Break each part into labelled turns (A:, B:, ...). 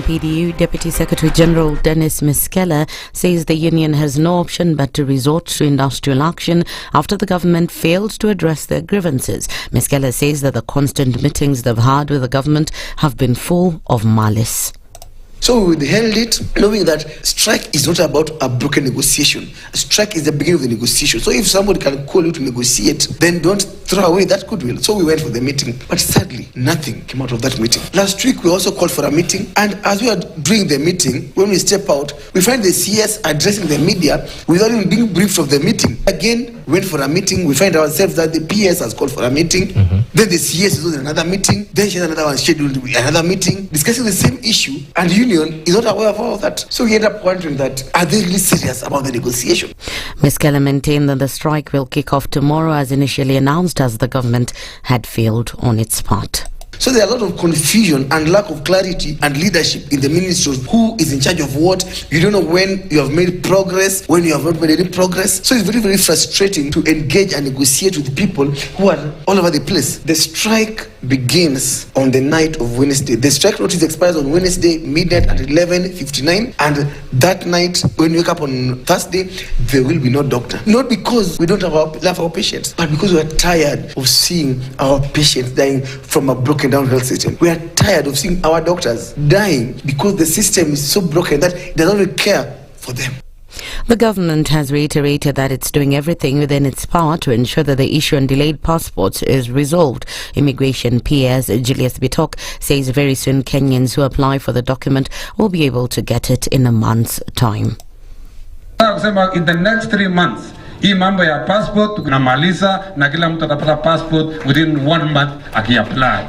A: KMPDU Deputy Secretary General Dennis Miskela says the union has no option but to resort to industrial action after the government failed to address their grievances. Miskela says that the constant meetings they've had with the government have been full of malice.
B: So we held it, knowing that strike is not about a broken negotiation. A strike is the beginning of the negotiation. So if somebody can call you to negotiate, then don't throw away that goodwill. So we went for the meeting. But sadly, nothing came out of that meeting. Last week, we also called for a meeting. And as we are doing the meeting, when we step out, we find the CS addressing the media without even being briefed of the meeting. Again, we went for a meeting. We find ourselves that the PS has called for a meeting. Then the CS is doing another meeting. Then she has another one scheduled another meeting, discussing the same issue. And the union is not aware of all of that. So we end up wondering that, are they really serious about the negotiation?
A: Miskela maintained that the strike will kick off tomorrow as initially announced, as the government had failed on its part.
B: So there are a lot of confusion and lack of clarity and leadership in the ministry of who is in charge of what. You don't know when you have made progress, when you have not made any progress. So it's very, very frustrating to engage and negotiate with people who are all over the place. The strike begins on the night of Wednesday. The strike notice expires on Wednesday, midnight at 11:59. And that night, when you wake up on Thursday, there will be no doctor. Not because we don't love our patients, but because we are tired of seeing our patients dying from a broken down health system. We are tired of seeing our doctors dying because the system is so broken that it doesn't really care for them.
A: The government has reiterated that it's doing everything within its power to ensure that the issue on delayed passports is resolved. Immigration PS Julius Bitok says very soon Kenyans who apply for the document will be able to get it in a month's time.
C: In the next 3 months, hii mambo ya passport tunamaliza na kila mtu atapata passport within 1 month akiapply.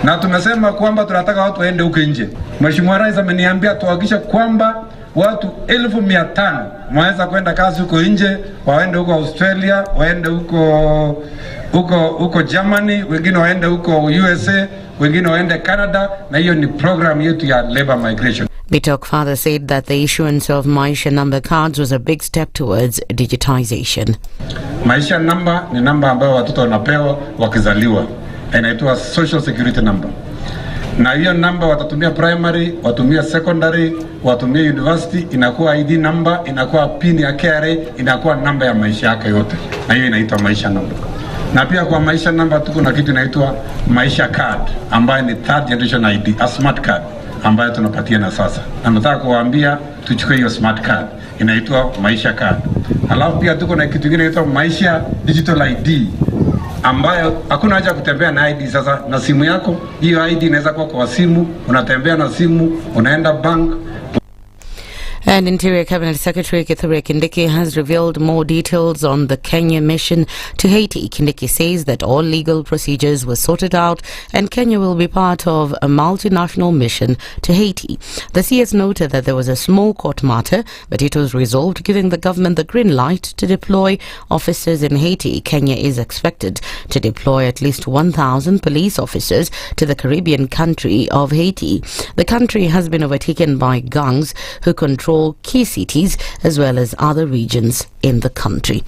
C: Na tumesema kwamba tunataka watu waende huko nje. Mheshimiwa Rais ameniambia tuhakikishe kwamba watu 1500 waweza kwenda kazi huko nje, waende huko Australia, waende huko Germany, wengine waende huko USA, wengine waende Canada, na hiyo ni program yetu ya labor migration.
A: Bitok further said that the issuance of Maisha number cards was a big step towards digitization.
C: Maisha number ni namba ambayo watoto wanapewa wakizaliwa. Inaitwa social security number. Na hiyo namba watatumia primary, watumia secondary, watumia university, inakuwa ID number, inakuwa pin ya KRA, inakuwa namba ya maisha yake yote. Na hiyo inaitwa Maisha number. Na pia kwa Maisha number tuko na kitu inaitwa Maisha card, ambayo ni third generation ID, a smart card, ambayo tunapatia na sasa. Na nataka kuwaambia tuchukue hiyo smart card, inaitwa Maisha card. Alafu pia tuko na kitu kingine inaitwa Maisha digital ID, ambayo hakuna haja kutembea na ID sasa na simu yako. Hiyo ID inaweza kuwa kwa simu, unatembea na simu, unaenda bank.
A: And Interior Cabinet Secretary Kithure Kindiki has revealed more details on the Kenya mission to Haiti. Kindiki says that all legal procedures were sorted out and Kenya will be part of a multinational mission to Haiti. The CS noted that there was a small court matter, but it was resolved, giving the government the green light to deploy officers in Haiti. Kenya is expected to deploy at least 1,000 police officers to the Caribbean country of Haiti. The country has been overtaken by gangs who control key cities as well as other regions in the country.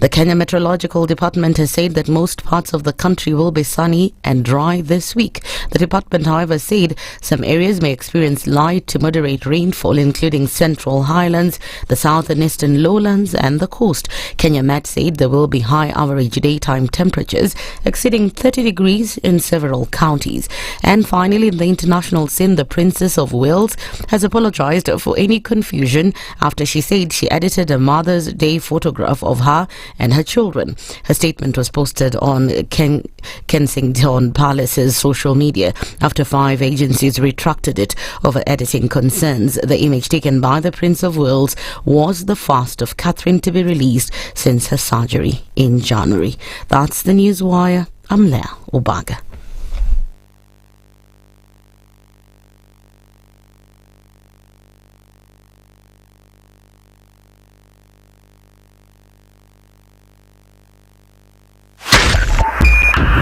A: The Kenya Meteorological Department has said that most parts of the country will be sunny and dry this week. The department, however, said some areas may experience light to moderate rainfall, including central highlands, the south and eastern lowlands and the coast. Kenya Met said there will be high average daytime temperatures exceeding 30 degrees in several counties. And finally, in the international scene, the Princess of Wales has apologized for any confusion after she said she edited a Mother's Day photograph of her and her children. Her statement was posted on Kensington Palace's social media after 5 agencies retracted it over editing concerns. The image taken by the Prince of Wales was the first of Catherine to be released since her surgery in January. That's the Newswire. I'm Leah Obaga.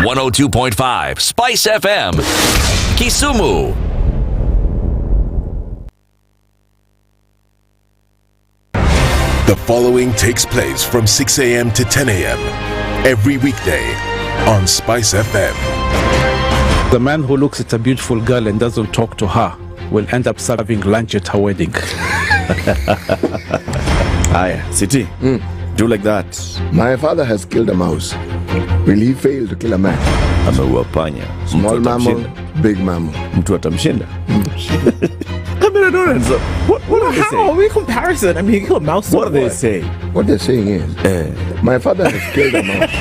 D: .5 SpiceFM, Kisumu.
E: The following takes place from 6 a.m. to 10 a.m. every weekday on SpiceFM.
F: The man who looks at a beautiful girl and doesn't talk to her will end up serving lunch at her wedding.
G: Aye, City. Do like that.
H: My father has killed a mouse. Will he fail to kill a man?
G: Ameua panya.
H: Small mammal, big mammal.
G: Mtu atamshinda. I mean, I don't understand. What are they saying?
F: How are we comparison? I mean, you kill a mouse.
G: What are they saying?
H: What they're saying is, my father has killed a mouse.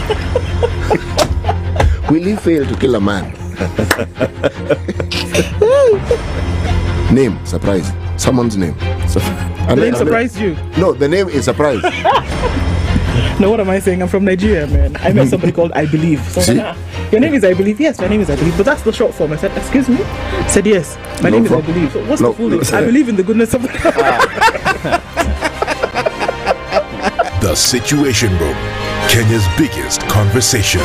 H: Will he fail to kill a man? Name, surprise. Someone's name.
F: The name surprised you?
H: No, the name is surprise.
F: No, what am I saying? I'm from Nigeria, man. I met somebody called I Believe. So
H: See?
F: Your name is I Believe? Yes, my name is I Believe. But that's the short form. I said, excuse me? I said, yes, my name is I Believe. So what's the full name? I believe in the goodness of
E: The Situation Room, Kenya's biggest conversation.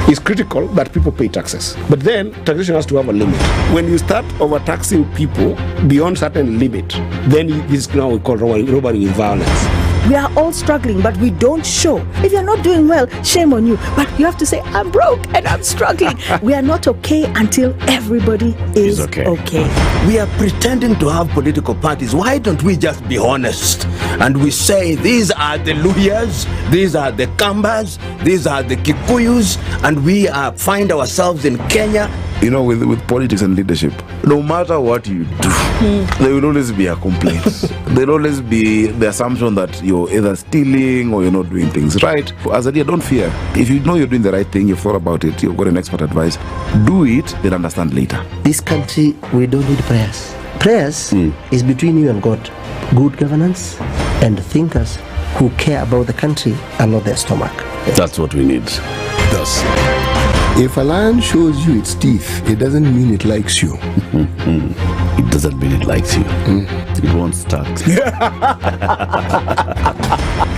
I: It's critical that people pay taxes. But then taxation has to have a limit. When you start overtaxing people beyond certain limit, then this is now we call robbery with violence.
J: We are all struggling, but we don't show. If you're not doing well, shame on you. But you have to say, I'm broke and I'm struggling. We are not okay until everybody is okay.
K: We are pretending to have political parties. Why don't we just be honest? And we say, these are the Luyas, these are the Kambas, these are the Kikuyus, and we find ourselves in Kenya.
G: You know, with politics and leadership, no matter what you do, there will always be a complaint. There will always be the assumption that you're either stealing or you're not doing things right. As a leader, don't fear. If you know you're doing the right thing, you've thought about it, you've got an expert advice, do it, then understand later.
L: This country, we don't need prayers. Prayers is between you and God. Good governance and thinkers who care about the country and not their stomach.
G: That's what we need.
E: Thus,
H: if a lion shows you its teeth, it doesn't mean it likes you.
G: It doesn't mean it likes you. It won't start.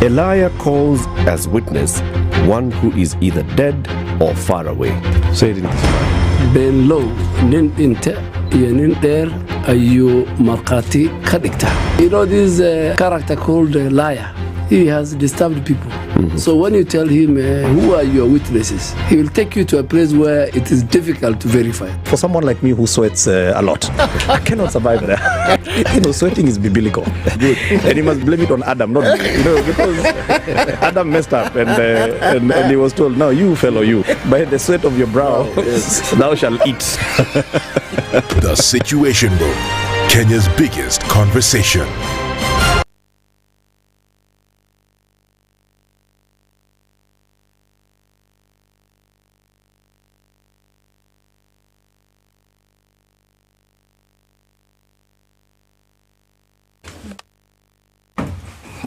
G: A liar calls as witness one who is either dead or far away. Say it in Kiswahili.
M: Ben low, nin inte, yenin der, ayu markati kadikta. You know this character called liar. He has disturbed people. So when you tell him, who are your witnesses, he will take you to a place where it is difficult to verify.
N: For someone like me who sweats a lot, I cannot survive there. Sweating is biblical. Good. And you must blame it on Adam, not me. Because Adam messed up and he was told, no, you fellow, you, by the sweat of your brow, thou shalt eat.
E: The Situation Room, Kenya's biggest conversation.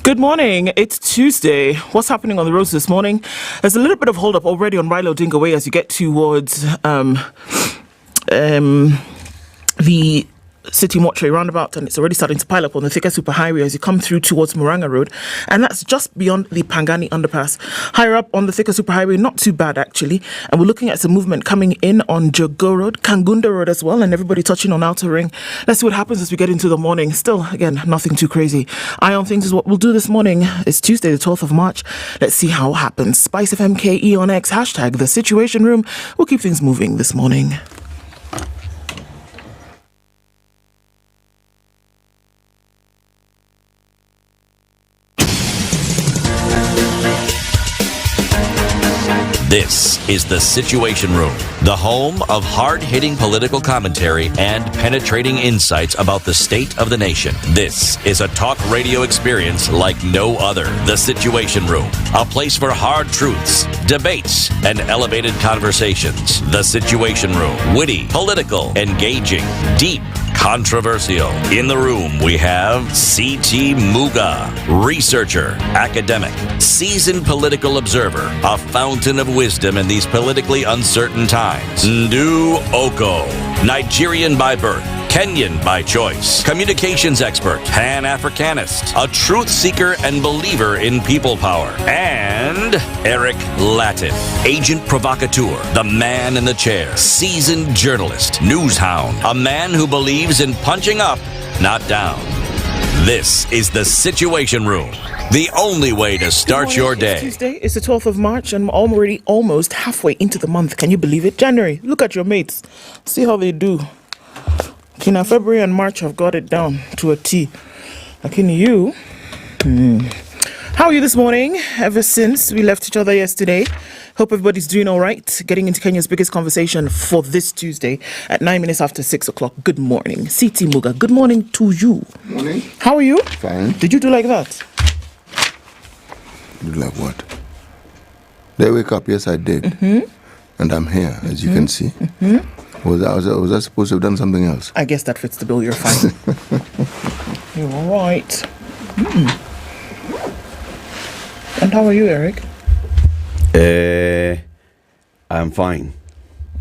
F: Good morning. It's Tuesday. What's happening on the roads this morning? There's a little bit of hold up already on Rilo Dinga Way as you get towards the City Mortuary roundabout, and it's already starting to pile up on the Thika Superhighway as you come through towards Muranga Road, and that's just beyond the Pangani underpass. Higher up on the Thika Superhighway, not too bad actually, and we're looking at some movement coming in on Jogo Road, Kangunda Road as well, and everybody touching on Outer Ring. Let's see what happens as we get into the morning. Still, again, nothing too crazy. Eye on things is what we'll do this morning. It's Tuesday the 12th of March. Let's see how it happens. SpiceFM KE on X, hashtag The Situation Room. We'll keep things moving this morning.
D: This is The Situation Room, the home of hard-hitting political commentary and penetrating insights about the state of the nation. This is a talk radio experience like no other. The Situation Room, a place for hard truths, debates, and elevated conversations. The Situation Room, witty, political, engaging, deep, controversial. In the room, we have C.T. Muga, researcher, academic, seasoned political observer, a fountain of wisdom in these politically uncertain times. Ndu Okoh, Nigerian by birth, Kenyan by choice, communications expert, Pan-Africanist, a truth seeker and believer in people power, and Eric Latiff, agent provocateur, the man in the chair, seasoned journalist, news hound, a man who believes in punching up, not down. This is The Situation Room. the only way to start your
F: It's
D: day.
F: Tuesday. It's the 12th of March, and I'm already almost halfway into the month. Can you believe it? January. Look at your mates. See how they do. Okay, now February and March have got it down to a T. Okay, you. How are you this morning? Ever since we left each other yesterday, hope everybody's doing all right. Getting into Kenya's biggest conversation for this Tuesday at 9 minutes after 6 o'clock. Good morning. CT Muga, good morning to you.
H: Morning.
F: How are you?
H: Fine.
F: Did you do like that?
H: Do like what? Did I wake up? Yes, I did. And I'm here, as you can see. Was I supposed to have done something else?
F: I guess that fits the bill. You're fine. You're all right. And how are you, Eric?
N: I'm fine.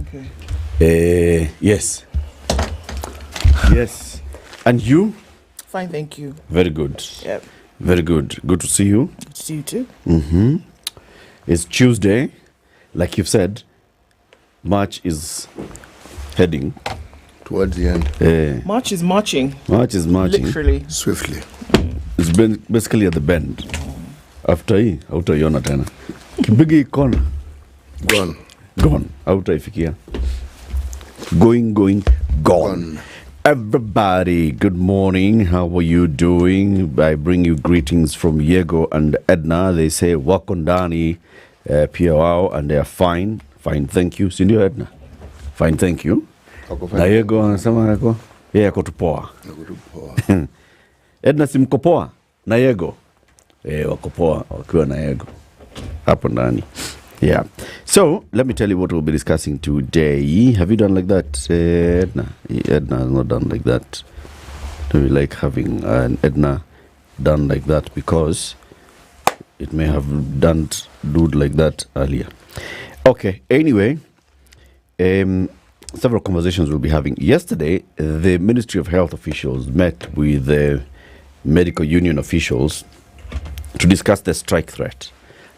F: Okay.
N: Yes. Yes. And you?
F: Fine, thank you.
N: Very good.
F: Yep.
N: Very good. Good to see you.
F: Good to see you too.
N: It's Tuesday. Like you've said, March is heading
H: towards the end.
F: March is marching.
N: March is marching.
F: Literally.
H: Swiftly.
N: It's been basically at the bend. After hii hautaiona tena. Kibigi ikona. Gone. Hautaifikia. Gone. Everybody, good morning. How are you doing? I bring you greetings from Yego and Ednah. They say wakondani pia wao, and they are fine. Fine, thank you. Sindio Ednah? Fine, thank you. Na Yego anasema yako yako tupoa. Ednah simkopoa na Yego. Wako poa wakiwa na Yego hapo ndani. Yeah. So, let me tell you what we'll be discussing today. Have you done like that, Ednah? Ednah has not done like that. Do we like having an Ednah done like that? Because it may have done dude like that earlier. Okay, anyway, several conversations we'll be having. Yesterday, the Ministry of Health officials met with the medical union officials to discuss the strike threat.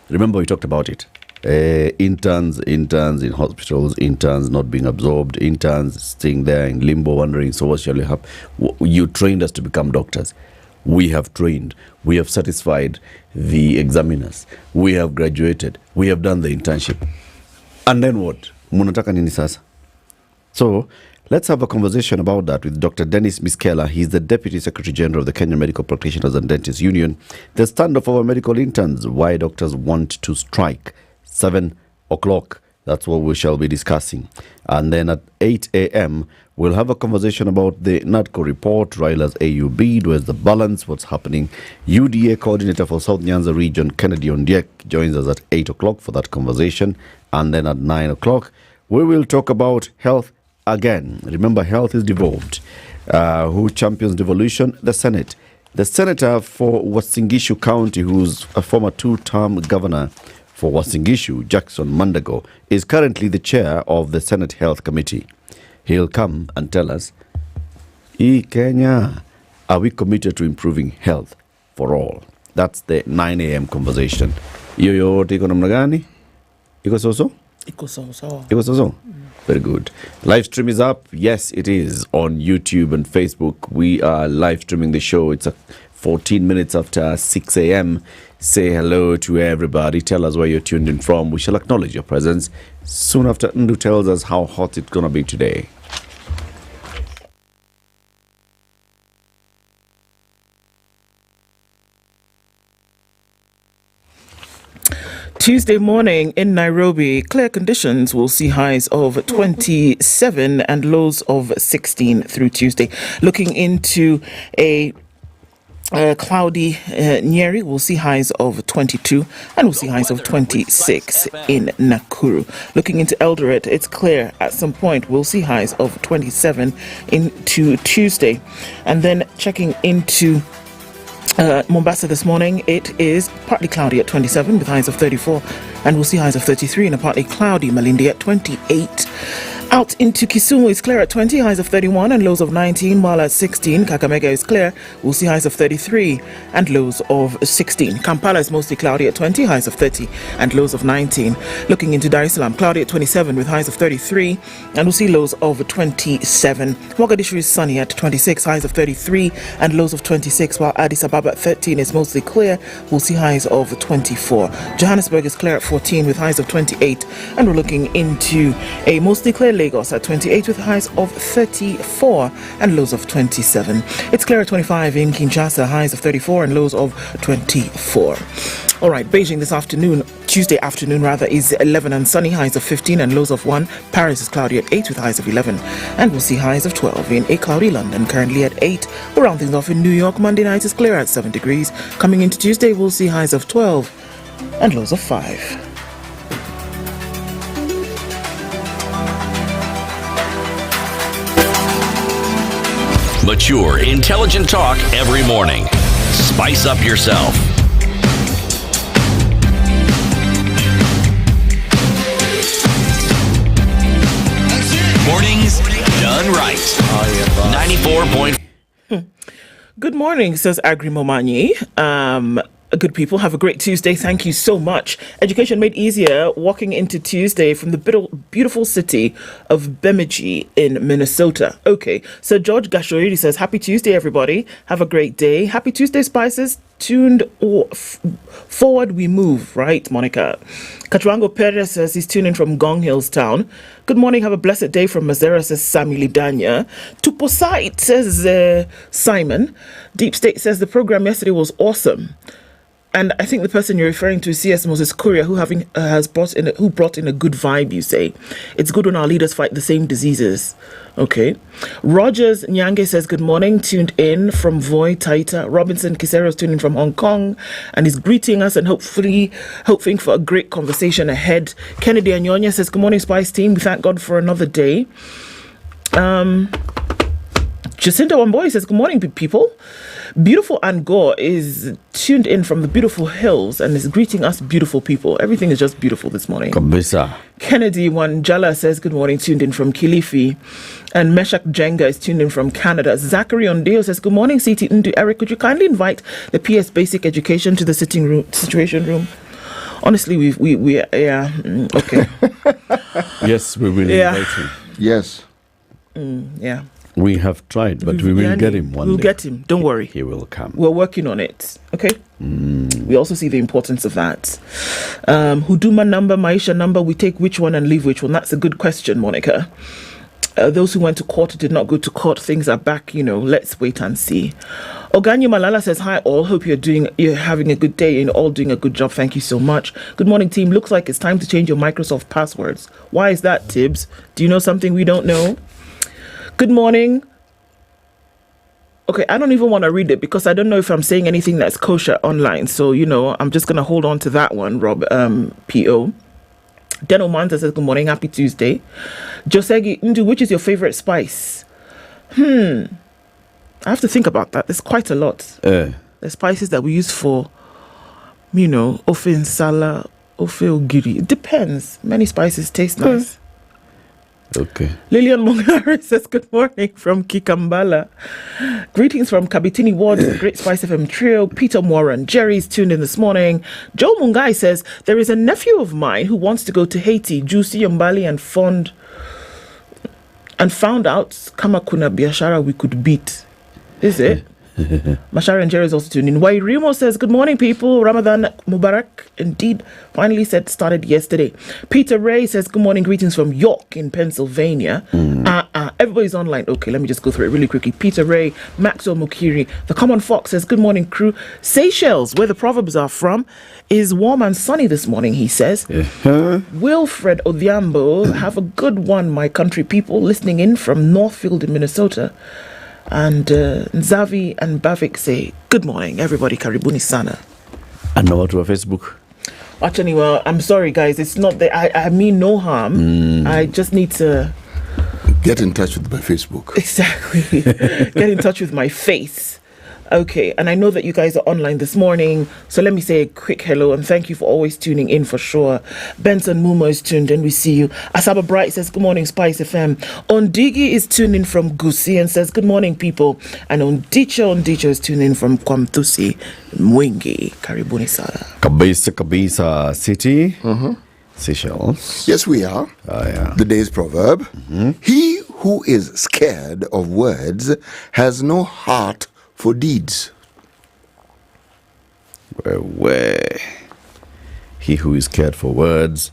N: Remember, we talked about it. Interns in hospitals, interns not being absorbed, interns staying there in limbo, wondering, so what shall we have? You trained us to become doctors. We have trained. We have satisfied the examiners. We have graduated. We have done the internship. And then what? Munataka nini sasa? So, let's have a conversation about that with Dr. Dennis Miskela. He's the Deputy Secretary General of the Kenyan Medical Practitioners and Dentists Union. The stand-up for our medical interns, why doctors want to strike. 7 o'clock, that's what we shall be discussing. And then at 8 a.m., we'll have a conversation about the NADCO report, Raila's AUB, where's the balance, what's happening. UDA Coordinator for South Nyanza Region, Kennedy Ondiek, joins us at 8 o'clock for that conversation. And then at 9 o'clock, we will talk about health again. Remember, health is devolved. Who champions devolution? The Senate. The senator for Uasin Gishu County, who's a former 2-term governor for Uasin Gishu, Jackson Mandago, is currently the chair of the Senate Health Committee. He'll come and tell us, Kenya, are we committed to improving health for all? That's the 9 a.m. conversation. Yote iko namna gani? Iko so-so?
F: Iko so-so.
N: Iko so-so? Very good. Livestream is up. Yes, it is on YouTube and Facebook. We are live streaming the show. It's 14 minutes after 6 a.m. Say hello to everybody. Tell us where you're tuned in from. We shall acknowledge your presence soon after Ndu tells us how hot it's going to be today.
F: Tuesday morning in Nairobi, clear conditions will see highs of 27 and lows of 16 through Tuesday. Looking into a cloudy Nyeri, we'll see highs of 22 and we'll see highs of 26 in Nakuru. Looking into Eldoret, it's clear at some point we'll see highs of 27 into Tuesday. And then checking into Mombasa this morning, it is partly cloudy at 27 with highs of 34 and we'll see highs of 33 in a partly cloudy Malindi at 28. Out into Kisumu, it's clear at 20, highs of 31 and lows of 19, while at 16, Kakamega is clear, we'll see highs of 33 and lows of 16. Kampala is mostly cloudy at 20, highs of 30 and lows of 19. Looking into Dar es Salaam, cloudy at 27 with highs of 33 and we'll see lows of 27. Mogadishu is sunny at 26, highs of 33 and lows of 26, while Addis Ababa at 13 is mostly clear, we'll see highs of 24. Johannesburg is clear at 14 with highs of 28, and we're looking into a mostly clear Lagos at 28 with highs of 34 and lows of 27. It's clear at 25 in Kinshasa, highs of 34 and lows of 24. All right, Beijing this afternoon, Tuesday afternoon rather, is 11 and sunny, highs of 15 and lows of 1. Paris is cloudy at 8 with highs of 11, and we'll see highs of 12 in a cloudy London, currently at 8. We'll round things off in New York. Monday night is clear at 7 degrees. Coming into Tuesday, we'll see highs of 12 and lows of 5.
D: Mature, intelligent talk every morning. Spice up yourself. Mornings done right. 94.5.
F: Good morning, says Agri Momanyi. Good people, have a great Tuesday. Thank you so much. Education made easier walking into Tuesday from the beautiful city of Bemidji in Minnesota. Okay, so George Gashoiri says, happy Tuesday, everybody. Have a great day. Happy Tuesday, Spices. Tuned forward we move, right, Monica? Katrango Perez says he's tuning from Gong Hills Town. Good morning, have a blessed day from Mazera, says Sami Lidanya. Tuposite, says Simon. Deep State says the program yesterday was awesome. And I think the person you're referring to is CS Moses Kuria, who brought in a good vibe, you say. It's good when our leaders fight the same diseases. Okay. Rogers Nyange says, good morning, tuned in from Voi, Taita. Robinson Kisero's tuned in from Hong Kong and is greeting us and hoping for a great conversation ahead. Kennedy Anyonya says, good morning, Spice team. We thank God for another day. Jacinta Wamboy says, good morning, people. Beautiful Angor is tuned in from the beautiful hills and is greeting us beautiful people. Everything is just beautiful this morning.
O: Kabisa.
F: Kennedy Wanjala says, good morning, tuned in from Kilifi. And Meshach Jenga is tuned in from Canada. Zachary Ondeo says, good morning, CT Ndu. Eric, could you kindly invite the PS Basic Education to the situation room? Honestly, we okay.
O: Yes, we will invite him.
H: Yes.
F: Yeah.
O: We have tried, but we will get him one day.
F: We'll get him. Don't worry.
O: He will come.
F: We're working on it. Okay? We also see the importance of that. Huduma number, Maisha number, we take which one and leave which one? That's a good question, Monica. Those who went to court did not go to court. Things are back, let's wait and see. Oganyo Malala says, hi all, hope you're having a good day and all doing a good job. Thank you so much. Good morning, team. Looks like it's time to change your Microsoft passwords. Why is that, Tibbs? Do you know something we don't know? Good morning. Okay, I don't even want to read it because I don't know if I'm saying anything that's kosher online. So, I'm just going to hold on to that one, Rob, P.O. Deno Manta says, good morning, happy Tuesday. Josegi Ndu, which is your favorite spice? I have to think about that. There's quite a lot. The spices that we use for, ofe nsala, ofe ogiri. It depends. Many spices taste nice.
O: Okay.
F: Lillian Mongari says, good morning from Kikambala. Greetings from Kabitini Ward, Great SpiceFM Trio. Peter Moran, Jerry's tuned in this morning. Joe Mungai says, there is a nephew of mine who wants to go to Haiti, Juicy Yombali, and found out Kamakuna Biashara we could beat. Is it? Mashara and Jerry is also tuned in. Wairimo says, good morning, people. Ramadan Mubarak. Indeed, finally started yesterday. Peter Ray says, good morning, greetings from York in Pennsylvania. Everybody's online. Okay, let me just go through it really quickly. Peter Ray, Maxwell Mukiri. The Common Fox says, good morning, crew. Seychelles, where the Proverbs are from, is warm and sunny this morning, he says. Wilfred Odhiambo, have a good one, my country people, listening in from Northfield in Minnesota. And Nzavi and Bavik say, good morning, everybody, karibuni sana.
O: And now to our Facebook.
F: Actually, well, I'm sorry, guys. It's not that I mean no harm. I just need to...
H: Get in touch with my Facebook.
F: Exactly. Get in touch with my face. Okay, and I know that you guys are online this morning, so let me say a quick hello and thank you for always tuning in for sure. Benson Mumo is tuned in, we see you. Asaba Bright says, good morning, Spice FM. Ondigi is tuned in from Gusi and says, good morning, people. And Ondicho is tuned in from Kwamtusi, Mwingi, Karibuni Sada.
O: Kabisa City. Seychelles.
H: Yes, we are. The day's proverb. He who is scared of words has no heart for deeds.
O: Where he who is scared of words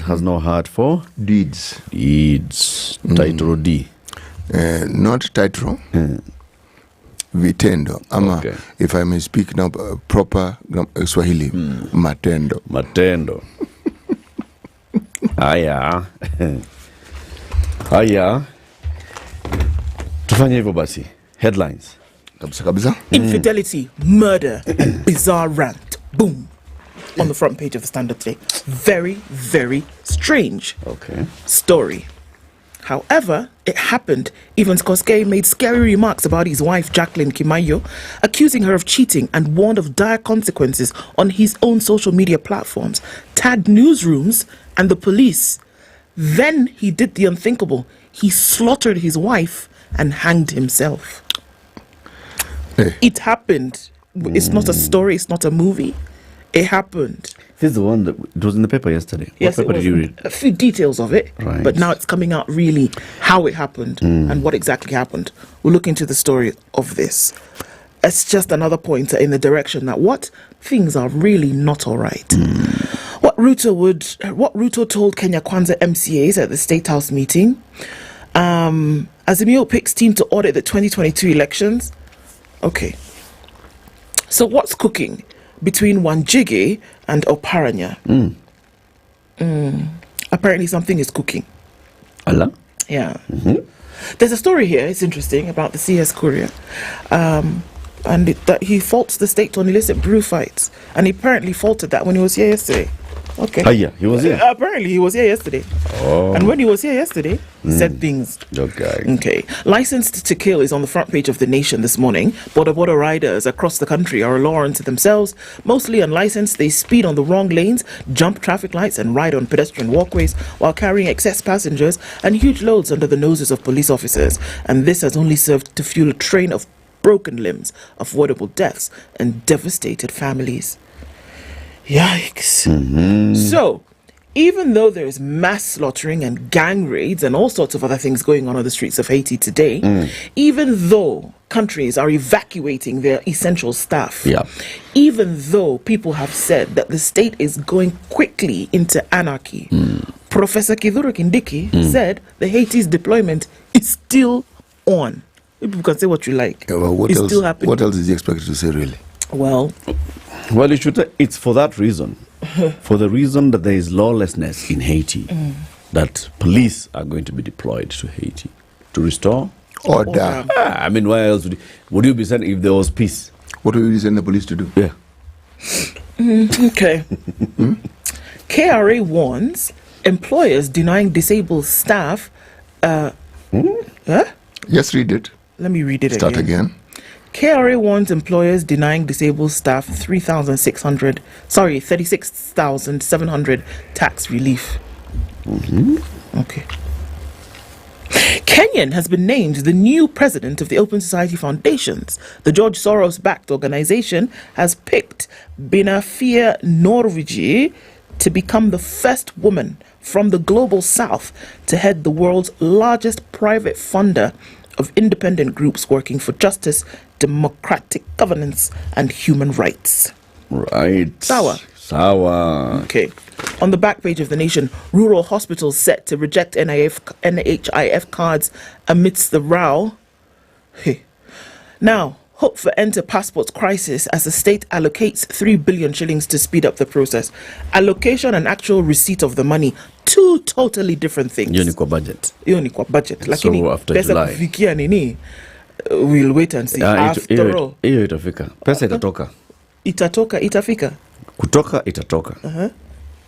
O: has no heart for
H: deeds.
O: Title D.
H: Not title. Vitendo. Ama, if I may speak now proper Swahili, matendo.
O: Haya. Tufanye hivyo basi. Headlines.
H: Kabisa.
F: Infidelity, murder, and bizarre rant. Boom. On the front page of the Standard today. Very, very strange. Story. However, it happened even Skoske made scary remarks about his wife Jacqueline Kimayo, accusing her of cheating and warned of dire consequences on his own social media platforms, tagged newsrooms and the police. Then he did the unthinkable. He slaughtered his wife and hanged himself. It happened. It's not a story, it's not a movie. It happened.
O: This is the one that it was in the paper yesterday.
F: Yes,
O: what paper did you read?
F: A few details of it, but now it's coming out really how it happened and what exactly happened. We'll look into the story of this. It's just another pointer in the direction that things are really not all right. What Ruto told Kenya Kwanza MCAs at the State House meeting. Azimio picks team to audit the 2022 elections. Okay. So what's cooking between Wanjigi and Oparanya? Apparently something is cooking.
O: Allah?
F: Yeah. There's a story here, it's interesting, about the CS Courier. And that he faults the state on illicit brew fights. And he apparently faulted that when he was here yesterday. Okay.
O: He was here?
F: Apparently he was here yesterday. And when he was here yesterday, he said things. Okay. Licensed to Kill is on the front page of The Nation this morning. Border riders across the country are a law unto themselves. Mostly unlicensed, they speed on the wrong lanes, jump traffic lights and ride on pedestrian walkways while carrying excess passengers and huge loads under the noses of police officers. And this has only served to fuel a train of broken limbs, avoidable deaths and devastated families. Yikes. So, even though there is mass slaughtering and gang raids and all sorts of other things going on the streets of Haiti today, even though countries are evacuating their essential staff, even though people have said that the state is going quickly into anarchy, Professor Kiduro Kindiki said the Haiti's deployment is still on. People can say what you like. It's still happening.
H: What else is he expected to say, really?
F: Well,
O: it's for that reason. For the reason that there is lawlessness in Haiti, that police are going to be deployed to Haiti to restore
H: order.
O: I mean, why else would you be sending if there was peace?
H: What would you send the police to do?
O: Yeah.
F: Okay. KRA warns employers denying disabled staff.
H: Yes, read it.
F: Let me read it
H: Start again.
F: KRA warns employers denying disabled staff 36,700 tax relief. Okay. Kenyan has been named the new president of the Open Society Foundations. The George Soros-backed organization has picked Binafia Norvigi to become the first woman from the global south to head the world's largest private funder of independent groups working for justice, democratic governance, and human rights.
O: Right.
F: Sawa. Okay. On the back page of The Nation, rural hospitals set to reject NHIF cards amidst the row. Now, hope for end to passport crisis as the state allocates 3 billion shillings to speed up the process. Allocation and actual receipt of the money, two totally different things.
O: Unique budget.
F: Lakini,
O: so after July.
F: We'll wait and see. After all.
O: Hiyo itafika. Pesa itatoka.
F: Itafika.
O: Kutoka itatoka.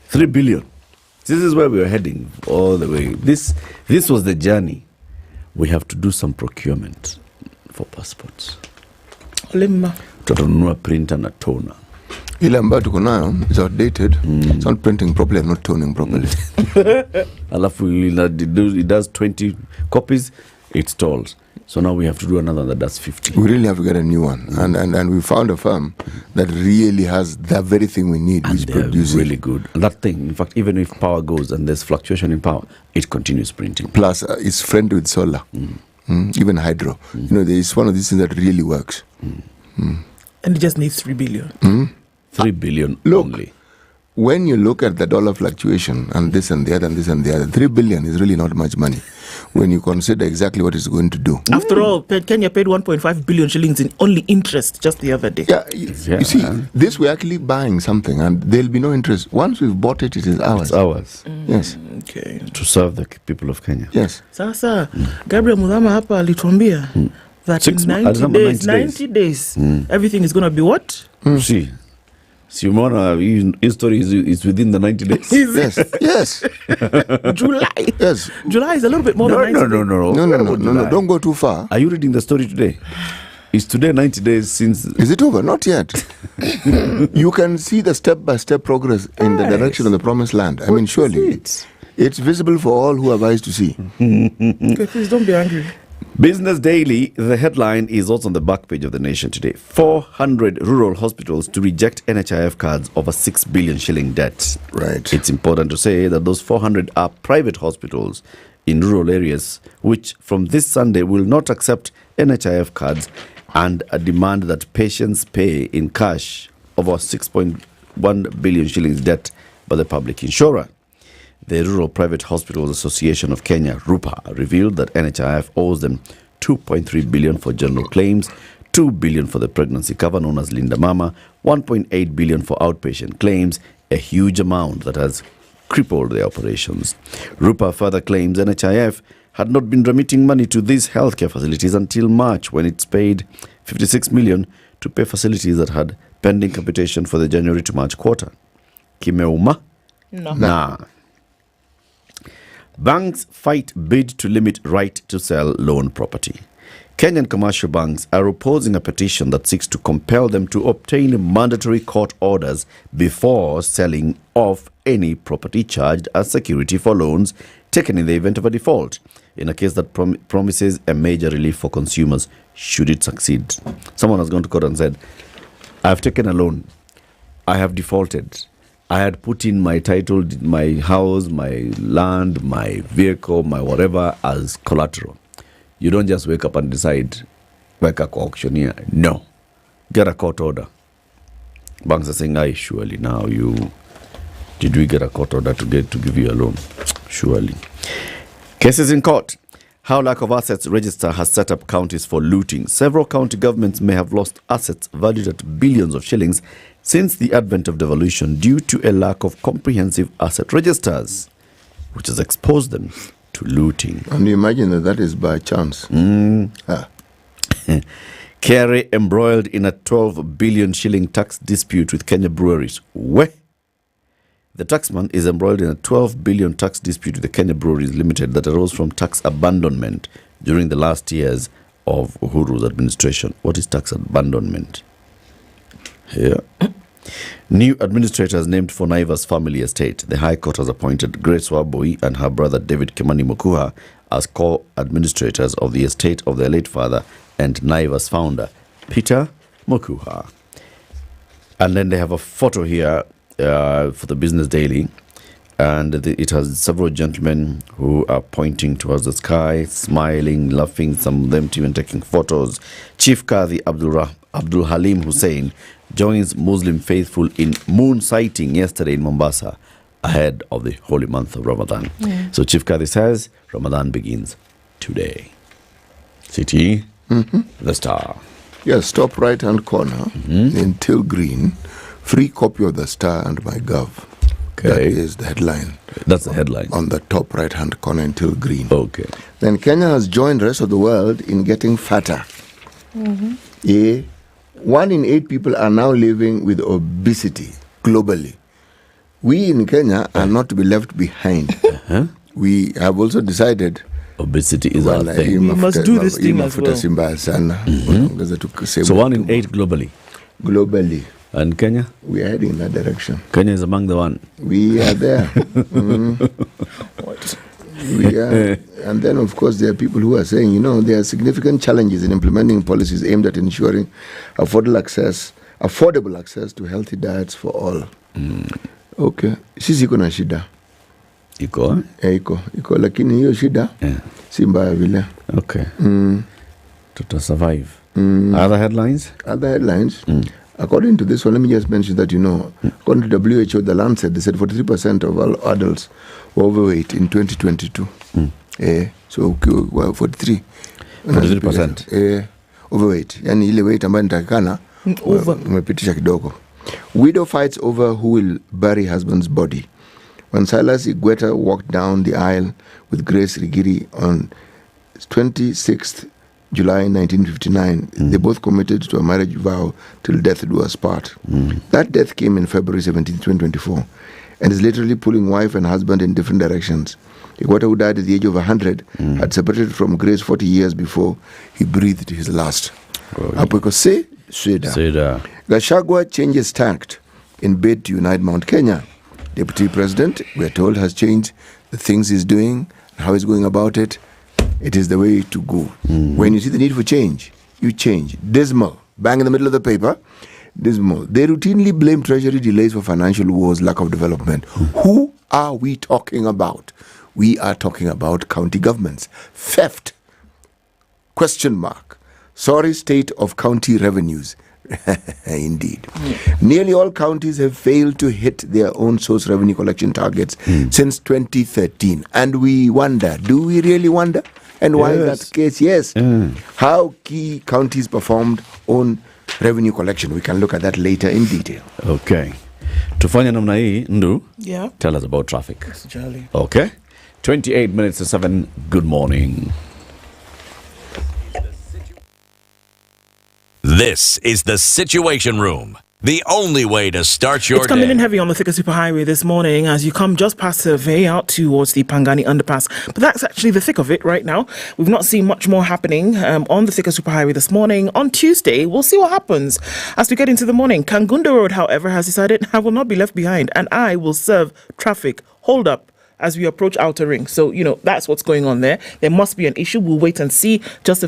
O: 3 billion. This is where we are heading all the way. This was the journey we have to do some procurement for passports.
F: Limma.
O: Tutanunua printer na toner.
H: Ile ambayo tuko nayo is outdated. It's not printing properly and not toning properly.
O: Alafu it does 20 copies, it stalls. So now we have to do another that does 50.
H: We really have to get a new one. And we found a firm that really has the very thing we need,
O: And
H: which
O: they're
H: produces
O: really good. And that thing, in fact, even if power goes and there's fluctuation in power, it continues printing.
H: Plus, it's friendly with solar, even hydro. It's one of these things that really works.
F: And it just needs 3 billion.
O: 3 billion
H: Look,
O: only.
H: When you look at the dollar fluctuation and this and the other and this and the other, 3 billion is really not much money when you consider exactly what it's going to do.
F: After all, Kenya paid 1.5 billion shillings in only interest just the other day.
H: Yeah, you see, this we're actually buying something and there'll be no interest. Once we've bought it, it is ours.
O: It's ours.
H: Yes.
F: Okay.
O: To serve the people of Kenya.
H: Yes.
F: Sasa, Gabriel Mudhama hapa alituambia that in 90 days, everything is going to be what?
O: See. Simona, his story is within the 90 days.
H: Yes.
F: July.
H: Yes.
F: July is a little bit more than 90 days.
H: No. Don't go too far.
O: Are you reading the story today? Is today 90 days since...
H: Is it over? Not yet. You can see the step-by-step progress in the direction of the promised land. I mean, surely. It's visible for all who have eyes to see.
F: Okay, please don't be angry.
O: Business Daily, the headline is also on the back page of the Nation today. 400 rural hospitals to reject NHIF cards over 6 billion shilling debt.
H: Right.
O: It's important to say that those 400 are private hospitals in rural areas, which from this Sunday will not accept NHIF cards and demand that patients pay in cash over 6.1 billion shillings debt by the public insurer. The Rural Private Hospitals Association of Kenya, RUPA, revealed that NHIF owes them 2.3 billion for general claims, 2 billion for the pregnancy cover known as Linda Mama, 1.8 billion for outpatient claims, a huge amount that has crippled their operations. RUPA further claims NHIF had not been remitting money to these healthcare facilities until March, when it's paid 56 million to pay facilities that had pending computation for the January to March quarter. Kimeuma?
F: No.
O: Nah. Banks fight bid to limit right to sell loan property. Kenyan commercial banks are opposing a petition that seeks to compel them to obtain mandatory court orders before selling off any property charged as security for loans taken in the event of a default, in a case that promises a major relief for consumers should it succeed. Someone has gone to court and said, I have taken a loan, I have defaulted, I had put in my title, my house, my land, my vehicle, my whatever as collateral. You don't just wake up and decide, weka kwa auctioneer. No. Get a court order. Banks are saying, aye, surely now did we get a court order to give you a loan? Surely. Cases in court. How lack of assets register has set up counties for looting. Several county governments may have lost assets valued at billions of shillings since the advent of devolution due to a lack of comprehensive asset registers, which has exposed them to looting.
H: And you imagine that is by chance.
O: Kerry embroiled in a 12 billion shilling tax dispute with Kenya breweries. Where? The taxman is embroiled in a 12 billion tax dispute with the Kenya Breweries Limited that arose from tax abandonment during the last years of Uhuru's administration. What is tax abandonment? Here. New administrators named for Naiva's family estate. The High Court has appointed Grace Waboi and her brother David Kimani Mokuha as co-administrators of the estate of their late father and Naiva's founder, Peter Mokuha. And then they have a photo here for the Business Daily, and it has several gentlemen who are pointing towards the sky, smiling, laughing, some of them even taking photos. Chief Qadhi Abdul Halim Hussein joins Muslim faithful in moon sighting yesterday in Mombasa ahead of the holy month of Ramadan. So Chief Qadhi says Ramadan begins today. City, the Star.
H: Yes, top right-hand corner in teal green, free copy of the Star and my Gov.
O: Okay.
H: That is the headline.
O: That's the headline.
H: On the top right-hand corner in teal green.
O: Okay.
H: Then Kenya has joined the rest of the world in getting fatter. 1 in 8 people are now living with obesity globally. We in Kenya are not to be left behind. We have also decided
O: Obesity is our thing.
F: You must do this thing as well.
O: So 1 in 8 globally.
H: Globally.
O: And Kenya?
H: We are heading in that direction.
O: Kenya is among the one.
H: We are there.
F: What?
H: We are. And then, of course, there are people who are saying, there are significant challenges in implementing policies aimed at ensuring affordable access to healthy diets for all. Okay. Sisi iko na shida.
O: Iko?
H: Iko. Lakini hiyo shida si mbaya vile.
O: Okay. To survive. Other headlines?
H: According to this one, let me just mention that, according to WHO, the Lancet, they said 43% of all adults were overweight in 2022. So 43.
O: 43%.
H: Overweight. Yani ile weight ambayo nitakana umepitisha kidogo. Widow fights over who will bury husband's body. When Silas Igweta walked down the aisle with Grace Rigiri on 26th July 1959, they both committed to a marriage vow till death do us part. That death came in February 17, 2024, and is literally pulling wife and husband in different directions. Igweta, who died at the age of 100, had separated from Grace 40 years before he breathed his last. Apokose Sweda. Gachagua changes tact in bid to unite Mount Kenya. Deputy President, we are told, has changed the things he's doing, how he's going about it. It is the way to go. When you see the need for change, you change. Dismal. Bang in the middle of the paper. Dismal. They routinely blame Treasury delays for financial woes, lack of development. Who are we talking about? We are talking about county governments. Theft. ? Sorry state of county revenues. Indeed. Nearly all counties have failed to hit their own source revenue collection targets since 2013. And we wonder, do we really wonder? And why is that the case? Yes. How key counties performed on revenue collection. We can look at that later in detail.
O: Okay. Tufanya namna hii, Ndu.
F: Yeah.
O: Tell us about traffic.
F: Yes, Charlie.
O: Okay. 28 minutes to 7. Good morning.
D: This is the Situation Room. The only way to start your
F: It's coming
D: day.
F: in heavy on the Thika Superhighway this morning as you come just past Survey out towards the Pangani underpass. But that's actually the thick of it right now. We've not seen much more happening on the Thika Superhighway this morning. On Tuesday, we'll see what happens as we get into the morning. Kangunda Road, however, has decided I will not be left behind and I will serve traffic. Hold up as we approach Outer Ring. So, that's what's going on there. There must be an issue. We'll wait and see, just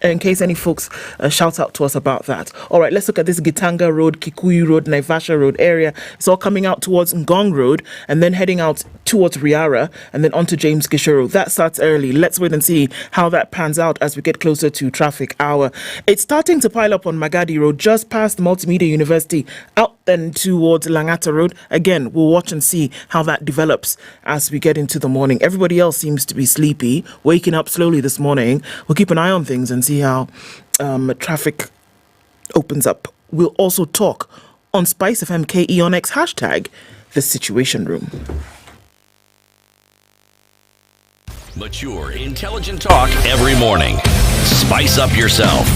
F: in case any folks shout out to us about that. All right, let's look at this Gitanga Road, Kikuyu Road, Naivasha Road area. It's all coming out towards Ngong Road and then heading out towards Riara and then onto James Gisha Road. That starts early. Let's wait and see how that pans out as we get closer to traffic hour. It's starting to pile up on Magadi Road, just past Multimedia University, out then towards Langata Road. Again, we'll watch and see how that develops as we get into the morning. Everybody else seems to be sleepy, waking up slowly this morning. We'll keep an eye on things and see how traffic opens up. We'll also talk on SpiceFM KE on X hashtag the Situation Room.
D: Mature, intelligent talk every morning. Spice up yourself.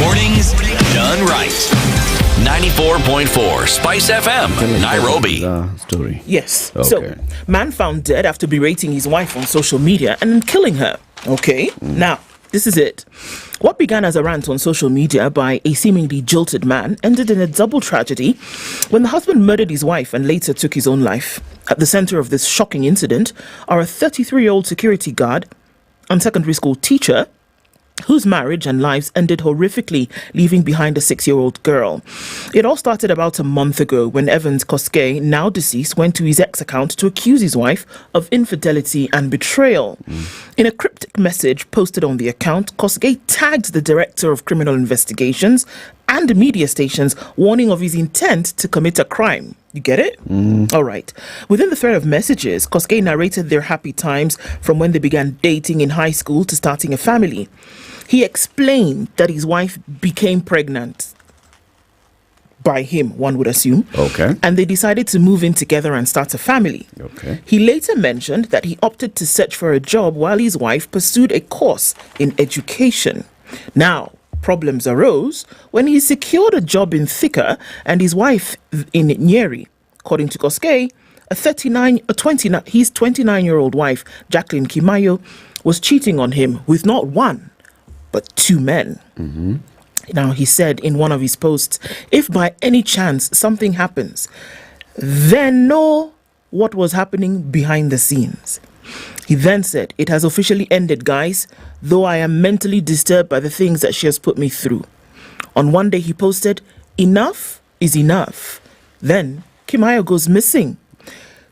D: Mornings done right. 94.4 Spice FM, Nairobi.
O: Story.
F: Yes.
O: Okay.
F: So, man found dead after berating his wife on social media and then killing her. Okay. Now, this is it. What began as a rant on social media by a seemingly jilted man ended in a double tragedy when the husband murdered his wife and later took his own life. At the center of this shocking incident are a 33-year-old security guard and secondary school teacher whose marriage and lives ended horrifically, leaving behind a 6-year-old girl. It all started about a month ago when Evans Koskei, now deceased, went to his ex-account to accuse his wife of infidelity and betrayal. In a cryptic message posted on the account, Koskei tagged the Director of Criminal Investigations and media stations, warning of his intent to commit a crime. You get it? All right. Within the thread of messages, Koskei narrated their happy times from when they began dating in high school to starting a family. He explained that his wife became pregnant by him, one would assume.
O: Okay.
F: And they decided to move in together and start a family.
O: Okay.
F: He later mentioned that he opted to search for a job while his wife pursued a course in education. Now, problems arose when he secured a job in Thika and his wife in Nyeri. According to Koskei, his 29-year-old wife, Jacqueline Kimayo, was cheating on him with not one, but two men.
O: Mm-hmm.
F: Now, he said in one of his posts, if by any chance something happens, then know what was happening behind the scenes. He then said, it has officially ended, guys, though I am mentally disturbed by the things that she has put me through. On one day he posted, enough is enough. Then Kimayo goes missing.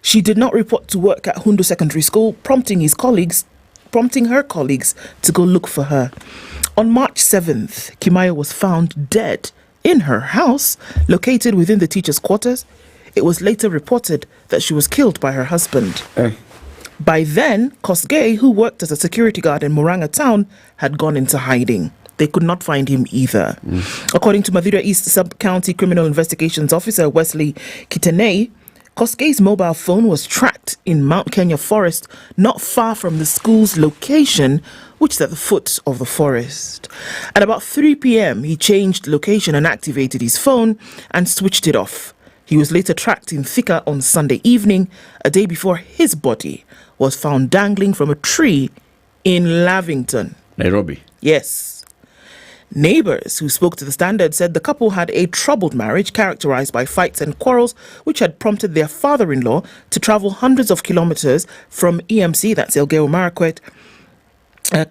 F: She did not report to work at Hundu Secondary School, prompting her colleagues to go look for her. On March 7th, Kimayo was found dead in her house, located within the teacher's quarters. It was later reported that she was killed by her husband. By then, Kosgei, who worked as a security guard in Murang'a town, had gone into hiding. They could not find him either. According to Mathira East Sub-County Criminal Investigations Officer Wesley Kitenei, Kosgei's mobile phone was tracked in Mount Kenya forest, not far from the school's location, which is at the foot of the forest. At about 3 p.m., he changed location and activated his phone and switched it off. He was later tracked in Thika on Sunday evening, a day before his body was found dangling from a tree in Lavington.
O: Nairobi.
F: Yes. Neighbors who spoke to the Standard said the couple had a troubled marriage characterized by fights and quarrels, which had prompted their father-in-law to travel hundreds of kilometers from EMC, that's Elgeyo Marakwet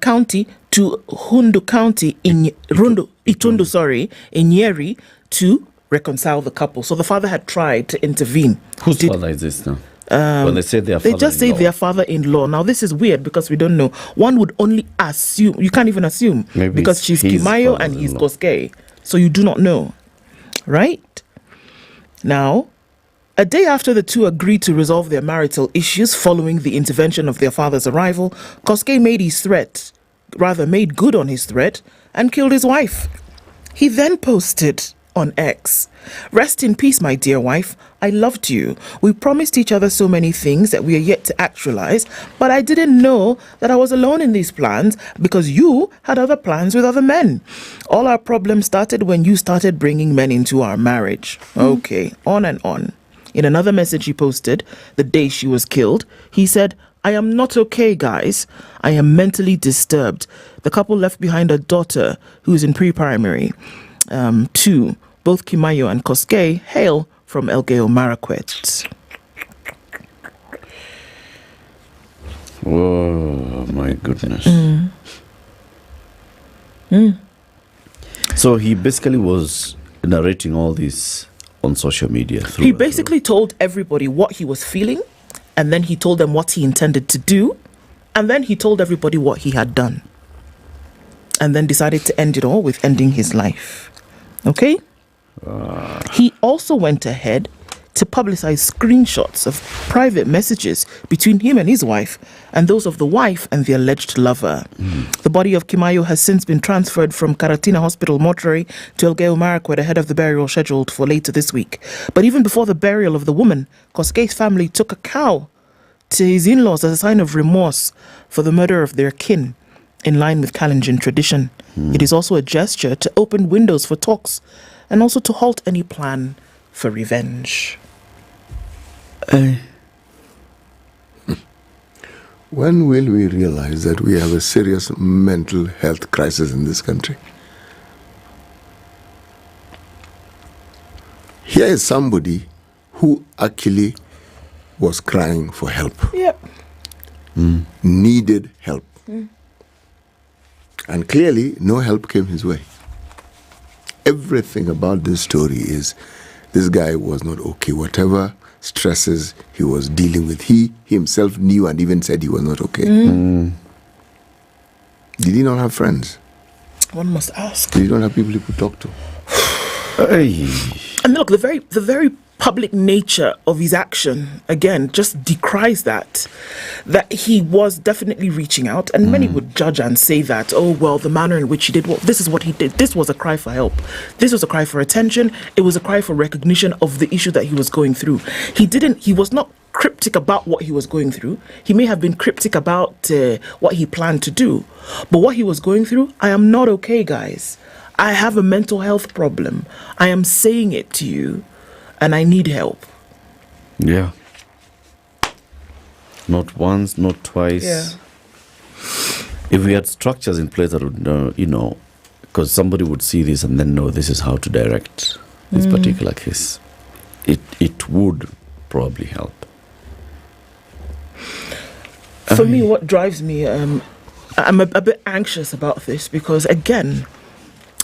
F: County, to Hundu County in Itundu, in Nyeri, to reconcile the couple. So the father had tried to intervene.
O: Whose father is this now? When they say their
F: they just say their father-in-law. Now this is weird because we don't know. One would only assume. You can't even assume.
O: Maybe
F: because she's Kimayo and he's Koskei. So you do not know. Right? Now, a day after the two agreed to resolve their marital issues following the intervention of their father's arrival, Koskei made good on his threat and killed his wife. He then posted on X, rest in peace, my dear wife. I loved you. We promised each other so many things that we are yet to actualize, but I didn't know that I was alone in these plans because you had other plans with other men. All our problems started when you started bringing men into our marriage. Okay, on and on. In another message he posted the day she was killed, he said, I am not okay, guys. I am mentally disturbed. The couple left behind a daughter who is in pre-primary. 2. Both Kimayo and Koskei hail from Elgeyo Marakwet.
O: Oh, my goodness. So he basically was narrating all this on social media.
F: He basically told everybody what he was feeling, and then he told them what he intended to do, and then he told everybody what he had done, and then decided to end it all with ending his life. Okay? He also went ahead to publicize screenshots of private messages between him and his wife and those of the wife and the alleged lover. The body of Kimayo has since been transferred from Karatina Hospital mortuary to Elgeyo Marakwet ahead of the burial scheduled for later this week. But even before the burial of the woman, Koskei's family took a cow to his in-laws as a sign of remorse for the murder of their kin, in line with Kalenjin tradition. It is also a gesture to open windows for talks and also to halt any plan for revenge.
H: When will we realize that we have a serious mental health crisis in this country? Here is somebody who actually was crying for help. Needed help. And clearly, no help came his way. Everything about this story is this guy was not okay. Whatever stresses he was dealing with, he himself knew and even said he was not okay. Did he not have friends?
F: One must ask.
H: Did he not have people he could talk to?
F: And look, the very public nature of his action, again, just decries that he was definitely reaching out. And many would judge and say that, oh, well, the manner in which he did, well, this is what he did. This was a cry for help. This was a cry for attention. It was a cry for recognition of the issue that he was going through. He was not cryptic about what he was going through. He may have been cryptic about what he planned to do. But what he was going through, I am not okay, guys. I have a mental health problem. I am saying it to you, and I need help.
O: Yeah. Not once, not twice.
F: Yeah.
O: If we had structures in place that would, because somebody would see this and then know this is how to direct this particular case, it would probably help.
F: For me, what drives me, I'm a bit anxious about this because, again,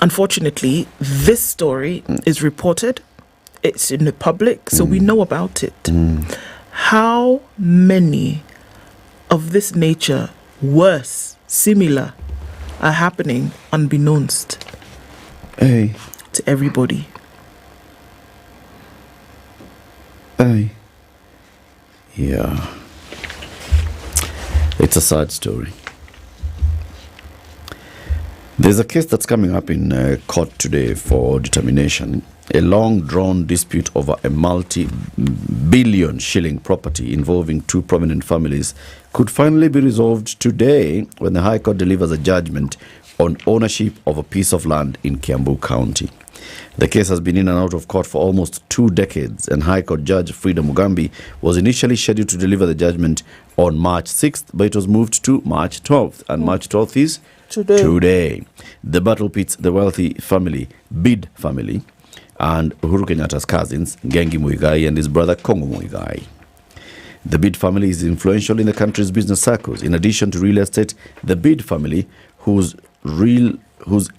F: unfortunately, this story is reported. It's in the public, so we know about it. How many of this nature, worse, similar, are happening unbeknownst to everybody?
O: Yeah. It's a sad story. There's a case that's coming up in court today for determination. A long-drawn dispute over a multi-billion shilling property involving two prominent families could finally be resolved today when the High Court delivers a judgment on ownership of a piece of land in Kiambu County. The case has been in and out of court for almost 2 decades, and High Court Judge Frida Mugambi was initially scheduled to deliver the judgment on March 6th, but it was moved to March 12th, and March 12th is today. The battle pits the wealthy family, Bid family, and Uhuru Kenyatta's cousins, Ngengi Muigai and his brother Kongo Muigai. The Bid family is influential in the country's business circles. In addition to real estate, the Bid family, whose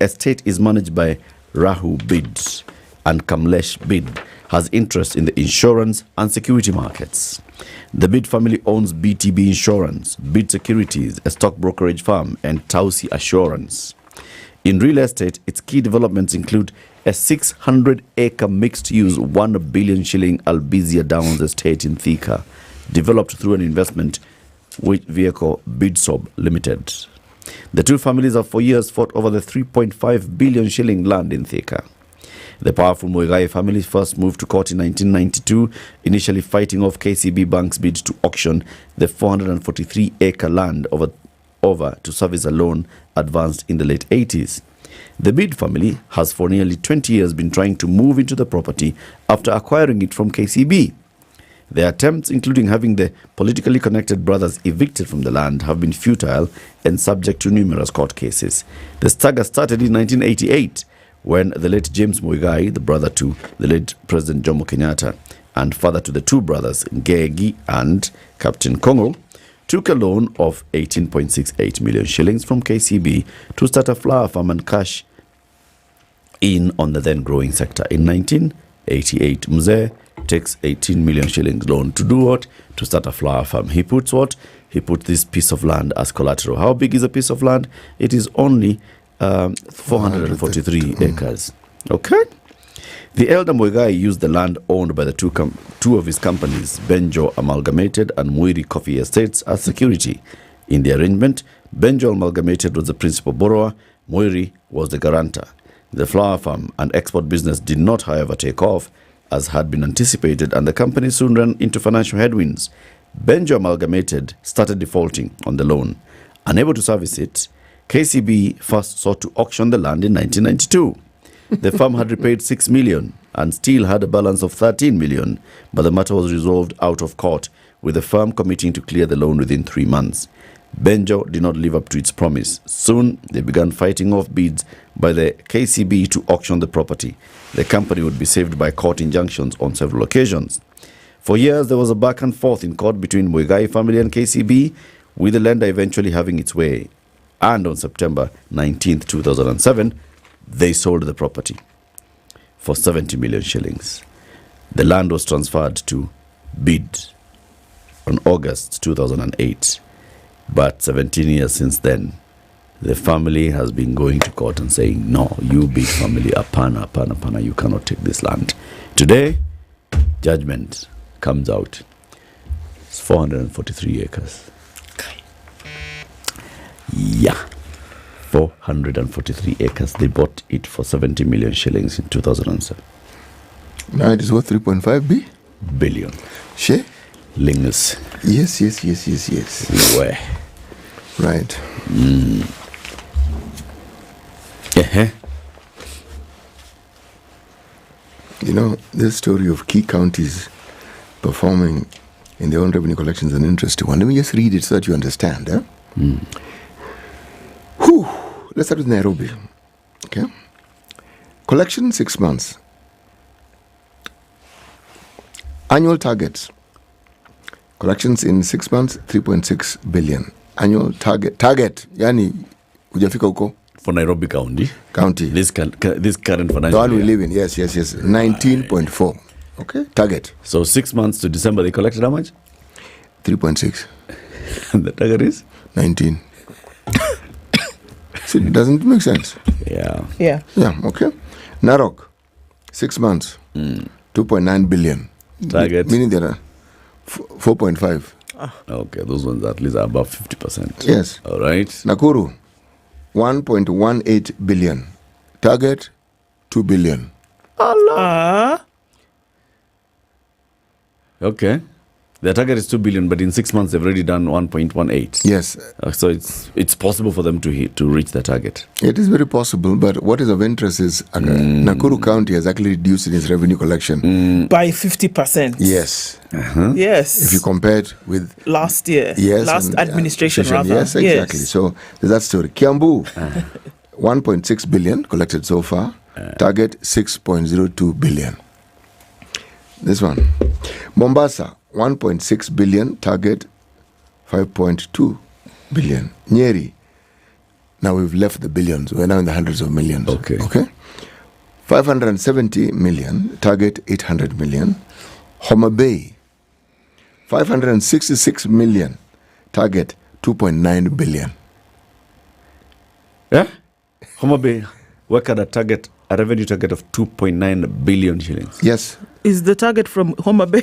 O: estate is managed by Rahu Bid and Kamlesh Bid, has interest in the insurance and security markets. The Bid family owns BTB Insurance, Bid Securities, a stock brokerage firm, and Tausi Assurance. In real estate, its key developments include a 600-acre mixed-use 1 billion shilling Albizia Downs estate in Thika, developed through an investment with vehicle Bidsob Limited. The two families have for years fought over the 3.5 billion shilling land in Thika. The powerful Muigai family first moved to court in 1992, initially fighting off KCB Bank's bid to auction the 443-acre land over to service a loan advanced in the late 80s. The Bid family has for nearly 20 years been trying to move into the property after acquiring it from KCB. Their attempts, including having the politically connected brothers evicted from the land, have been futile and subject to numerous court cases. The stagger started in 1988 when the late James Muigai, the brother to the late President Jomo Kenyatta and father to the two brothers Ngegi and Captain Kongo, took a loan of 18.68 million shillings from KCB to start a flower farm and cash in on the then growing sector. In 1988, Mzee takes 18 million shillings loan to do what? To start a flower farm. He puts what? He put this piece of land as collateral. How big is a piece of land? It is only 443 acres. Okay? The elder Muigai used the land owned by the two of his companies, Benjo Amalgamated and Mwiri Coffee Estates, as security. In the arrangement, Benjo Amalgamated was the principal borrower, Mwiri was the guarantor. The flower farm and export business did not, however, take off, as had been anticipated, and the company soon ran into financial headwinds. Benjo Amalgamated started defaulting on the loan. Unable to service it, KCB first sought to auction the land in 1992. The firm had repaid 6 million and still had a balance of 13 million, but the matter was resolved out of court, with the firm committing to clear the loan within 3 months. Benjo did not live up to its promise. Soon, they began fighting off bids by the KCB to auction the property. The company would be saved by court injunctions on several occasions. For years, there was a back and forth in court between Muigai family and KCB, with the lender eventually having its way. And on September 19, 2007, they sold the property for 70 million shillings. The land was transferred to Bid on August 2008. But 17 years since then, the family has been going to court and saying, no, you Bid family, apana, you cannot take this land. Today, judgment comes out. It's 443 acres. Yeah. 443 acres. They bought it for 70 million shillings in 2007.
H: Now it is worth 3.5
O: billion.
H: Share?
O: Lingus.
H: Yes.
O: Where?
H: Right. You know, this story of key counties performing in their own revenue collection is an interesting one. Let me just read it so that you understand. Whew. Let's start with Nairobi. Okay. Collection 6 months. Annual targets. Collections in 6 months, 3.6 billion. Annual target. Yani, hujafika huko?
O: For Nairobi County. This current
H: The
O: financial
H: one we
O: year.
H: live in, yes. 19.4. Okay, target.
O: So 6 months to December, they collected how much?
H: 3.6.
O: And the target is?
H: 19. See, doesn't make sense.
O: Yeah.
F: Yeah.
H: Yeah, okay. Narok, 6 months, 2.9 billion.
O: Target?
H: Meaning there are 4.5.
O: Okay, those ones at least are above 50%.
H: Yes.
O: All right.
H: Nakuru, 1.18 billion. Target, 2 billion.
F: Allah.
O: Okay. Their target is 2 billion, but in 6 months they've already done 1.18.
H: Yes.
O: So it's possible for them to reach the target.
H: It is very possible, but what is of interest is Nakuru County has actually reduced its revenue collection
F: By 50%.
H: Yes.
F: Yes.
H: If you compare it with
F: last year.
H: yes,
F: Last
H: and,
F: administration, rather.
H: Yes, exactly. So there's that story. Kiambu, 1.6 billion collected so far. Target 6.02 billion. This one. Mombasa, 1.6 billion. Target 5.2 billion. Nyeri. Now we've left the billions. We're now in the hundreds of millions.
O: Okay.
H: 570 million. Target 800 million. Homa Bay, 566 million. Target 2.9 billion.
O: Yeah? Homa Bay work at a revenue target of 2.9 billion shillings.
H: Yes.
F: Is the target from Homa Bay?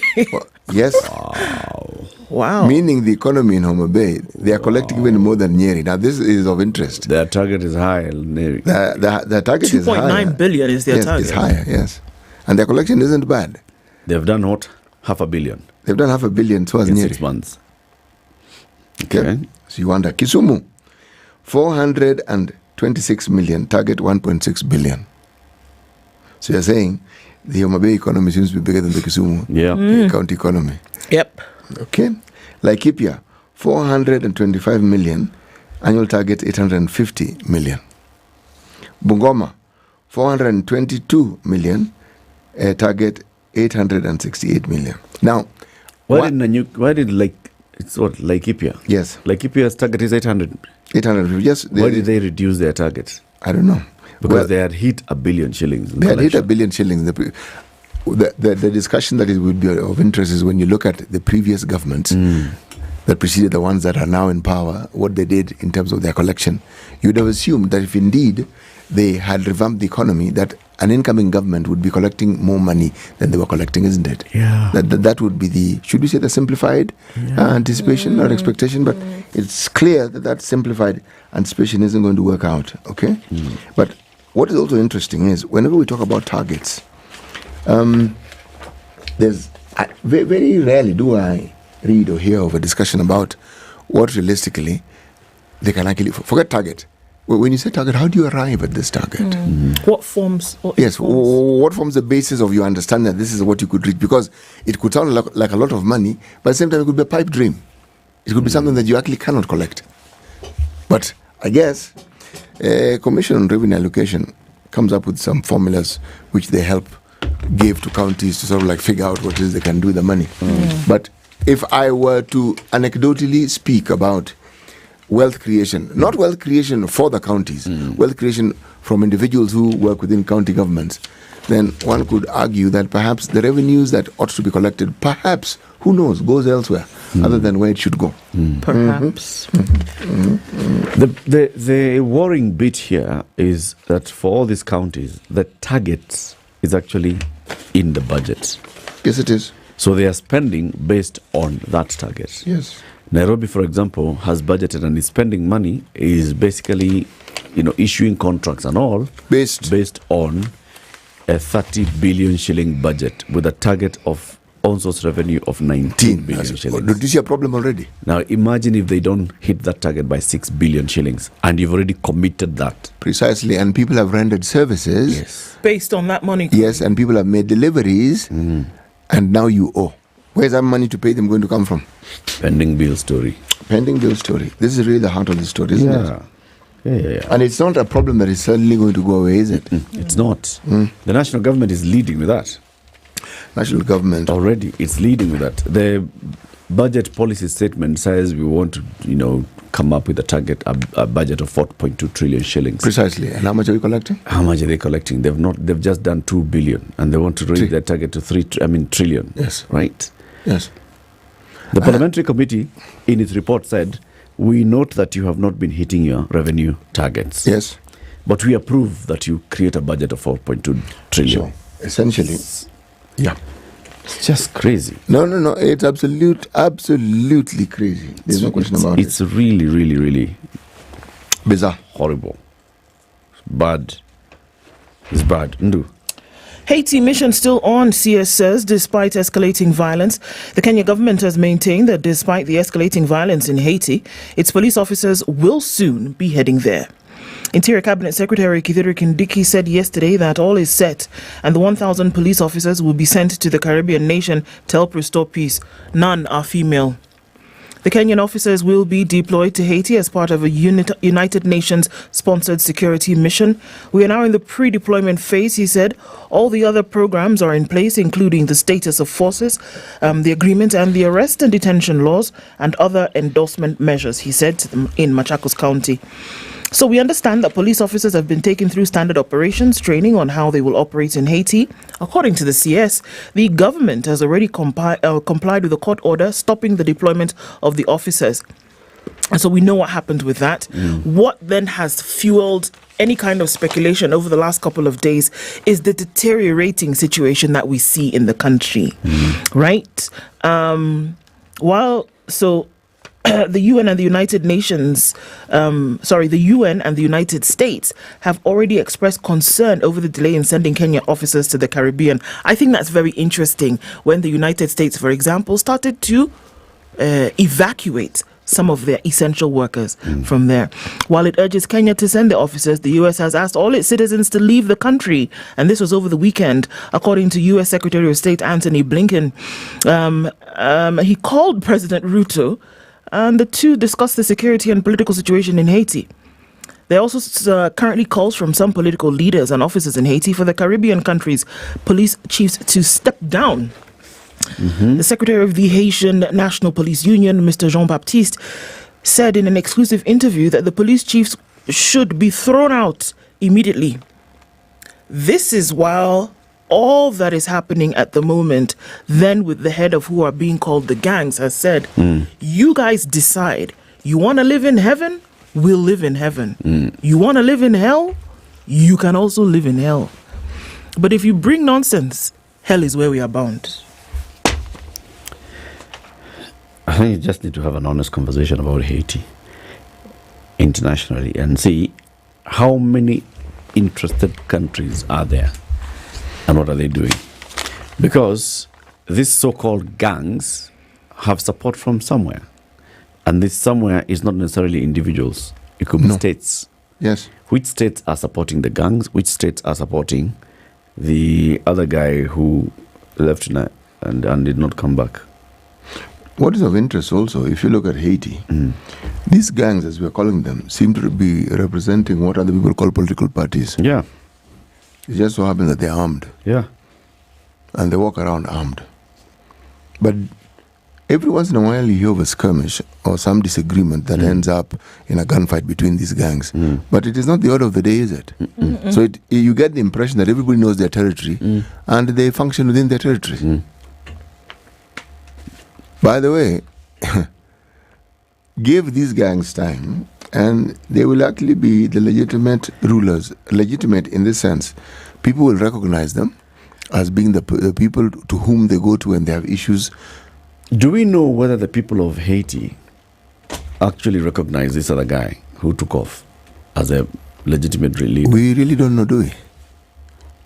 H: Yes.
F: Wow.
H: Meaning the economy in Homa Bay, they are collecting even more than Nyeri. Now this is of interest.
O: Their target is high. Nyeri.
H: The target is higher.
F: 2.9 billion is their
H: yes,
F: target.
H: It's higher, yes. And their collection isn't bad.
O: They've done what? $500 million.
H: They've done $500 million towards
O: in
H: Nyeri.
O: 6 months.
H: Okay. So you wonder. Kisumu, 426 million. Target 1.6 billion. So you're saying the Homa Bay economy seems to be bigger than the Kisumu county economy.
F: Yep.
H: Okay. Laikipia, 425 million. Annual target 850 million. Bungoma, 422 million. Target 868 million. Now,
O: why did Laikipia?
H: Yes.
O: Laikipia's target is 800.
H: 800. Yes.
O: Why did they reduce their target?
H: I don't know.
O: Because they had hit $1 billion shillings.
H: They had hit $1 billion shillings. The discussion that would be of interest is when you look at the previous governments that preceded the ones that are now in power, what they did in terms of their collection, you would have assumed that if indeed they had revamped the economy, that an incoming government would be collecting more money than they were collecting, isn't it?
O: Yeah.
H: That would be the, should we say the simplified anticipation or expectation? But it's clear that simplified anticipation isn't going to work out, okay? But what is also interesting is whenever we talk about targets, there's very rarely do I read or hear of a discussion about what realistically they can actually forget target. When you say target, how do you arrive at this target?
F: What forms?
H: What forms the basis of your understanding that this is what you could reach? Because it could sound like a lot of money, but at the same time it could be a pipe dream. It could be something that you actually cannot collect. But I guess Commission on Revenue Allocation comes up with some formulas which they help give to counties to sort of like figure out what it is they can do with the money. But if I were to anecdotally speak about wealth creation, not wealth creation for the counties, wealth creation from individuals who work within county governments, then one could argue that perhaps the revenues that ought to be collected, perhaps, who knows, goes elsewhere other than where it should go.
F: Perhaps.
O: The worrying bit here is that for all these counties, the target is actually in the budget.
H: Yes, it is.
O: So they are spending based on that target.
H: Yes.
O: Nairobi, for example, has budgeted and is spending money, is basically, issuing contracts and all based on a 30 billion shilling budget with a target of on-source revenue of 19 billion shillings.
H: Do you see a problem already?
O: Now imagine if they don't hit that target by 6 billion shillings, and you've already committed that.
H: Precisely, and people have rendered services.
F: Based on that money.
H: Yes, and people have made deliveries, and now you owe. Where's that money to pay them going to come from?
O: Pending bill story.
H: Pending bill story. This is really the heart of the story, isn't it?
O: Yeah.
H: And it's not a problem that is suddenly going to go away, is it?
O: It's not. The national government is leading with that.
H: National government
O: already it's leading with that. The budget policy statement says we want to, come up with a budget of 4.2 trillion shillings.
H: Precisely. And how much are we collecting?
O: How much are they collecting? They've just done 2 billion, and they want to raise their target to trillion.
H: Yes.
O: Right?
H: Yes.
O: The parliamentary committee in its report said, we note that you have not been hitting your revenue targets.
H: Yes.
O: But we approve that you create a budget of 4.2 trillion.
H: So, essentially, yeah.
O: It's just crazy.
H: No. It's absolutely crazy. There's no question about it.
O: It's really, really, really
H: bizarre.
O: Horrible. Bad. It's bad. Ndu.
F: Haiti mission still on, CS says, despite escalating violence. The Kenya government has maintained that despite the escalating violence in Haiti, its police officers will soon be heading there. Interior Cabinet Secretary Kithure Kindiki said yesterday that all is set and the 1,000 police officers will be sent to the Caribbean nation to help restore peace. None are female. The Kenyan officers will be deployed to Haiti as part of a United Nations-sponsored security mission. We are now in the pre-deployment phase, he said. All the other programs are in place, including the status of forces, the agreement and the arrest and detention laws, and other endorsement measures, he said in Machakos County. So we understand that police officers have been taken through standard operations training on how they will operate in Haiti. According to the CS, the government has already complied with the court order stopping the deployment of the officers. And so we know what happened with that. What then has fueled any kind of speculation over the last couple of days is the deteriorating situation that we see in the country, right? The UN and the United Nations, the UN and the United States have already expressed concern over the delay in sending Kenyan officers to the Caribbean. I think that's very interesting when the United States, for example, started to evacuate some of their essential workers from there. While it urges Kenya to send the officers, the US has asked all its citizens to leave the country. And this was over the weekend, according to US Secretary of State Antony Blinken. He called President Ruto, and the two discussed the security and political situation in Haiti. There are also currently calls from some political leaders and officers in Haiti for the Caribbean countries' police chiefs to step down. The Secretary of the Haitian National Police Union, Mr. Jean-Baptiste, said in an exclusive interview that the police chiefs should be thrown out immediately. This is while all that is happening at the moment, then with the head of who are being called the gangs, has said, you guys decide. You want to live in heaven? We'll live in heaven. You want to live in hell? You can also live in hell. But if you bring nonsense, hell is where we are bound.
O: I think you just need to have an honest conversation about Haiti internationally and see how many interested countries are there. And what are they doing? Because these so-called gangs have support from somewhere. And this somewhere is not necessarily individuals. It could be states.
H: Yes.
O: Which states are supporting the gangs? Which states are supporting the other guy who left and did not come back?
H: What is of interest also, if you look at Haiti, these gangs, as we're calling them, seem to be representing what other people call political parties.
O: Yeah.
H: It just so happens that they're armed.
O: Yeah.
H: And they walk around armed. But every once in a while you hear of a skirmish or some disagreement that ends up in a gunfight between these gangs. But it is not the order of the day, is it? So you get the impression that everybody knows their territory and they function within their territory. By the way, give these gangs time and they will actually be the legitimate rulers. Legitimate in this sense. People will recognize them as being the people to whom they go to when they have issues.
O: Do we know whether the people of Haiti actually recognize this other guy who took off as a legitimate leader?
H: We really don't know, do we?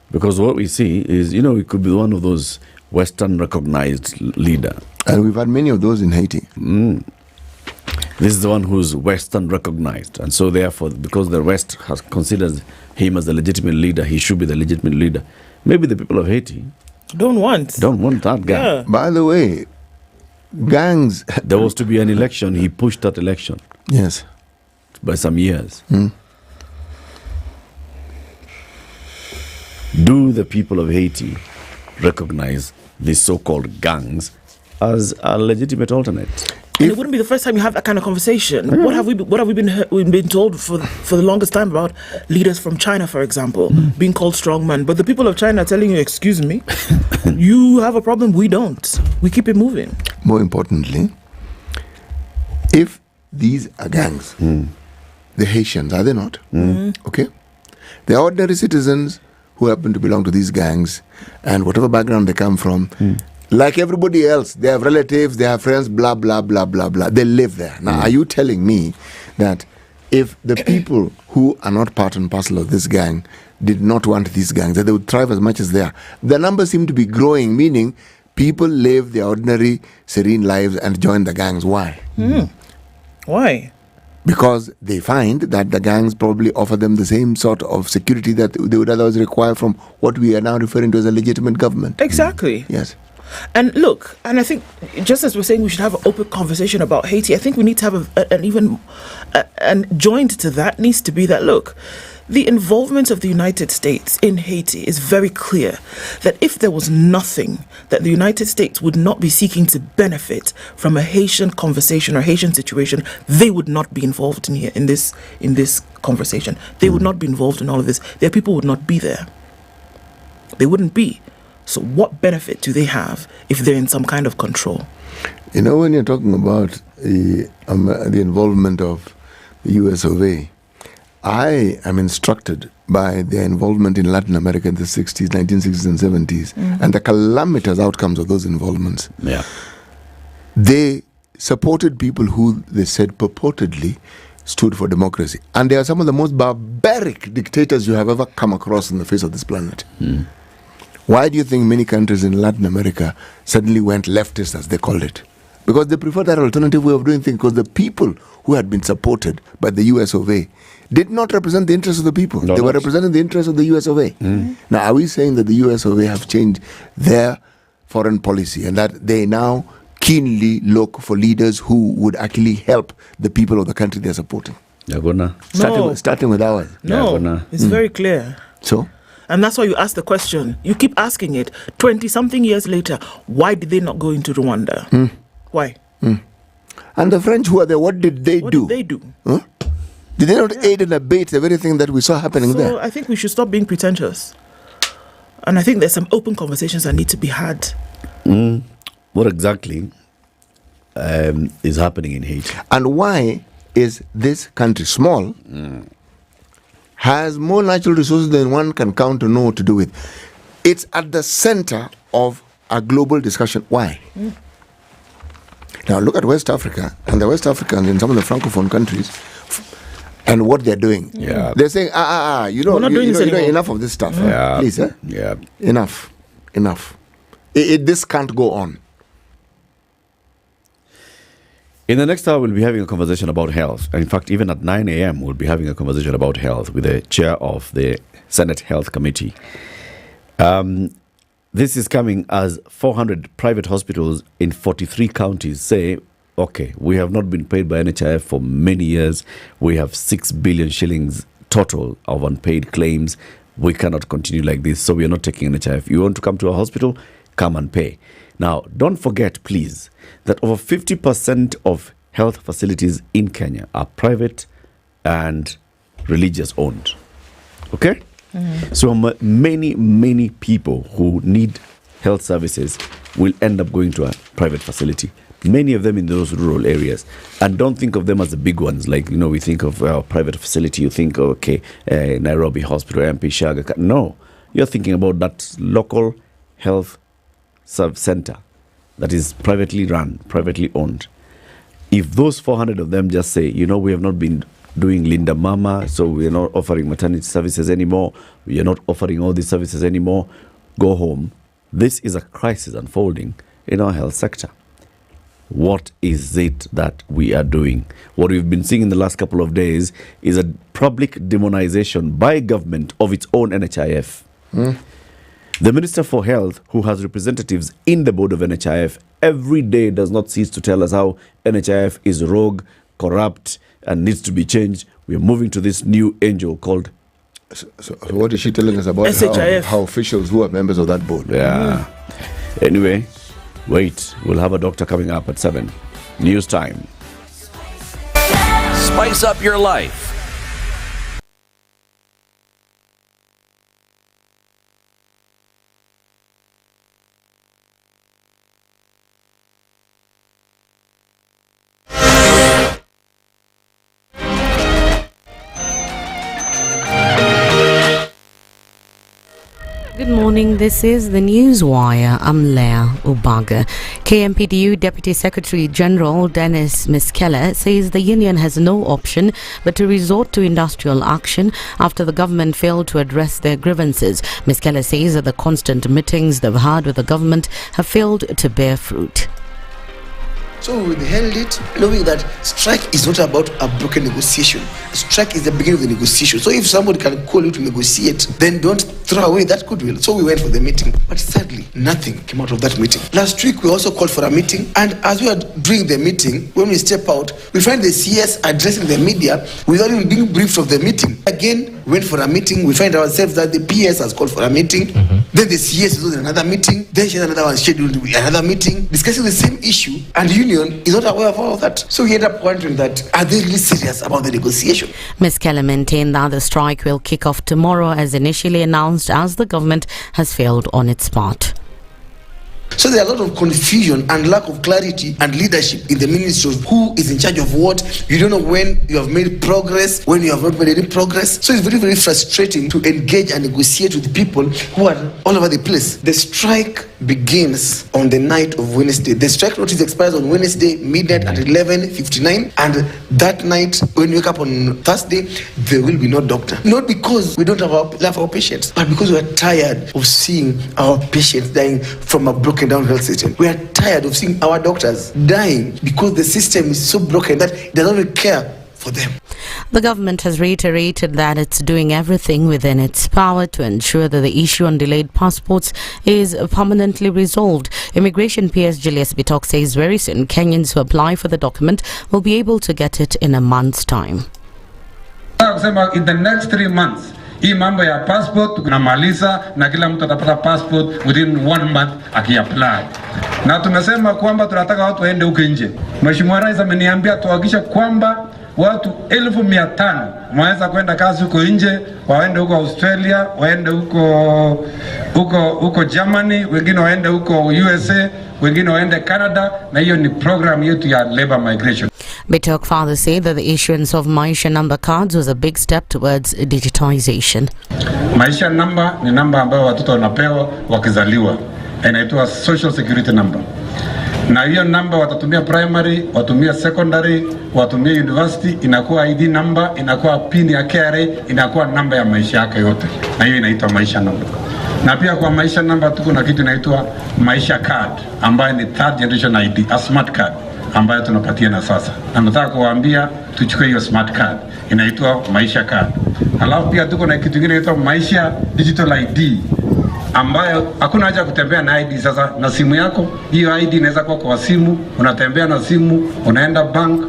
O: Because what we see is, it could be one of those Western recognized leader.
H: And we've had many of those in Haiti.
O: This is the one who's Western recognized. And so therefore, because the West has considered him as the legitimate leader, he should be the legitimate leader. Maybe the people of Haiti
F: don't want
O: that guy.
F: Yeah.
H: By the way, gangs...
O: There was to be an election. He pushed that election.
H: Yes.
O: By some years. Do the people of Haiti recognize these so-called gangs as a legitimate alternate?
F: And it wouldn't be the first time you have that kind of conversation. What have we been told for the longest time about leaders from China, for example, being called strongman? But the people of China are telling you, excuse me, you have a problem, we don't. We keep it moving.
H: More importantly, if these are gangs, the Haitians, are they not? Okay? They are ordinary citizens who happen to belong to these gangs, and whatever background they come from, like everybody else, they have relatives, they have friends, blah, blah, blah, blah, blah. They live there. Now, are you telling me that if the people who are not part and parcel of this gang did not want these gangs, that they would thrive as much as they are? The numbers seem to be growing, meaning people live their ordinary, serene lives and join the gangs. Why?
F: Why?
H: Because they find that the gangs probably offer them the same sort of security that they would otherwise require from what we are now referring to as a legitimate government.
F: Exactly.
H: Yes.
F: And look, and I think just as we're saying we should have an open conversation about Haiti, I think we need to have and joined to that needs to be that, look, the involvement of the United States in Haiti is very clear that if there was nothing, that the United States would not be seeking to benefit from a Haitian conversation or Haitian situation, they would not be involved in this conversation. They would not be involved in all of this. Their people would not be there. They wouldn't be. So what benefit do they have if they're in some kind of control?
H: You know, when you're talking about the involvement of the US of A, I am instructed by their involvement in Latin America in the 60s, 1960s and 70s, and the calamitous outcomes of those involvements.
O: Yeah.
H: They supported people who they said purportedly stood for democracy. And they are some of the most barbaric dictators you have ever come across on the face of this planet. Why do you think many countries in Latin America suddenly went leftist, as they called it? Because they prefer that alternative way of doing things, because the people who had been supported by the US of A did not represent the interests of the people. They were representing the interests of the US of A. Now, are we saying that the US of A have changed their foreign policy and that they now keenly look for leaders who would actually help the people of the country they're supporting? Starting with ours.
F: No, it's very clear.
H: So?
F: And that's why you ask the question. You keep asking it. 20-something years later, why did they not go into Rwanda? Why?
H: And the French who are there, what did they do?
F: What did they do?
H: Huh? Did they not aid and abet the very thing that we saw happening there?
F: So I think we should stop being pretentious. And I think there's some open conversations that need to be had.
O: What exactly is happening in Haiti?
H: And why is this country small, has more natural resources than one can count to know what to do with? It's at the center of a global discussion. Why? Now look at West Africa and the West Africans in some of the Francophone countries and what they're doing. They're saying, you know, enough of this stuff. Please, enough. This can't go on.
O: In the next hour, we'll be having a conversation about health. In fact, even at 9 a.m., we'll be having a conversation about health with the chair of the Senate Health Committee. This is coming as 400 private hospitals in 43 counties say, okay, we have not been paid by NHIF for many years. We have 6 billion shillings total of unpaid claims. We cannot continue like this, so we are not taking NHIF. You want to come to a hospital? Come and pay. Now, don't forget, please, that over 50% of health facilities in Kenya are private and religious owned. Okay? So many people who need health services will end up going to a private facility. Many of them in those rural areas. And don't think of them as the big ones. Like, you know, we think of a private facility. You think, okay, Nairobi Hospital, MP Shaga. No. You're thinking about that local health center that is privately run, privately owned. If those 400 of them just say, you know, we have not been doing Linda Mama, so we are not offering maternity services anymore, we are not offering all these services anymore, go home, this is a crisis unfolding in our health sector. What is it that we are doing? What we've been seeing in the last couple of days is a public demonization by government of its own NHIF. The Minister for Health, who has representatives in the board of NHIF, every day does not cease to tell us how NHIF is rogue, corrupt, and needs to be changed. We are moving to this new angel called...
H: So what is she telling us about how officials who are members of that board?
O: Yeah. Anyway, wait. We'll have a doctor coming up at 7. News time.
D: Spice up your life.
A: Good morning, this is the Newswire. I'm Leah Ubaga. KMPDU Deputy Secretary General Dennis Miskela says the union has no option but to resort to industrial action after the government failed to address their grievances. Miskela says that the constant meetings they've had with the government have failed to bear fruit.
B: So we held it, knowing that strike is not about a broken negotiation. Strike is the beginning of the negotiation. So if somebody can call you to negotiate, then don't throw away that goodwill. So we went for the meeting, but sadly, nothing came out of that meeting. Last week, we also called for a meeting, and as we are doing the meeting, when we step out, we find the CS addressing the media without even being briefed of the meeting. Again, went for a meeting, we find ourselves that the PS has called for a meeting, then the CS is doing another meeting, then she has another one scheduled another meeting, discussing the same issue, and the union is not aware of all of that. So we end up wondering that, are they really serious about the negotiation?
A: Ms. Keller maintained that the strike will kick off tomorrow as initially announced, as the government has failed on its part.
B: So there are a lot of confusion and lack of clarity and leadership in the ministry of who is in charge of what. You don't know when you have made progress, when you have not made any progress. So it's very, very frustrating to engage and negotiate with people who are all over the place. The strike begins on the night of Wednesday. The strike notice expires on Wednesday, midnight at 11:59. And that night, when you wake up on Thursday, there will be no doctor. Not because we don't love our patients, but because we are tired of seeing our patients dying from a broken down health system. We are tired of seeing our doctors dying because the system is so broken that it doesn't really care for them.
A: The government has reiterated that it's doing everything within its power to ensure that the issue on delayed passports is permanently resolved. Immigration PS Julius Bitok says very soon Kenyans who apply for the document will be able to get it in a month's time.
C: In the next 3 months, hii mambo ya passport tunamaliza na kila mtu atapata passport within 1 month akiapply. Na tumesema kwamba tunataka watu waende huko nje. Mheshimiwa Rais ameniambia tuhakikishe kwamba watu 1500 waweza kwenda kazi huko nje, waende huko Australia, waende huko Germany, wengine waende huko USA, wengine waende Canada, na hiyo ni program yetu ya labor migration.
A: Bitok further said that the issuance of Maisha number cards was a big step towards digitization.
C: Maisha number ni namba ambayo watoto wanapewa wakizaliwa. Inaitwa social security number. Na hiyo namba watatumia primary, watumia secondary, watumia university, inakuwa ID number, inakuwa pin ya KRA, inakuwa namba ya maisha yake yote. Na hiyo inaitwa Maisha number. Na pia kwa Maisha number tuko na kitu inaitwa Maisha card, ambayo ni third generation ID, a smart card, ambayo tunapatia na sasa. Na nataka kuwaambia tuchukue hiyo smart card, inaitwa Maisha card. Alafu pia tuko na kitu kingine inaitwa Maisha digital ID, ambayo hakuna haja kutembea na ID sasa na simu yako. Hiyo ID inaweza kuwa kwa simu, unatembea na simu, unaenda bank.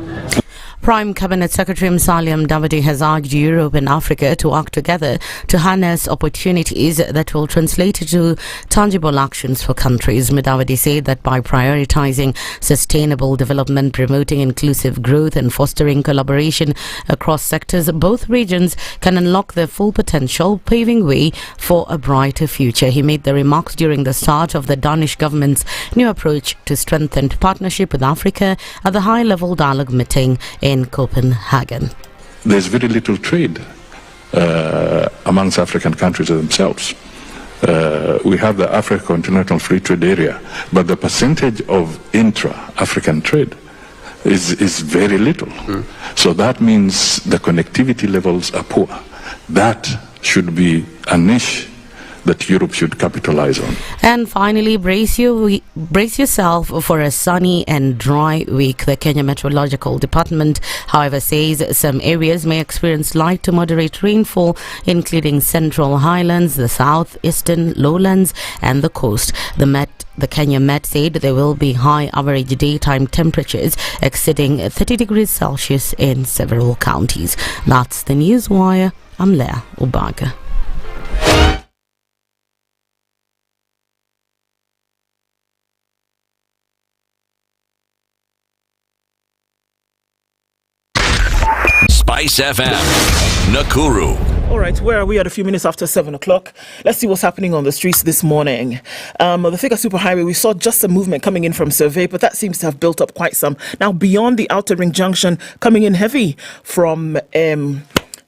A: Prime Cabinet Secretary Musalia Mudavadi has urged Europe and Africa to work together to harness opportunities that will translate into tangible actions for countries. Mudavadi said that by prioritizing sustainable development, promoting inclusive growth and fostering collaboration across sectors, both regions can unlock their full potential, paving way for a brighter future. He made the remarks during the start of the Danish government's new approach to strengthened partnership with Africa at the high-level dialogue meeting in Copenhagen.
P: There's very little trade amongst African countries themselves. We have the Africa Continental Free Trade Area, but the percentage of intra-African trade is very little. So that means the connectivity levels are poor. That should be a niche that Europe should capitalize on.
A: And finally, brace yourself for a sunny and dry week. The Kenya Meteorological Department, however, says some areas may experience light to moderate rainfall, including central highlands, the southeastern lowlands, and the coast. The Kenya Met said there will be high average daytime temperatures exceeding 30 degrees Celsius in several counties. That's the Newswire. I'm Leah Ubaga.
D: SpiceFM, Nakuru.
F: All right, where are we at? A few minutes after 7 o'clock. Let's see what's happening on the streets this morning. The Thika Superhighway, we saw just some movement coming in from Survey, but that seems to have built up quite some. Now, beyond the Outer Ring Junction, coming in heavy from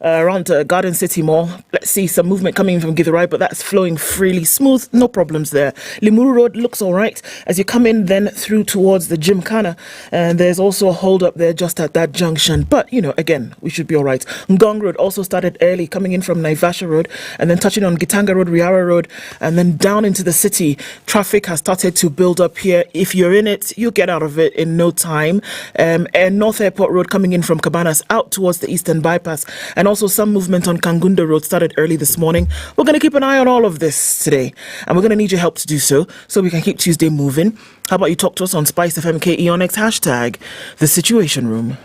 F: around Garden City Mall. Let's see some movement coming from Githurai, but that's flowing freely smooth. No problems there. Limuru Road looks all right as you come in then through towards the Gymkhana. And there's also a hold up there just at that junction. But, again, we should be all right. Ngong Road also started early coming in from Naivasha Road and then touching on Gitanga Road, Riara Road, and then down into the city. Traffic has started to build up here. If you're in it, you'll get out of it in no time. And North Airport Road coming in from Cabanas out towards the Eastern Bypass. And also some movement on Kangunda Road started early this morning. We're going to keep an eye on all of this today, and we're going to need your help to do so we can keep Tuesday moving. How about you talk to us on SpiceFM KE on X hashtag The Situation Room.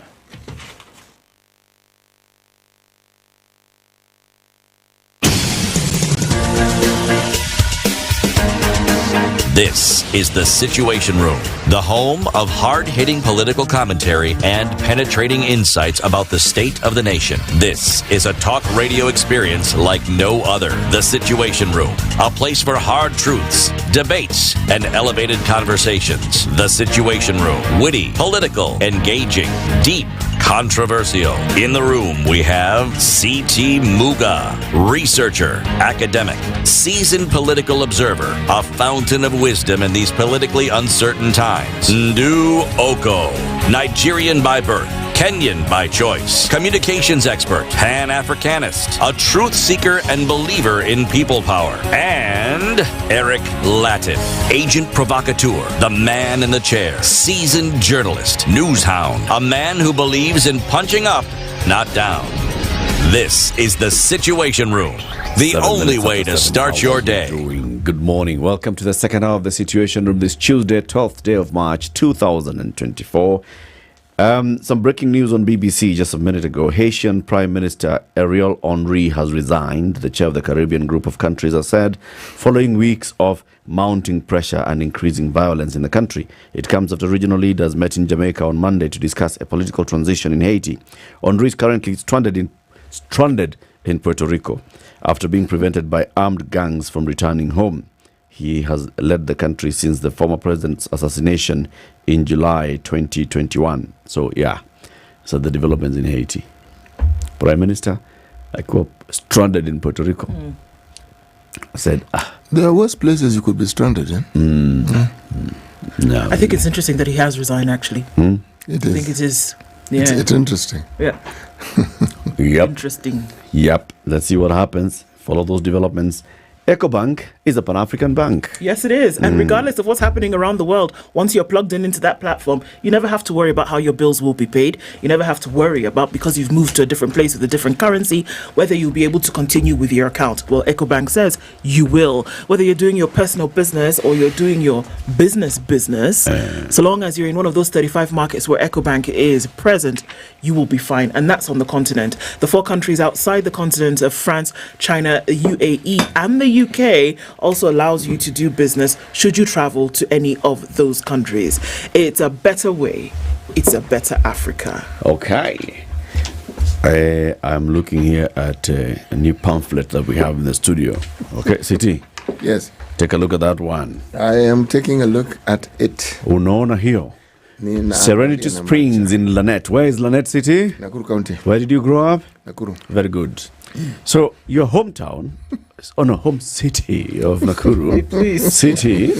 D: This is The Situation Room, the home of hard-hitting political commentary and penetrating insights about the state of the nation. This is a talk radio experience like no other. The Situation Room, a place for hard truths, debates, and elevated conversations. The Situation Room, witty, political, engaging, deep, controversial. In the room, we have C.T. Muga, researcher, academic, seasoned political observer, a fountain of wisdom in these politically uncertain times. Ndu Okoh, Nigerian by birth, Kenyan by choice, communications expert, Pan-Africanist, a truth seeker and believer in people power, and Eric Latiff, agent provocateur, the man in the chair, seasoned journalist, news hound, a man who believes in punching up, not down. This is The Situation Room, the only way to start your day.
O: Good morning. Welcome to the second hour of The Situation Room this Tuesday, 12th day of March, 2024. Some breaking news on BBC just a minute ago. Haitian Prime Minister Ariel Henry has resigned. The chair of the Caribbean group of countries has said, following weeks of mounting pressure and increasing violence in the country. It comes after regional leaders met in Jamaica on Monday to discuss a political transition in Haiti. Henry is currently stranded in Puerto Rico after being prevented by armed gangs from returning home. He has led the country since the former president's assassination in July 2021. So the developments in Haiti. Prime Minister, stranded in Puerto Rico. I said,
H: there are worse places you could be stranded in.
O: No,
F: I think it's interesting that he has resigned, actually.
H: It is.
F: I think it is. Yeah.
H: It's interesting.
F: Yeah.
O: Yep.
F: Interesting.
O: Yep. Let's see what happens. Follow those developments. EcoBank is a Pan-African bank.
F: Yes, it is. And regardless of what's happening around the world, once you're plugged into that platform, you never have to worry about how your bills will be paid. You never have to worry about, because you've moved to a different place with a different currency, whether you'll be able to continue with your account. Well, EcoBank says you will. Whether you're doing your personal business or you're doing your business, so long as you're in one of those 35 markets where EcoBank is present, you will be fine. And that's on the continent. The 4 countries outside the continent of France, China, UAE, and the UK also allows you to do business should you travel to any of those countries. It's a better way. It's a better Africa.
O: Okay. I'm looking here at a new pamphlet that we have in the studio. Okay, CT.
H: Yes.
O: Take a look at that one.
H: I am taking a look at it.
O: Unaona hiyo? Serenity Springs in Lanette. Where is Lanette City?
H: Nakuru County.
O: Where did you grow up?
H: Nakuru.
O: Very good. So your hometown, home city of Nakuru,
F: please.
O: city,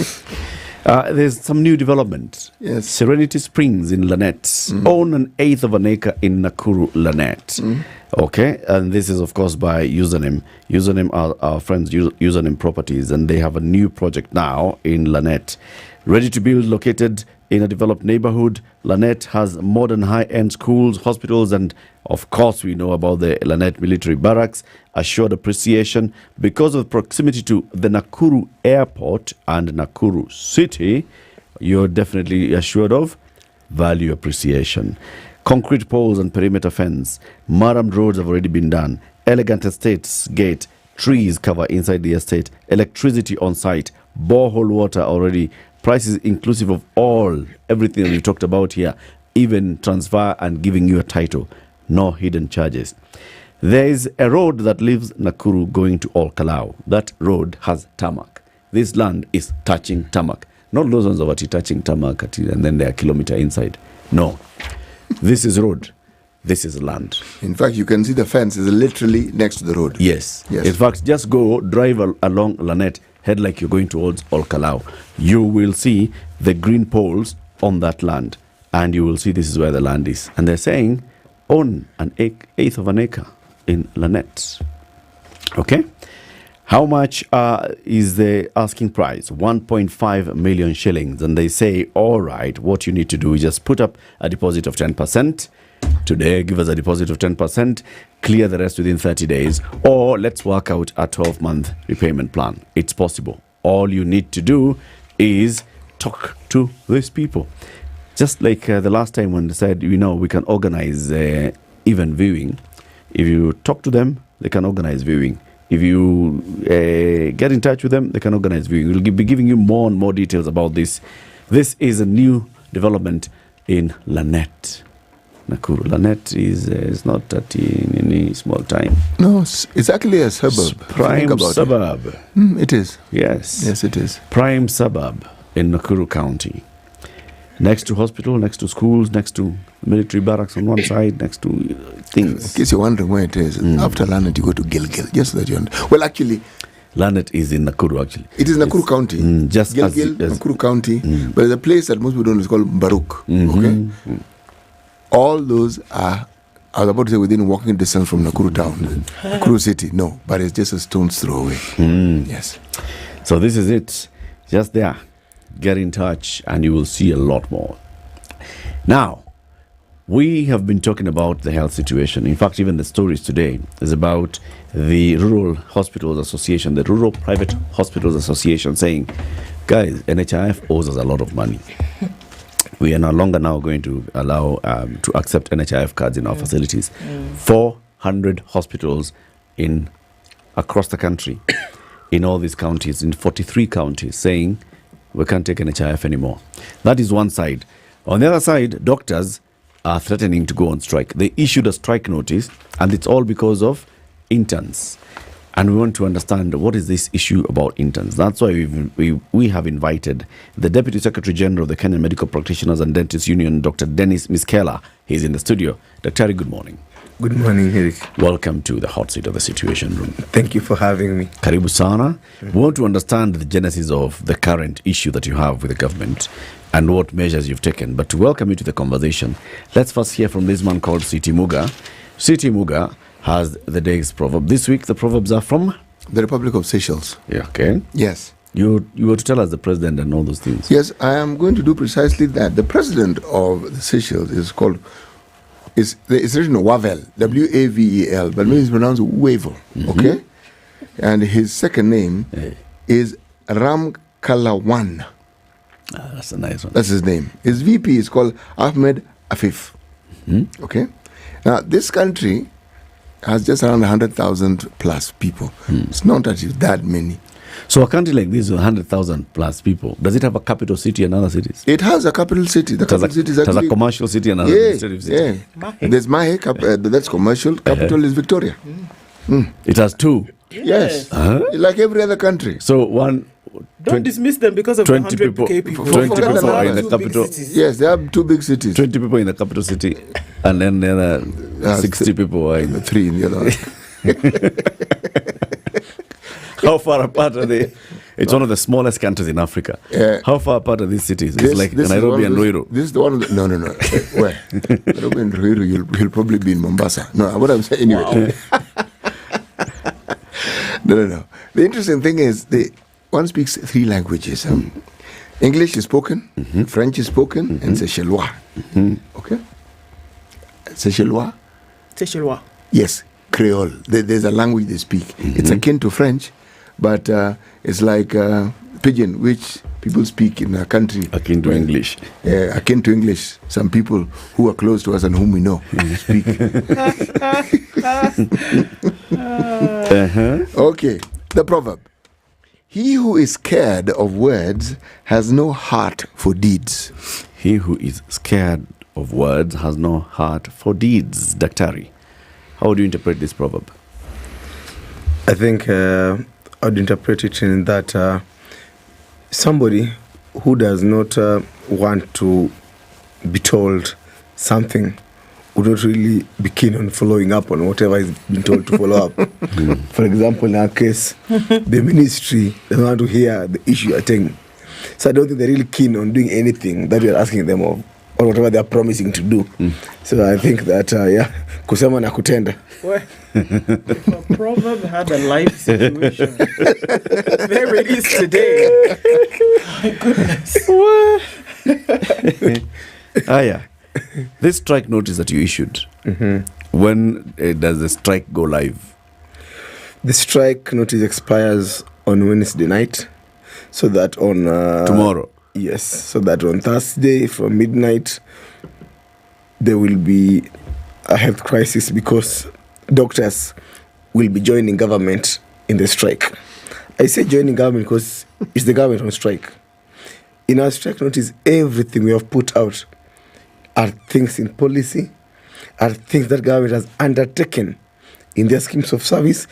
O: There's some new development.
H: Yes.
O: Serenity Springs in Lanette. Own an eighth of an acre in Nakuru, Lanette. Okay, and this is of course by Username. Username are our friends Username Properties, and they have a new project now in Lanette. Ready to build, located in a developed neighborhood. Lanette has modern high-end schools, hospitals, and of course we know about the Lanette military barracks. Assured appreciation because of proximity to the Nakuru airport and Nakuru city. You're definitely assured of value appreciation. Concrete poles and perimeter fence. Murrammed roads have already been done. Elegant estates gate. Trees cover inside the estate. Electricity on site. Borehole water already. Prices inclusive of everything we talked about here. Even transfer and giving you a title. No hidden charges. There is a road that leaves Nakuru going to Olkalau. That road has tarmac. This land is touching tarmac. Not those ones over touching tarmac and then they are kilometer inside. No. This is road. This is land.
H: In fact, you can see the fence is literally next to the road.
O: Yes. In fact, just go drive along Lanette, head like you're going towards Olkalau. You will see the green poles on that land, and you will see this is where the land is. And they're saying, own an eighth of an acre in Lanette. Okay? How much is the asking price? 1.5 million shillings. And they say, all right, what you need to do is just put up a deposit of 10%. Today, give us a deposit of 10%, clear the rest within 30 days, or let's work out a 12-month repayment plan. It's possible. All you need to do is talk to these people. Just like the last time when they said, we can organize even viewing. If you talk to them, they can organize viewing. If you get in touch with them, they can organize viewing. We'll be giving you more and more details about this. This is a new development in Lanette, Nakuru. Lanette is not that in any small time.
H: No, it's actually a suburb.
O: Prime suburb.
H: It is.
O: Yes.
H: Yes, it is.
O: Prime suburb in Nakuru County. Next to hospital, next to schools, next to military barracks on one side, next to things.
H: In case you're wondering where it is, after Lanette you go to Gilgil. Just so that you understand. Well, actually,
O: Lanette is in Nakuru, actually.
H: It is Nakuru County.
O: Just
H: Gilgil, Nakuru County. But there's a place that most people don't know is called Baruch. Okay? All those are, I was about to say, within walking distance from Nakuru town. Nakuru city. No, but it's just a stone's throw away. Yes.
O: So this is it. Just there. Get in touch and you will see a lot more. Now, we have been talking about the health situation. In fact, even the stories today is about the Rural Hospitals Association, the Rural Private Hospitals Association saying, guys, NHIF owes us a lot of money. We are no longer now going to allow to accept NHIF cards in our facilities. 400 hospitals across the country, in all these counties, in 43 counties, saying we can't take NHIF anymore. That is one side. On the other side, doctors are threatening to go on strike. They issued a strike notice, and it's all because of interns. And we want to understand what is this issue about interns. That's why we have invited the Deputy Secretary General of the Kenyan Medical Practitioners and Dentists Union, Dr. Dennis Miskela. He's in the studio. Dr. Good morning.
Q: Good morning, Eric.
O: Welcome to the hot seat of the Situation Room.
Q: Thank you for having me.
O: Karibu sana. We want to understand the genesis of the current issue that you have with the government and what measures you've taken. But to welcome you to the conversation, let's first hear from this man called C.T. Muga. C.T. Muga has the day's proverb. This week, the proverbs are from?
H: The Republic of Seychelles.
O: Yeah, okay.
H: Yes.
O: You were to tell us the president and all those things.
H: Yes, I am going to do precisely that. The president of the Seychelles is called, it's written Wavel, W-A-V-E-L, but maybe it's pronounced Wavel, okay? And his second name is Ram Kalawan.
O: That's a nice one.
H: That's his name. His VP is called Ahmed Afif. Okay? Now, this country has just around 100,000 plus people. It's not actually that many.
O: So a country like this with 100,000 plus people, does it have a capital city and other cities?
H: It has a capital city. The capital city is actually...
O: It has a commercial city and another administrative city.
H: Yeah. There's Mahe, that's commercial. Capital is Victoria.
O: It has two?
H: Yes. Like every other country.
O: So one...
F: Don't dismiss them because of
O: 20
F: the 100
O: people.
F: 20
O: people are in the capital.
H: Yes, they have two big cities.
O: 20 people in the capital city, and then the other 60 people are in
H: three in the other one.
O: How far apart are they? It's one of the smallest countries in Africa. How far apart are these cities? It's like
H: this
O: Nairobi and Ruiru.
H: This is the one. No. Where? Nairobi and Ruiru, you'll probably be in Mombasa. No, what I'm saying anyway. No. The interesting thing is, one speaks 3 languages. English is spoken, French is spoken, and Seychellois. Okay? Seychellois?
F: Seychellois.
H: Yes, Creole. There's a language they speak. It's akin to French, but it's like Pidgin, which people speak in a country.
O: Akin to English.
H: Akin to English. Some people who are close to us and whom we know speak. Okay, the proverb. He who is scared of words has no heart for deeds.
O: He who is scared of words has no heart for deeds. Daktari, how do you interpret this proverb?
Q: I think I'd interpret it in that somebody who does not want to be told something would not really be keen on following up on whatever he's been told to follow up. For example, in our case, the ministry doesn't want to hear the issue you're taking. So I don't think they're really keen on doing anything that you're asking them of, or whatever they're promising to do. So I think that, kusema na kutenda.
F: Well, if a proverb had a life situation, there it is today. My goodness.
O: This strike notice that you issued, when does the strike go live?
Q: The strike notice expires on Wednesday night, so that on
O: tomorrow.
Q: Yes, so that on Thursday from midnight there will be a health crisis because doctors will be joining government in the strike. I say joining government because it's the government on strike. In our strike notice, everything we have put out are things in policy, are things that government has undertaken in their schemes of service,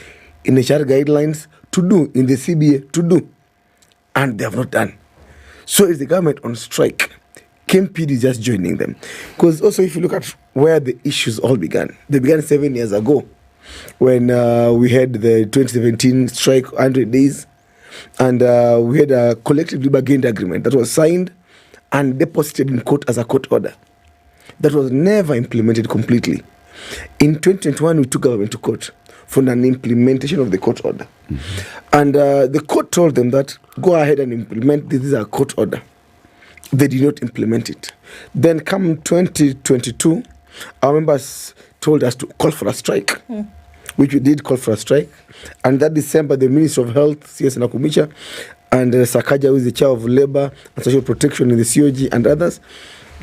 Q: in HR guidelines to do, in the CBA to do, and they have not done. So is the government on strike. KMPDU is just joining them. Because also if you look at where the issues all began, they began 7 years ago when we had the 2017 strike, 100 days, and we had a collective labor bargaining agreement that was signed and deposited in court as a court order. That was never implemented completely. In 2021, we took government to court for an implementation of the court order. And the court told them that, go ahead and implement this is a court order. They did not implement it. Then come 2022, our members told us to call for a strike, which we did call for a strike. And that December, the Minister of Health, CS Nakumicha, and Sakaja, who is the Chair of Labour and Social Protection in the COG, and others,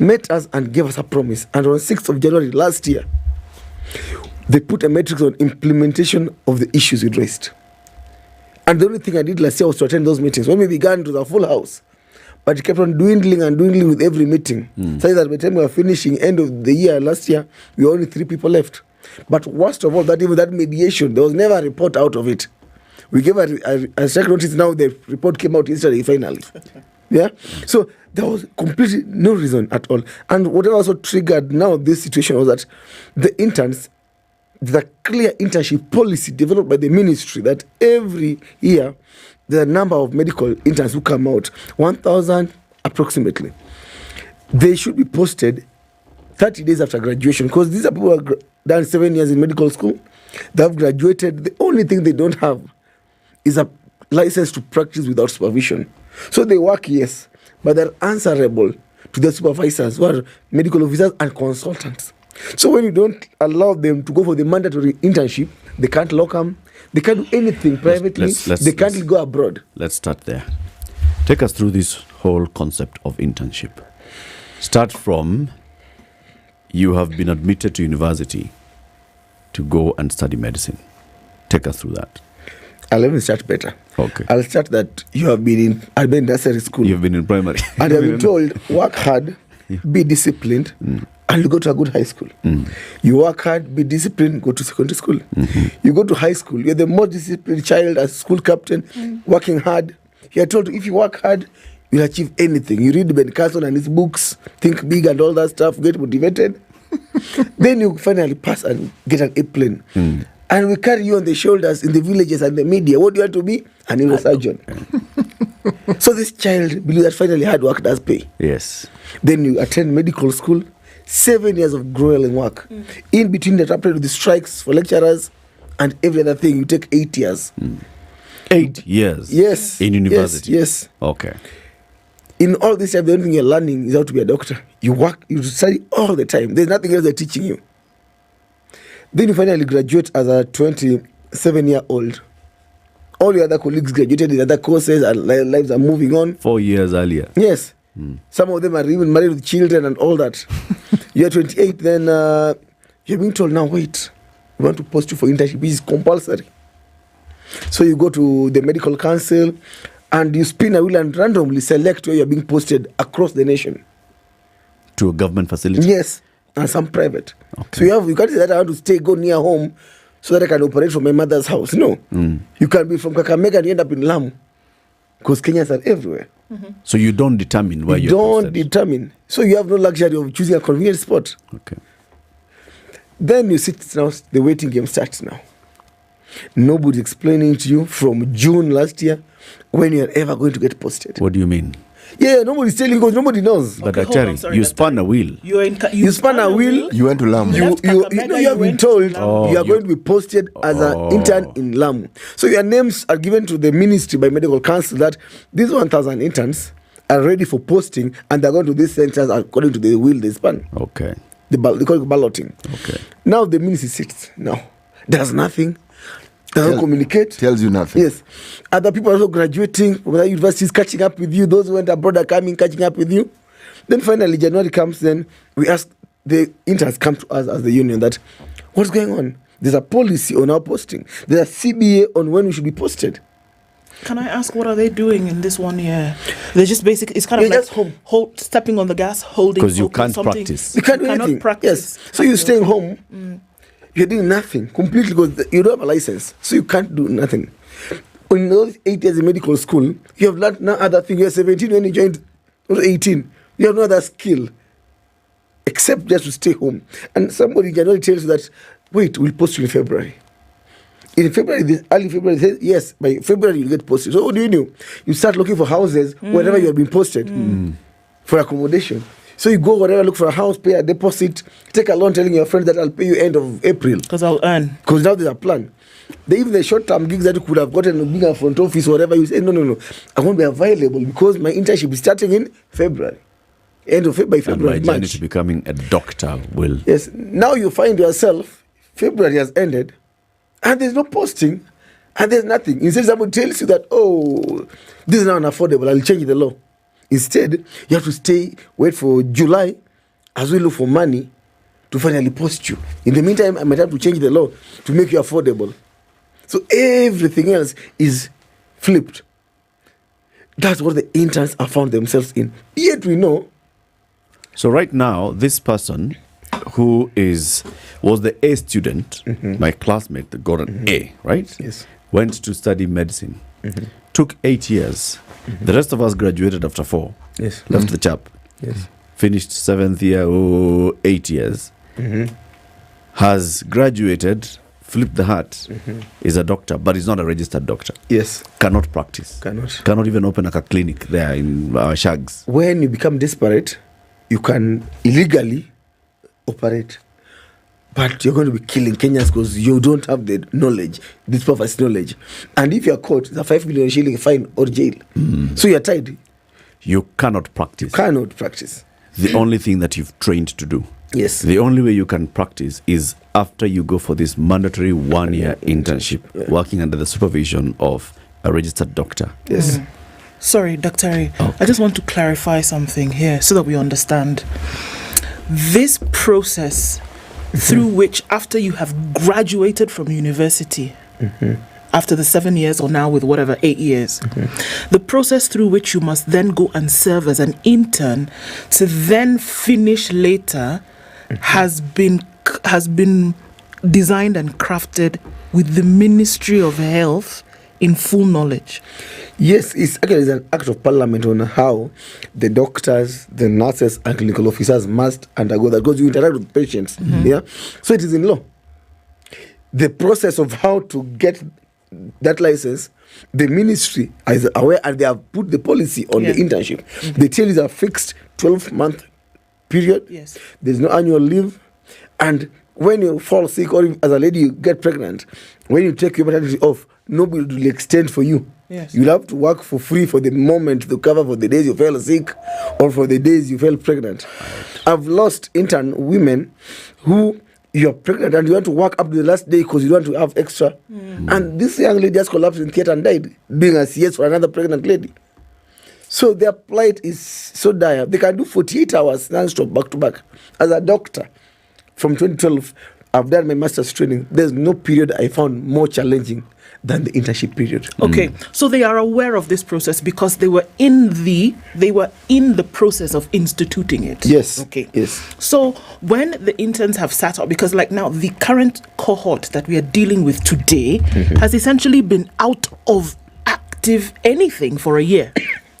Q: met us and gave us a promise. And on 6th of January last year, they put a matrix on implementation of the issues we raised. And the only thing I did last year was to attend those meetings. When we began, it was a full house. But it kept on dwindling and dwindling with every meeting. So that by the time we were finishing end of the year last year, we were only 3 people left. But worst of all, that even that mediation, there was never a report out of it. We gave a strike notice. Now the report came out yesterday finally. Yeah? So there was completely no reason at all. And what also triggered now this situation was that the interns, the clear internship policy developed by the ministry that every year the number of medical interns who come out, 1,000 approximately, they should be posted 30 days after graduation, because these are people who have done 7 years in medical school. They have graduated. The only thing they don't have is a license to practice without supervision. So they work, yes, but they're answerable to their supervisors, who are medical officers and consultants. So when you don't allow them to go for the mandatory internship, they can't locum, they can't do anything privately, they can't go abroad.
O: Let's start there. Take us through this whole concept of internship. Start from you have been admitted to university to go and study medicine. Take us through that.
Q: I'll even start better.
O: Okay.
Q: I'll start that you have been in nursery school.
O: You've been in primary.
Q: And I've been told, work hard, be disciplined, and you go to a good high school. You work hard, be disciplined, go to secondary school. You go to high school, you're the most disciplined child as school captain, working hard. You're told if you work hard, you'll achieve anything. You read Ben Carson and his books, think big and all that stuff, get motivated. Then you finally pass and get an airplane. And we carry you on the shoulders in the villages and the media. What do you want to be? A neurosurgeon. So this child believes that finally hard work does pay.
O: Yes.
Q: Then you attend medical school, 7 years of grueling work. In between that, after the strikes for lecturers and every other thing, you take 8 years.
O: 8 years?
Q: Yes.
O: In university?
Q: Yes.
O: Okay.
Q: In all this time, the only thing you're learning is how to be a doctor. You work, you study all the time. There's nothing else they're teaching you. Then you finally graduate as a 27-year-old. All your other colleagues graduated in other courses and lives are moving on.
O: 4 years earlier.
Q: Yes. Some of them are even married with children and all that. You're 28, then you're being told, now wait, we want to post you for internship. It's compulsory. So you go to the medical council and you spin a wheel and randomly select where you're being posted across the nation.
O: To a government facility?
Q: Yes, and some private. Okay. So you can't say that I want to go near home so that I can operate from my mother's house. No. You can be from Kakamega and you end up in Lamu because Kenyans are everywhere.
O: So you don't determine where you're posted?
Q: Determine. So you have no luxury of choosing a convenient spot.
O: Okay.
Q: Then you sit now, the waiting game starts now. Nobody's explaining to you from June last year when you're ever going to get posted.
O: What do you mean?
Q: Yeah, nobody's telling you because nobody knows.
O: But actually, you spun a wheel.
Q: You spun a wheel.
H: You went to Lamu.
Q: You have been told you are going to be posted as an intern in Lamu. So your names are given to the ministry by medical council that these 1,000 interns are ready for posting and they're going to these centers according to the wheel they spun.
O: Okay.
Q: They call it balloting.
O: Okay.
Q: Now the ministry sits. Now, does nothing. Doesn't communicate.
H: Tells you nothing.
Q: Yes. Other people are also graduating from other universities, catching up with you. Those who went abroad are coming, catching up with you. Then finally, January comes, then we ask, the interns come to us as the union that, what's going on? There's a policy on our posting. There's a CBA on when we should be posted.
F: Can I ask, what are they doing in this 1 year? They're just basic. It's kind of like stepping on the gas, holding.
O: Because you can't practice.
Q: You can't do anything. Practice. Yes. So you're staying home. You're doing nothing completely because you don't have a license, so you can't do nothing. In those 8 years in medical school, you have learned no other thing. You're 17 when you joined, or 18. You have no other skill except just to stay home. And somebody generally tells you that, wait, we'll post you in February. In February, early February, they say, yes, by February you'll get posted. So what do? You start looking for houses wherever you have been posted for accommodation. So you go wherever, look for a house, pay a deposit, take a loan telling your friends that I'll pay you end of April.
F: Because I'll earn.
Q: Because now there's a plan. Even the short-term gigs that you could have gotten being a front office or whatever, you say, no, I won't be available because my internship is starting in February. End of February,
O: and my journey to becoming a doctor will...
Q: Yes. Now you find yourself, February has ended, and there's no posting, and there's nothing. Instead, someone tells you that, oh, this is now unaffordable, I'll change the law. Instead, you have to wait for July as we look for money to finally post you. In the meantime, I might have to change the law to make you affordable. So everything else is flipped. That's what the interns have found themselves in. Yet we know.
O: So right now, this person who was the A student, my classmate that got an A, right?
Q: Yes.
O: Went to study medicine. Took 8 years. The rest of us graduated after 4.
Q: Yes.
O: Left the chap.
Q: Yes.
O: Finished 7th year, 8 years. Has graduated, flipped the hat, is a doctor, but he's not a registered doctor.
Q: Yes.
O: Cannot practice. Cannot even open a clinic there in Shags.
Q: When you become desperate, you can illegally operate. But you're going to be killing Kenyans because you don't have the knowledge, this prophecy knowledge. And if you're caught, it's a 5 million shilling fine or jail. So you're tied.
O: You cannot practice.
Q: Cannot practice.
O: The only thing that you've trained to do.
Q: Yes.
O: The only way you can practice is after you go for this mandatory 1 year internship, working under the supervision of a registered doctor.
Q: Yes.
F: Sorry, Dr. Ari, I just want to clarify something here so that we understand. This process through which, after you have graduated from university, after the 7 years or now with whatever 8 years, the process through which you must then go and serve as an intern to then finish later has been designed and crafted with the Ministry of Health in full knowledge.
Q: Yes, it's an act of parliament on how the doctors, the nurses, and clinical officers must undergo that because you interact with patients. Yeah, so it is in law. The process of how to get that license, the ministry is aware and they have put the policy on the internship.
F: Mm-hmm.
Q: They tell you it's a fixed 12-month period.
F: Yes.
Q: There's no annual leave. And when you fall sick or as a lady you get pregnant, when you take your maternity off, nobody will extend for you.
F: Yes.
Q: You'll have to work for free for the moment to cover for the days you fell sick or for the days you fell pregnant. I've lost intern women who you're pregnant and you want to work up to the last day because you want to have extra. And this young lady just collapsed in theatre and died, doing a CS for another pregnant lady. So their plight is so dire. They can do 48 hours non-stop, back to back. As a doctor, from 2012, I've done my master's training. There's no period I found more challenging than the internship period.
F: Okay, so they are aware of this process because they were in the process of instituting it.
Q: Yes.
F: Okay.
Q: Yes.
F: So when the interns have sat up, because like now the current cohort that we are dealing with today has essentially been out of active anything for a year.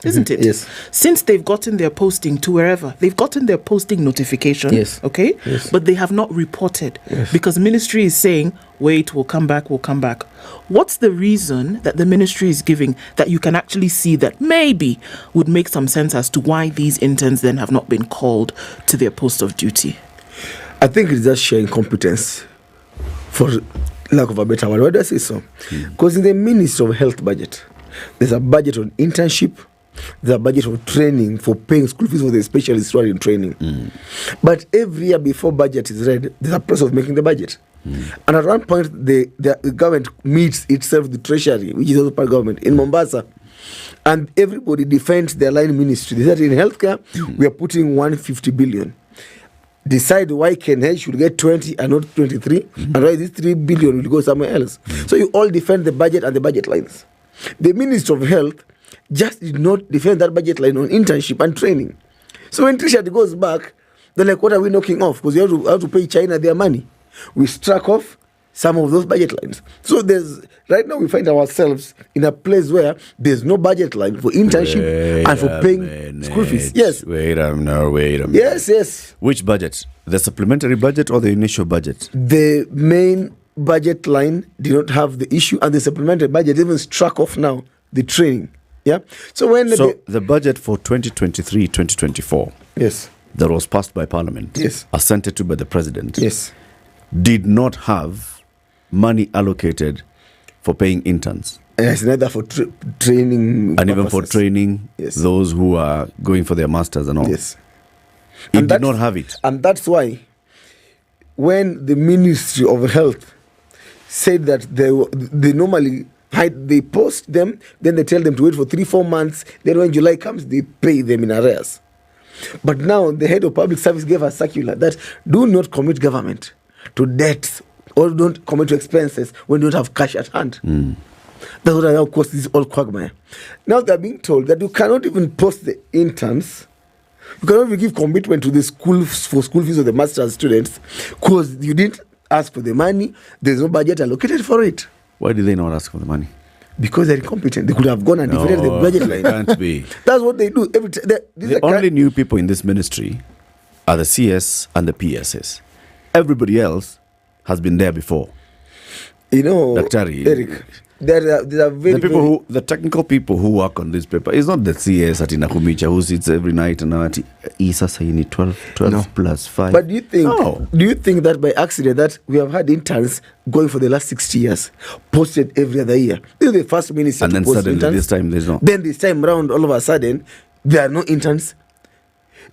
F: Isn't it?
Q: Yes.
F: Since they've gotten their posting to wherever, they've gotten their posting notification.
Q: Yes.
F: Okay?
Q: Yes.
F: But they have not reported
Q: Yes.
F: because ministry is saying, wait, we'll come back. What's the reason that the ministry is giving that you can actually see that maybe would make some sense as to why these interns then have not been called to their post of duty?
Q: I think it's just sharing competence, for lack of a better word. Why do I say so? Because in the Ministry of Health budget, there's a budget on internship, there's a budget of training for paying school fees for the specialists who are in training. But every year before budget is read, there's a process of making the budget. And at one point, the government meets itself, the treasury, which is also part of government, in Mombasa. And everybody defends their line ministry. They said in healthcare, we are putting 150 billion. Decide why KNH should get 20 and not 23, and why this 3 billion will go somewhere else. So you all defend the budget and the budget lines. The Minister of Health just did not defend that budget line on internship and training. So when Treasury goes back, they're like, what are we knocking off? Because you have to pay China their money. We struck off some of those budget lines. So right now we find ourselves in a place where there's no budget line for internship and for paying school fees. Yes.
O: Wait a minute.
Q: Yes.
O: Which budget? The supplementary budget or the initial budget?
Q: The main budget line did not have the issue, and the supplementary budget even struck off now the training. Yeah. So when
O: the budget for 2023-2024,
Q: yes,
O: that was passed by Parliament,
Q: yes,
O: assented to by the President,
Q: yes,
O: did not have money allocated for paying interns.
Q: Yes, neither for training
O: and even for training those who are going for their masters and all.
Q: Yes.
O: It did not have it.
Q: And that's why when the Ministry of Health said that they normally they post them, then they tell them to wait for 3-4 months, then when July comes, they pay them in arrears. But now the head of public service gave a circular that do not commit government to debts or don't commit to expenses when you don't have cash at hand. That's what I now cause this all quagmire. Now they're being told that you cannot even post the interns, you cannot even give commitment to the school fees of the master's students because you didn't ask for the money, there's no budget allocated for it.
O: Why did they not ask for the money?
Q: Because they're incompetent. They could have gone and defended the budget line.
O: Can't be.
Q: That's what they do.
O: The only new people in this ministry are the CS and the PSS. Everybody else has been there before.
Q: You know,
O: Daktari,
Q: Eric, there are
O: the technical people who work on this paper. It's not the CS at Inakumicha who sits every night and at Isa saying 12 plus 5.
Q: But do you think that by accident that we have had interns going for the last 60 years, posted every other year? This is the first minister
O: and
Q: to
O: then
Q: post
O: suddenly
Q: interns.
O: this time there's not.
Q: Then this time round, all of a sudden, there are no interns.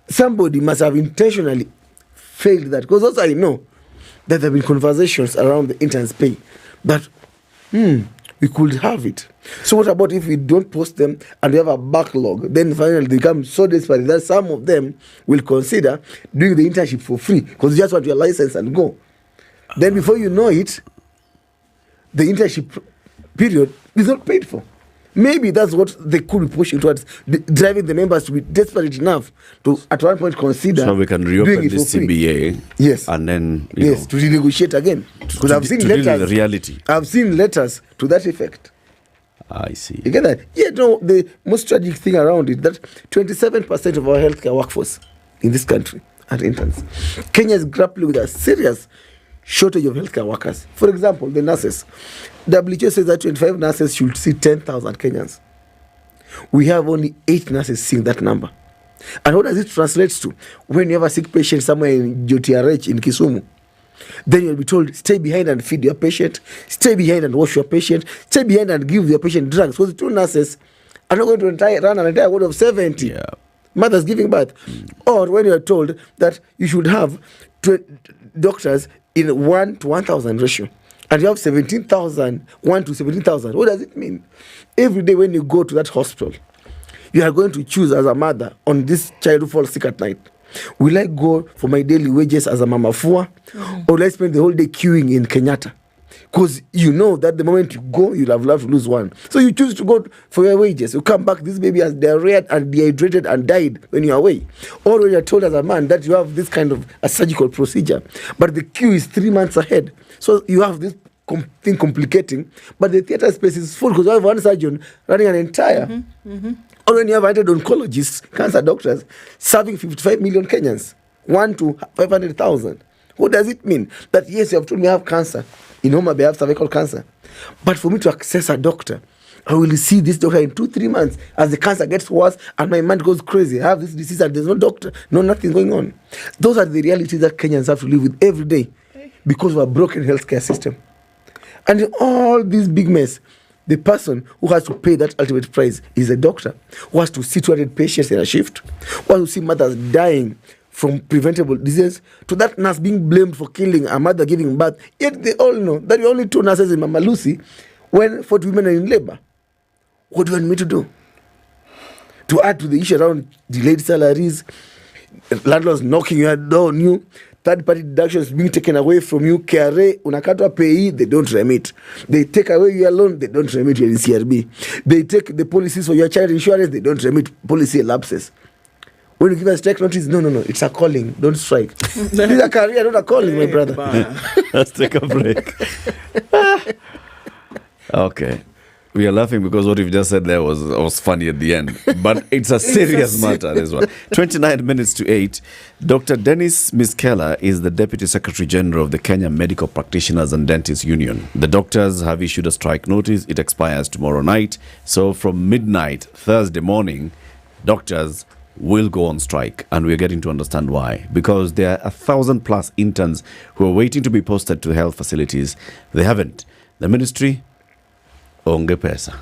Q: Somebody must have intentionally failed that. Because also I know that there have been conversations around the interns' pay. But, we could have it. So what about if we don't post them and we have a backlog? Then finally they become so desperate that some of them will consider doing the internship for free because you just want your license and go. Then before you know it, the internship period is not paid for. Maybe that's what they could be pushing towards, driving the members to be desperate enough to at one point consider.
O: So we can reopen the CBA.
Q: Yes.
O: And then
Q: to renegotiate again. Because I've seen letters.
O: Deal with the reality.
Q: I've seen letters to that effect.
O: I see.
Q: You get that? Yeah, no, the most tragic thing around it that 27% of our healthcare workforce in this country are interns. Kenya is grappling with a serious shortage of healthcare workers. For example, the nurses. WHO says that 25 nurses should see 10,000 Kenyans. We have only 8 nurses seeing that number. And what does it translate to? When you have a sick patient somewhere in JTRH in Kisumu, then you'll be told, stay behind and feed your patient, stay behind and wash your patient, stay behind and give your patient drugs. Because the 2 nurses are not going to run an entire ward of 70 mothers giving birth. Or when you're told that you should have doctors in 1 to 1,000 ratio, and you have 17,000, 1 to 17,000. What does it mean? Every day when you go to that hospital, you are going to choose as a mother on this child who falls sick at night. Will I go for my daily wages as a mama fua, or will I spend the whole day queuing in Kenyatta? Because you know that the moment you go, you'll have loved to lose one. So you choose to go for your wages. You come back, this baby has diarrhea and dehydrated and died when you're away. Or when you're told as a man that you have this kind of a surgical procedure, but the queue is 3 months ahead. So you have this thing complicating, but the theatre space is full because you have one surgeon running an entire. Or when you have 100 oncologists, cancer doctors, serving 55 million Kenyans, 1 to 500,000. What does it mean? That yes, you have told me I have cancer. In Homa Bay, I have cervical cancer. But for me to access a doctor, I will see this doctor in 2-3 months as the cancer gets worse and my mind goes crazy. I have this disease and there's no doctor, nothing going on. Those are the realities that Kenyans have to live with every day because of a broken healthcare system. And in all this big mess, the person who has to pay that ultimate price is a doctor who has to see 200 patients in a shift, who has to see mothers dying from preventable disease, to that nurse being blamed for killing a mother giving birth. Yet they all know that we only 2 nurses in Mama Lucy when 40 women are in labor. What do you want me to do? To add to the issue around delayed salaries, landlords knocking your door on you, third-party deductions being taken away from you, KRA, unakatwa pay, they don't remit. They take away your loan, they don't remit your CRB. They take the policies for your child insurance, they don't remit policy lapses. When you give a strike notice, no, it's a calling, don't strike. This is a career, not a calling, my brother.
O: Let's take a break. Okay. We are laughing because what you've just said there was funny at the end. But it's a serious matter as well. 29 minutes to 8. Dr. Dennis Miskela is the Deputy Secretary General of the Kenya Medical Practitioners and Dentists Union. The doctors have issued a strike notice. It expires tomorrow night. So from midnight, Thursday morning, doctors will go on strike, and we're getting to understand why. Because there are 1,000+ interns who are waiting to be posted to health facilities. They haven't. The ministry, onge pesa.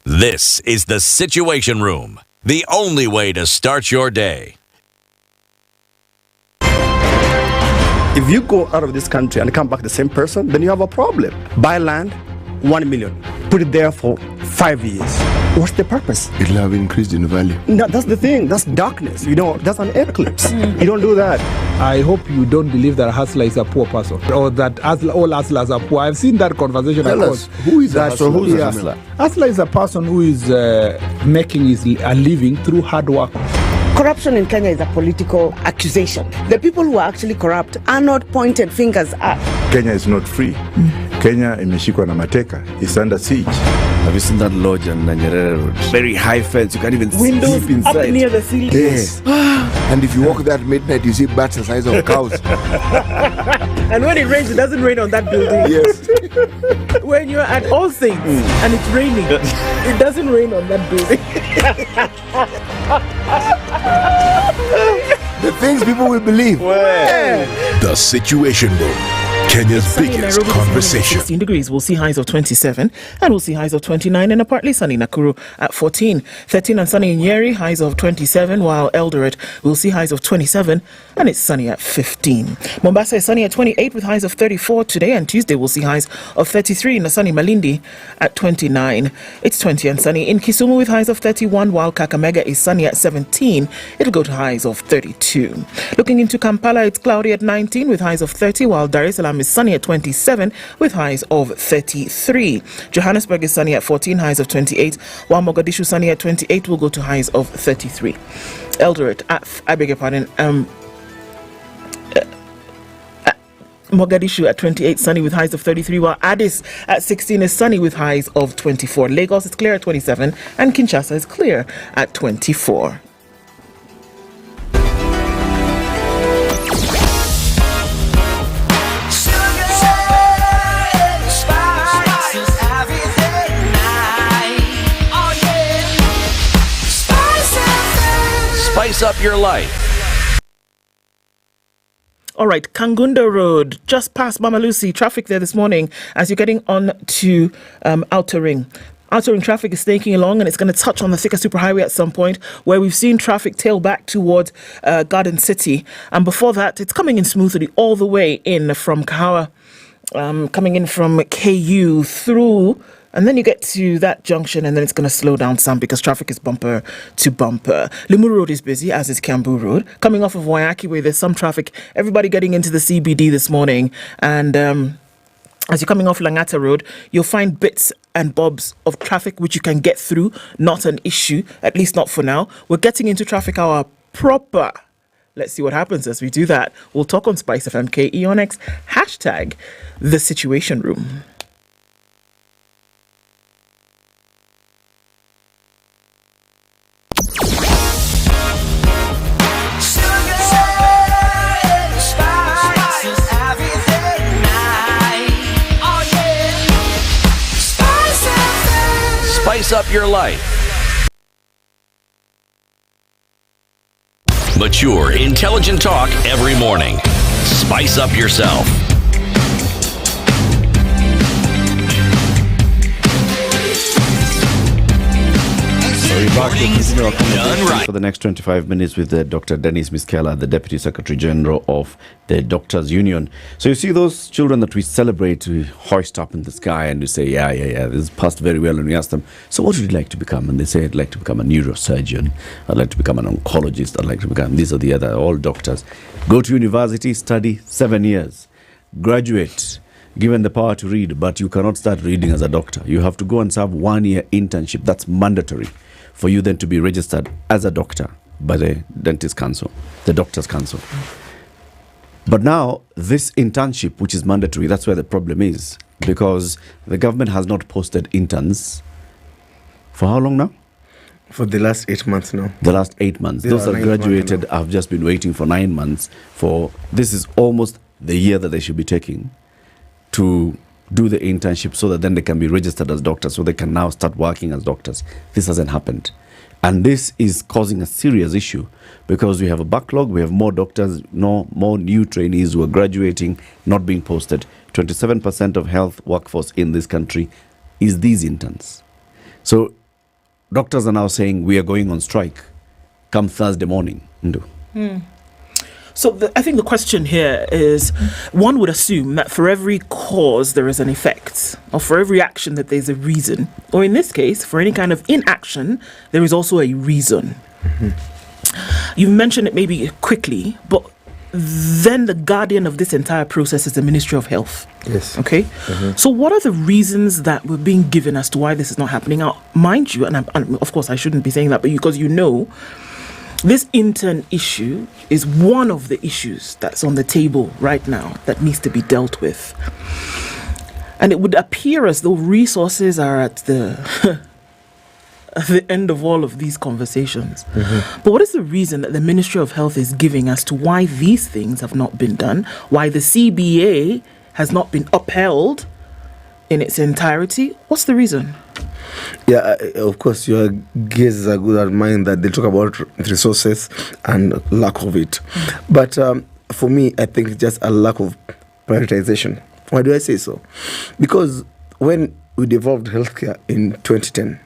D: This is the Situation Room, the only way to start your day.
N: If you go out of this country and come back the same person, then you have a problem. Buy land, 1 million. Put it there for 5 years. What's the purpose?
H: It'll have increased in value.
N: No, that's the thing. That's darkness. That's an eclipse. You don't do that.
R: I hope you don't believe that a hustler is a poor person, or that all hustlers are poor. I've seen that conversation.
H: Tell us, who is a hustler?
N: So who's a hustler?
R: Hustler is a person who is making a living through hard work.
J: Corruption in Kenya is a political accusation. The people who are actually corrupt are not pointed fingers at.
S: Kenya is not free. Kenya imeshikwa na mateka. It's under siege.
O: Have you seen that lodge on Nyeri Road? Very high fence. You can't even
J: Windows
O: sleep inside.
J: up near the ceiling.
H: Yes. And if you walk there at midnight, you see bats the size of cows.
F: And when it rains, it doesn't rain on that building.
H: Yes.
F: When you're at All Saints and it's raining, it doesn't rain on that building.
H: The things people will believe.
E: The Situation Room, Kenya's biggest
F: Nairobi,
E: conversation.
F: 16 degrees. We'll see highs of 27 and we'll see highs of 29 and a partly sunny Nakuru at 14. 13 and sunny in Nyeri, highs of 27, while Eldoret will see highs of 27 and it's sunny at 15. Mombasa is sunny at 28 with highs of 34 today, and Tuesday we'll see highs of 33 in the sunny Malindi at 29. It's 20 and sunny in Kisumu with highs of 31, while Kakamega is sunny at 17. It'll go to highs of 32. Looking into Kampala, it's cloudy at 19 with highs of 30, while Dar es Salaam is sunny at 27 with highs of 33. Johannesburg is sunny at 14, highs of 28, while Mogadishu sunny at 28 will go to highs of 33. Eldoret, I beg your pardon, Mogadishu at 28, sunny with highs of 33, while Addis at 16 is sunny with highs of 24. Lagos is clear at 27, and Kinshasa is clear at 24.
D: Spice up your life.
F: All right, Kangunda Road, just past Mama Lucy. Traffic there this morning as you're getting on to Outer Ring. Outer Ring traffic is snaking along, and it's going to touch on the Thika Superhighway at some point, where we've seen traffic tail back towards Garden City. And before that, it's coming in smoothly all the way in from Kahawa, coming in from KU through. And then you get to that junction, and then it's going to slow down some because traffic is bumper to bumper. Limuru Road is busy, as is Kiambu Road. Coming off of Waiaki Way, there's some traffic. Everybody getting into the CBD this morning. And as you're coming off Langata Road, you'll find bits and bobs of traffic which you can get through. Not an issue, at least not for now. We're getting into traffic hour proper. Let's see what happens as we do that. We'll talk on SpiceFM KE on X. Hashtag The Situation Room.
D: Spice up your life. Mature, intelligent talk every morning. Spice up yourself.
O: We're back to continue our conversation for the next 25 minutes with Dr. Dennis Miskela, the Deputy Secretary General of the Doctors Union. So you see those children that we celebrate, to hoist up in the sky and we say, yeah, this passed very well. And we ask them, so what would you like to become? And they say, I'd like to become a neurosurgeon. I'd like to become an oncologist. I'd like to become these or the other, all doctors. Go to university, study 7 years, graduate, given the power to read, but you cannot start reading as a doctor. You have to go and serve 1 year internship. That's mandatory for you then to be registered as a doctor by the Dentist Council, the Doctors Council. But now, this internship, which is mandatory, that's where the problem is, because the government has not posted interns for how long now?
Q: For the last 8 months now.
O: The last 8 months. Those that graduated have just been waiting for 9 months for, this is almost the year that they should be taking to do the internship so that then they can be registered as doctors, so they can now start working as doctors. This hasn't happened. And this is causing a serious issue because we have a backlog, we have more doctors, more new trainees who are graduating, not being posted. 27% of health workforce in this country is these interns. So doctors are now saying we are going on strike come Thursday morning.
F: So I think the question here is, one would assume that for every cause there is an effect, or for every action that there's a reason, or in this case, for any kind of inaction, there is also a reason. You've mentioned it maybe quickly, but then the guardian of this entire process is the Ministry of Health.
Q: Yes.
F: Okay? So what are the reasons that were being given as to why this is not happening? Now, mind you, and of course I shouldn't be saying that, but because you know, this intern issue is one of the issues that's on the table right now that needs to be dealt with. And it would appear as though resources are at the at the end of all of these conversations. But what is the reason that the Ministry of Health is giving as to why these things have not been done, why the CBA has not been upheld in its entirety? What's the reason?
Q: Yeah, of course, your guesses are good at mine that they talk about resources and lack of it. But for me, I think it's just a lack of prioritization. Why do I say so? Because when we devolved healthcare in 2010,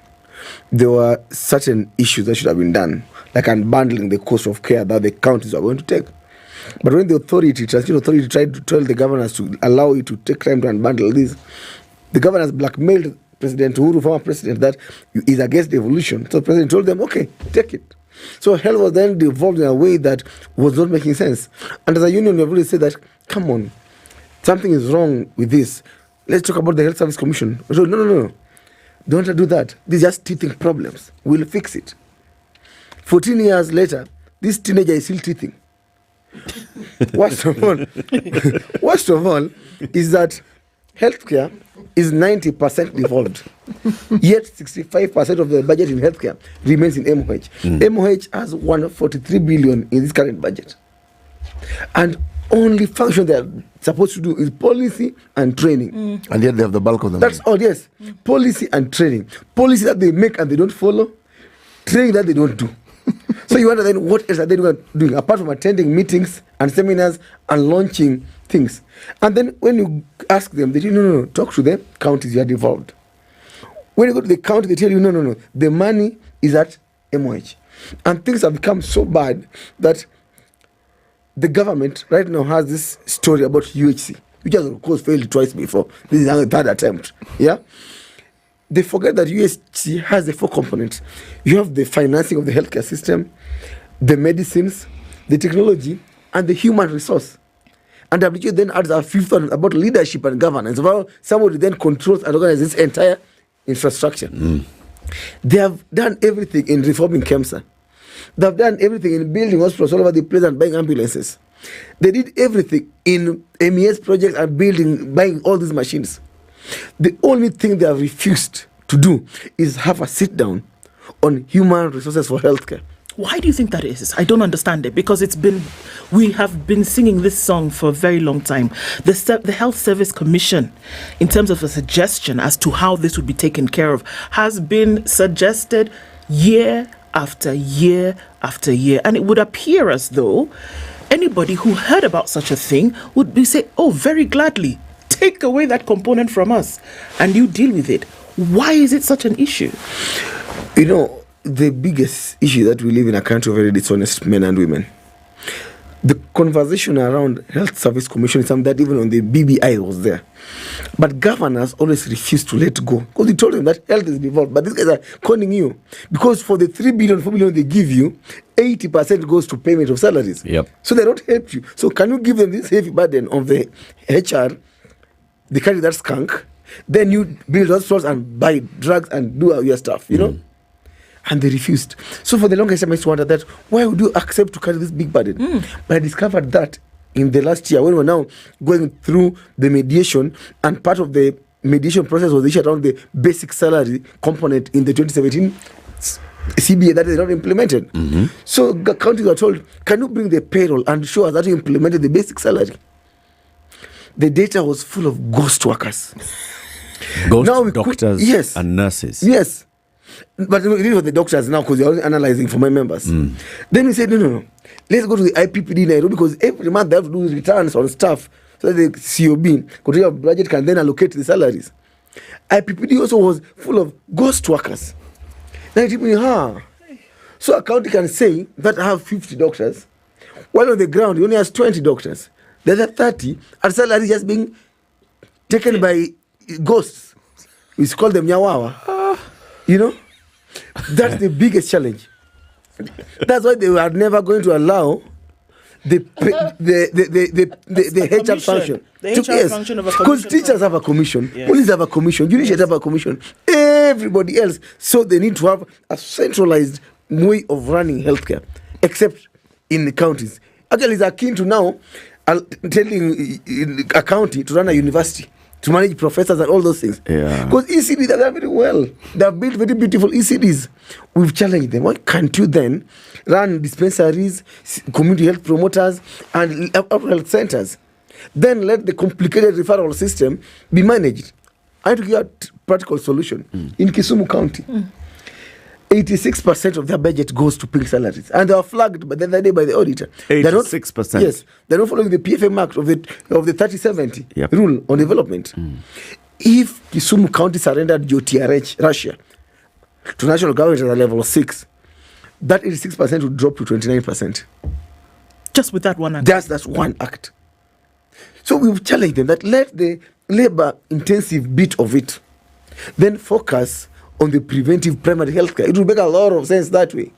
Q: there were certain issues that should have been done, like unbundling the cost of care that the counties are going to take. But when the transition authority tried to tell the governors to allow it to take time to unbundle this, the governors blackmailed President Uhuru, former president, that is against devolution. So the president told them, okay, take it. So health was then devolved in a way that was not making sense. And as a union, we have really said that, come on, something is wrong with this. Let's talk about the Health Service Commission. So, no. Don't do that. These are just teething problems. We'll fix it. 14 years later, this teenager is still teething. worst of all is that healthcare is 90% devolved. Yet 65% of the budget in healthcare remains in MOH. MOH has 143 billion in this current budget. And only function they are supposed to do is policy and training.
H: And yet they have the bulk of them.
Q: That's all, yes. Policy and training. Policy that they make and they don't follow. Training that they don't do. So you wonder then what else are they doing apart from attending meetings and seminars and launching things. And then when you ask them, they tell you, no, talk to the counties, you are devolved. When you go to the county, they tell you, no, the money is at MOH. And things have become so bad that the government right now has this story about UHC, which has of course failed twice before. This is the third attempt. Yeah. They forget that UHC has the 4 components. You have the financing of the healthcare system, the medicines, the technology, and the human resource. And WHO then adds a 5th one about leadership and governance, about somebody then controls and organizes this entire infrastructure. They have done everything in reforming KEMSA. They have done everything in building hospitals all over the place and buying ambulances. They did everything in MES projects and buying all these machines. The only thing they have refused to do is have a sit down on human resources for healthcare.
F: Why do you think that is? I don't understand it, because we have been singing this song for a very long time. The Health Service Commission, in terms of a suggestion as to how this would be taken care of, has been suggested year after year after year. And it would appear as though anybody who heard about such a thing would be say, oh, very gladly, take away that component from us and you deal with it. Why is it such an issue?
Q: You know, the biggest issue that we live in a country of very dishonest men and women. The conversation around Health Service Commission is something that even on the BBI was there. But governors always refuse to let go. Because they told them that health is devolved. But these guys are conning you. Because for the 3 billion, 4 billion they give you, 80% goes to payment of salaries.
O: Yep.
Q: So they don't help you. So can you give them this heavy burden of the HR, they carry that skunk, then you build hospitals and buy drugs and do your stuff, you know? And they refused. So for the longest time I used to wonder that, why would you accept to carry this big burden? But I discovered that in the last year, when we're now going through the mediation, and part of the mediation process was the issue around the basic salary component in the 2017 CBA that is not implemented. So the counties were told, can you bring the payroll and show us that you implemented the basic salary? The data was full of ghost workers.
O: Ghost doctors and nurses.
Q: Yes. But it was the doctors now, because they're analyzing for my members. Then we said, no. Let's go to the IPPD Nairobi, because every month they have to do returns on staff so that the COB, control of budget, can then allocate the salaries. IPPD also was full of ghost workers. So a county can say that I have 50 doctors, while on the ground he only has 20 doctors. The other 30 are salaries just being taken by ghosts. We call them nyawawa. You know? That's the biggest challenge. That's why they are never going to allow the HR function.
F: The HR function of a commission.
Q: Because teachers have a commission, police have a commission, judiciary have a commission, everybody else. So they need to have a centralized way of running healthcare, except in the counties. Actually, they're keen to now telling a county to run a university, to manage professors and all those things. Because ECD, they're very well. They've built very beautiful ECDs. We've challenged them. Why can't you then run dispensaries, community health promoters, and health centers? Then let the complicated referral system be managed. I had to give a practical solution. In Kisumu County, 86% of their budget goes to paying salaries. And they were flagged the other day by the auditor.
O: 86%?
Q: Yes. They're not following the PFM Act of the 3070 rule on development. If Kisumu County surrendered GOTRH, Russia, to national government at a level 6, that 86% would drop to 29%.
F: Just with that one act?
Q: That's one act. So we've challenged them that let the labor-intensive bit of it then focus on the preventive primary health care. It will make a lot of sense that way.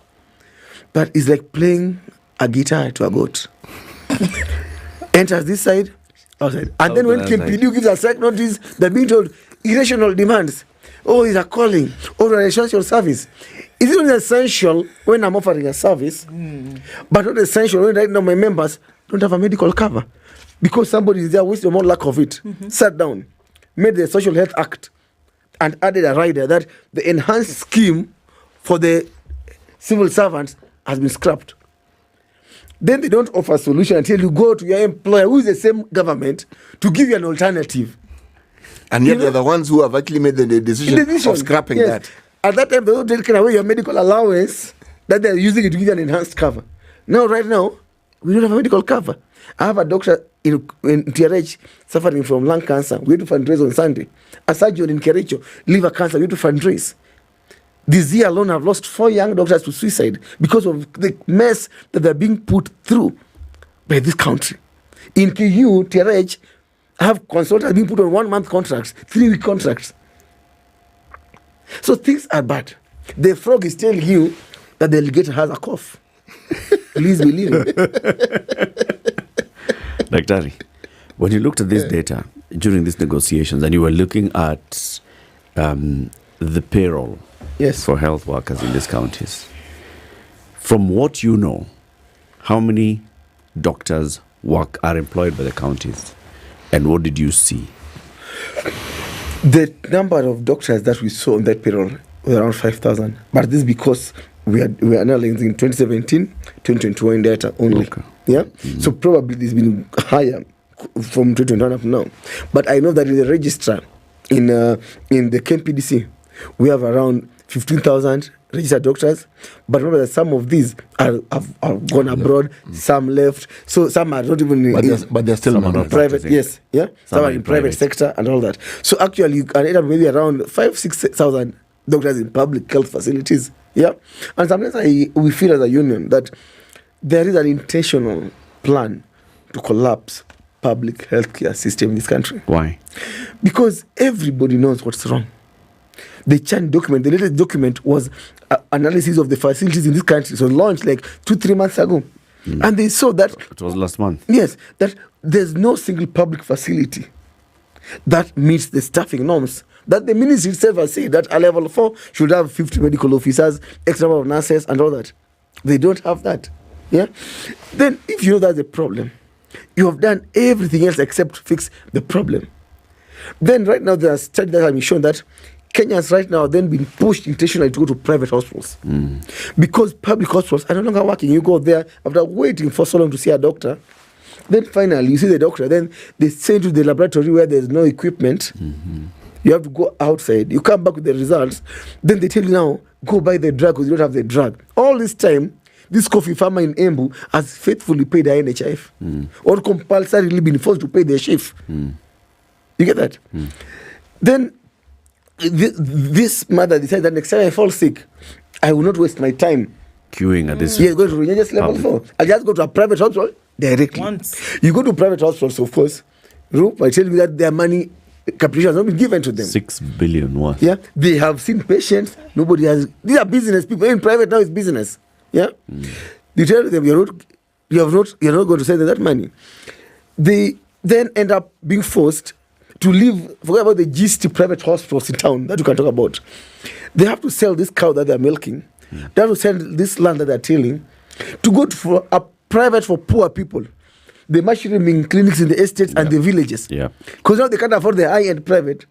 Q: But it's like playing a guitar to a goat. Enters this side, outside. And then when KMPDU gives a strike notice, they're being told irrational demands. Oh, it's a calling. Or an essential service. Is it only essential when I'm offering a service, but not essential when right now my members don't have a medical cover because somebody is there wasting more lack of it. Sat down, made the Social Health Act, and added a rider that the enhanced scheme for the civil servants has been scrapped. Then they don't offer a solution until you go to your employer, who is the same government, to give you an alternative.
H: And yet they're the ones who have actually made the decision of scrapping that.
Q: At that time, they don't take away your medical allowance that they're using it to give you an enhanced cover. Now, right now, we don't have a medical cover. I have a doctor in TRH suffering from lung cancer. We had to fundraise on Sunday. A surgeon in Kericho, liver cancer. We had to fundraise. This year alone, I've lost 4 young doctors to suicide because of the mess that they're being put through by this country. In KU, TRH, I have consultants being put on 1 month contracts, 3-week contracts. So things are bad. The frog is telling you that the alligator has a cough. Please believe it.
O: Daktari, when you looked at this data during these negotiations and you were looking at the payroll for health workers in these counties, from what you know, how many doctors are employed by the counties, and what did you see?
Q: The number of doctors that we saw on that payroll was around 5,000. But this is because we are analyzing 2017, 2021 data only. Okay. Yeah? Mm-hmm. So probably this has been higher from 2021 up to now. But I know that in the registrar, in the KMPDU, we have around 15,000 registered doctors. But remember that some of these have gone abroad, some left. So some are not even
H: but they're still
Q: in private. Yes, yeah. Some are in private sector and all that. So actually, you can end up maybe around 5,000-6,000 doctors in public health facilities. Yeah, and sometimes we feel as a union that there is an intentional plan to collapse public healthcare system in this country.
O: Why?
Q: Because everybody knows what's wrong. The Chan document, the latest document, was analysis of the facilities in this country. So launched like 2-3 months ago. And they saw that...
O: It was last month.
Q: Yes, that there's no single public facility that meets the staffing norms. That the ministry itself has said that a level 4 should have 50 medical officers, X number of nurses and all that. They don't have that. Yeah. Then if you know that's the problem, you have done everything else except fix the problem. Then right now there are studies that have been shown that Kenyans right now are then being pushed intentionally to go to private hospitals. Because public hospitals are no longer working. You go there after waiting for so long to see a doctor. Then finally you see the doctor. Then they send you to the laboratory where there's no equipment. You have to go outside. You come back with the results. Then they tell you now, go buy the drug because you don't have the drug. All this time, this coffee farmer in Embu has faithfully paid the NHIF. Or compulsorily been forced to pay their shift. You get that? Then this mother decided that next time I fall sick, I will not waste my time
O: queuing at this.
Q: Yeah, go to religious level 4. I just go to a private hospital directly. You go to private hospitals, of course. I tell you that their money capitation has not been given to them.
O: 6 billion worth.
Q: Yeah, they have seen patients. Nobody has. These are business people. In private now, it's business. Yeah, you tell them you're not going to send them that money. They then end up being forced to leave. Forget about the GST private hospitals in town that you can talk about. They have to sell this cow that they're milking. They have to sell this land that they're tilling to go for a private for poor people. The mushrooming clinics in the estates and the villages.
O: Yeah.
Q: Because now they can't afford the high-end private.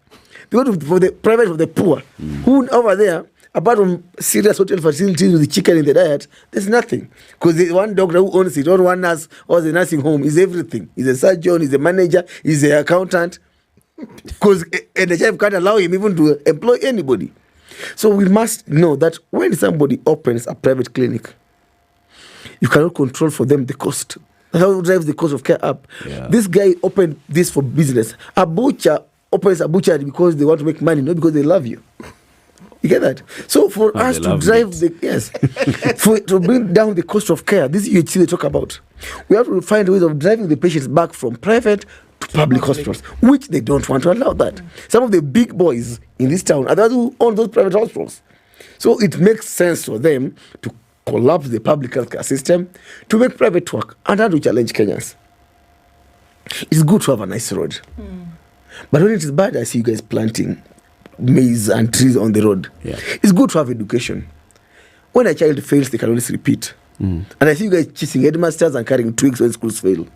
Q: They go for the private for the poor. Who over there, apart from serious hotel facilities with the chicken in the diet, there's nothing. Because the one doctor who owns it, or one nurse, or the nursing home is everything. He's a surgeon, he's a manager, he's an accountant. Because NHF can't allow him even to employ anybody. So we must know that when somebody opens a private clinic, you cannot control for them the cost. How drives the cost of care up. This guy opened this for business. A butcher opens a butchery because they want to make money, not because they love you. You get that? So for us to drive to bring down the cost of care, this UHC they talk about, we have to find ways of driving the patients back from private to public hospitals, which they don't want to allow that. Some of the big boys in this town are those who own those private hospitals. So it makes sense for them to collapse the public healthcare system to make private work and how to challenge Kenyans. It's good to have a nice road. But when it is bad, I see you guys planting maize and trees on the road. It's good to have education. When a child fails, they can always repeat. And I see you guys chasing headmasters and carrying twigs when schools fail.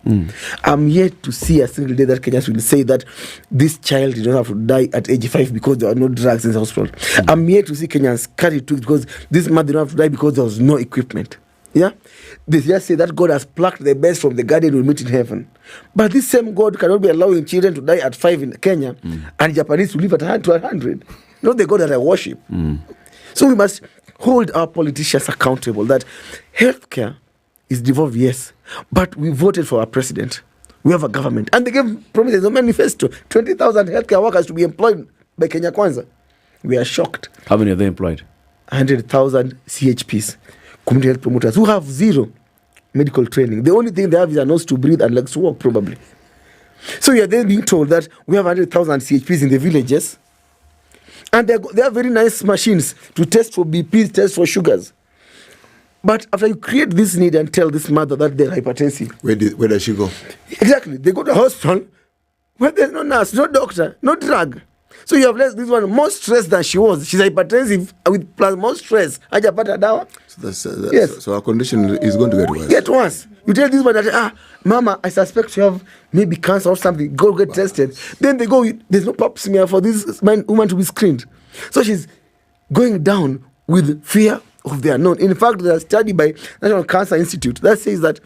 Q: I'm yet to see a single day that Kenyans will say that this child did not have to die at age 5 because there are no drugs in the hospital. I'm yet to see Kenyans carry twigs because this mother did not have to die because there was no equipment. Yeah? They just say that God has plucked the best from the garden will meet in heaven. But this same God cannot be allowing children to die at 5 in Kenya and Japanese to live at 100. Not the God that I worship. So we must hold our politicians accountable that healthcare is devolved, yes, but we voted for our president. We have a government. And they gave promises, a manifesto, 20,000 healthcare workers to be employed by Kenya Kwanza. We are shocked.
O: How many are they employed?
Q: 100,000 CHPs, community health promoters, who have zero medical training. The only thing they have is a nose to breathe and legs to walk, probably. So you are then being told that we have 100,000 CHPs in the villages, and they have very nice machines to test for BPs, test for sugars. But after you create this need and tell this mother that they're hypertensive,
H: where does she go?
Q: Exactly. They go to a hospital where there's no nurse, no doctor, no drug. So you have left this one more stressed than she was. She's hypertensive with plus more stress. Ajapata dawa.
H: So her condition is going to get worse.
Q: Get worse. You tell this one that, Mama, I suspect you have maybe cancer or something. Go get tested. Then they go, there's no pap smear for this woman to be screened. So she's going down with fear of the unknown. In fact, there's a study by National Cancer Institute that says that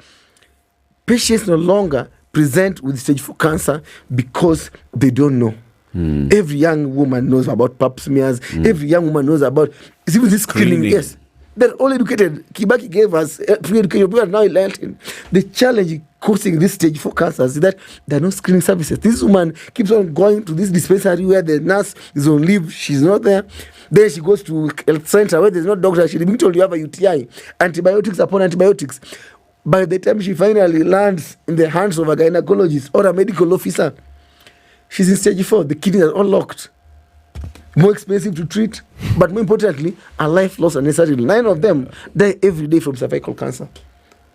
Q: patients no longer present with stage 4 cancer because they don't know. Every young woman knows about pap smears. Every young woman knows about even this screening. Yes, they're all educated. Kibaki gave us free education. People are now enlightened. The challenge causing this stage 4 cancers is that there are no screening services. This woman keeps on going to this dispensary where the nurse is on leave. She's not there. Then she goes to health center where there's no doctor. She's being told you have a UTI. Antibiotics upon antibiotics. By the time she finally lands in the hands of a gynecologist or a medical officer, she's in stage 4. The kidneys are all locked. More expensive to treat, but more importantly, a life loss unnecessarily. 9 of them die every day from cervical cancer.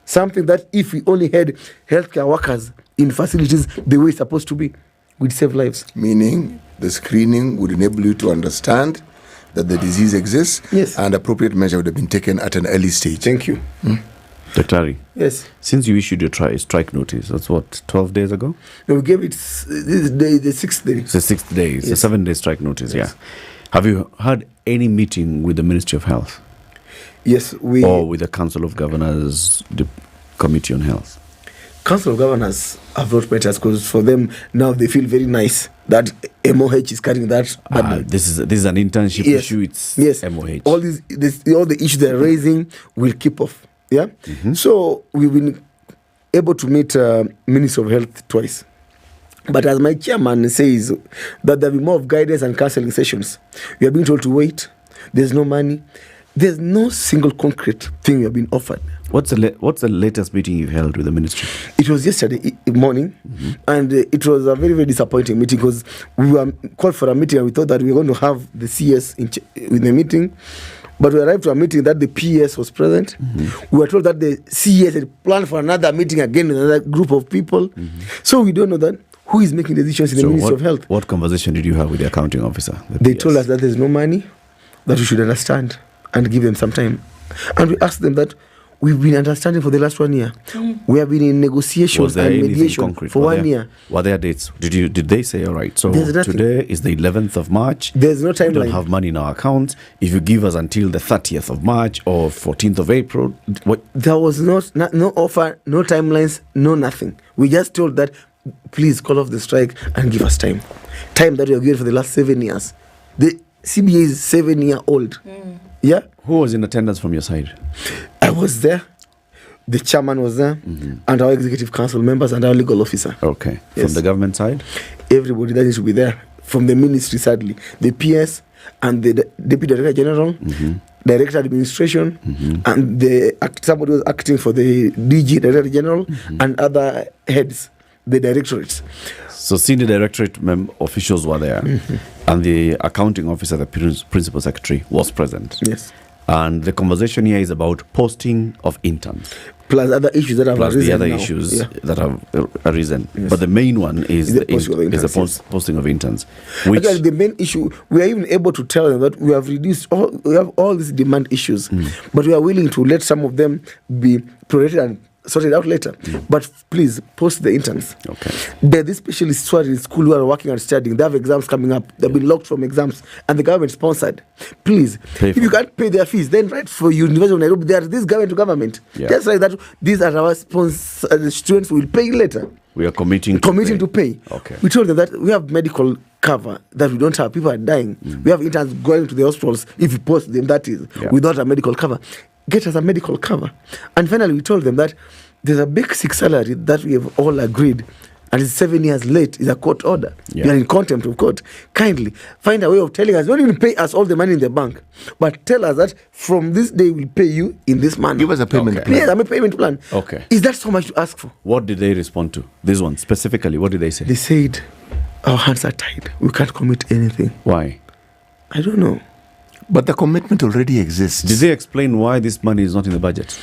Q: Something that if we only had healthcare workers in facilities the way it's supposed to be, we'd save lives.
H: Meaning the screening would enable you to understand that the disease exists,
Q: yes,
H: and appropriate measure would have been taken at an early stage.
Q: Thank you.
O: Dr. Ari,
Q: yes.
O: Since you issued your strike notice, that's what, 12 days ago?
Q: No, we gave it the 6th day.
O: It's the 6th day. It's a 7-day strike notice,
Q: yes.
O: Yeah. Have you had any meeting with the Ministry of Health?
Q: Yes,
O: or with the Council of Governors, the Committee on Health?
Q: Council of Governors have not met us because for them now they feel very nice that MOH is carrying that.
O: This is an internship issue. It's MOH.
Q: All the issues they're raising will keep off. Yeah. So we've been able to meet Minister of Health twice. But as my chairman says, that there'll be more of guidance and counseling sessions. We are being told to wait. There's no money. There's no single concrete thing we have been offered.
O: What's the latest meeting you held with the ministry?
Q: It was yesterday morning, and it was a very, very disappointing meeting because we were called for a meeting and we thought that we were going to have the CS in the meeting. But we arrived to a meeting that the PS was present. We were told that the CS had planned for another meeting again with another group of people. So we don't know that who is making decisions in the Ministry of Health.
O: What conversation did you have with the accounting officer?
Q: They told us that there's no money, that we should understand and give them some time. And we asked them that we've been understanding for the last 1 year. We have been in negotiations and mediation for 1 year.
O: Were there dates? Did they say, all right, so today is the 11th of March.
Q: There's no timeline.
O: We don't have money in our account. If you give us until the 30th of March or 14th of April.
Q: There was no offer, no timelines, no nothing. We just told that, please call off the strike and give us time. Time that we have given for the last 7 years. The CBA is 7-year-old. Yeah.
O: Who was in attendance from your side?
Q: I was there. The chairman was there, and our executive council members and our legal officer.
O: Okay. Yes. From the government side?
Q: Everybody that needs to be there. From the ministry, sadly. The PS and the Deputy Director General, Director Administration, and somebody was acting for the DG, Director General, and other heads, the directorates.
O: So senior directorate officials were there, and the accounting officer, the principal secretary, was present.
Q: Yes.
O: And the conversation here is about posting of interns.
Q: Plus other issues that have
O: Plus
Q: arisen
O: the other
Q: now.
O: issues
Q: Yeah.
O: that have arisen.
Q: Yes.
O: But the main one is the
Q: posting
O: posting of
Q: of interns,
O: interns. Which,
Q: Again, the main issue, we are even able to tell them that we have we have all these demand issues, but we are willing to let some of them be prorated and sorted out later. But please post the interns.
O: Okay.
Q: There are these specialists who are in school who are working and studying. They have exams coming up. They've been locked from exams, and the government sponsored. Please, if you can't pay their fees, then write for University of Nairobi. They are this government to government.
O: Yeah.
Q: Just like that, these are our the students will pay later.
O: we are committing
Q: to pay.
O: Okay.
Q: We told them that we have medical cover that we don't have. People are dying. We have interns going to the hospitals. If you post them, that is without a medical cover. Get us a medical cover. And finally, we told them that there's a basic salary that we have all agreed, and it's 7 years late. It's a court order.
O: Yeah.
Q: We are in contempt of court. Kindly find a way of telling us, don't even pay us all the money in the bank, but tell us that from this day we'll pay you in this manner.
H: Give us a payment plan.
Q: Yes, a payment plan.
O: Okay.
Q: Is that so much to ask for?
O: What did they respond to? This one specifically, what did they say?
Q: They said, our hands are tied. We can't commit anything.
O: Why?
Q: I don't know.
H: But the commitment already exists.
O: Did they explain why this money is not in the budget?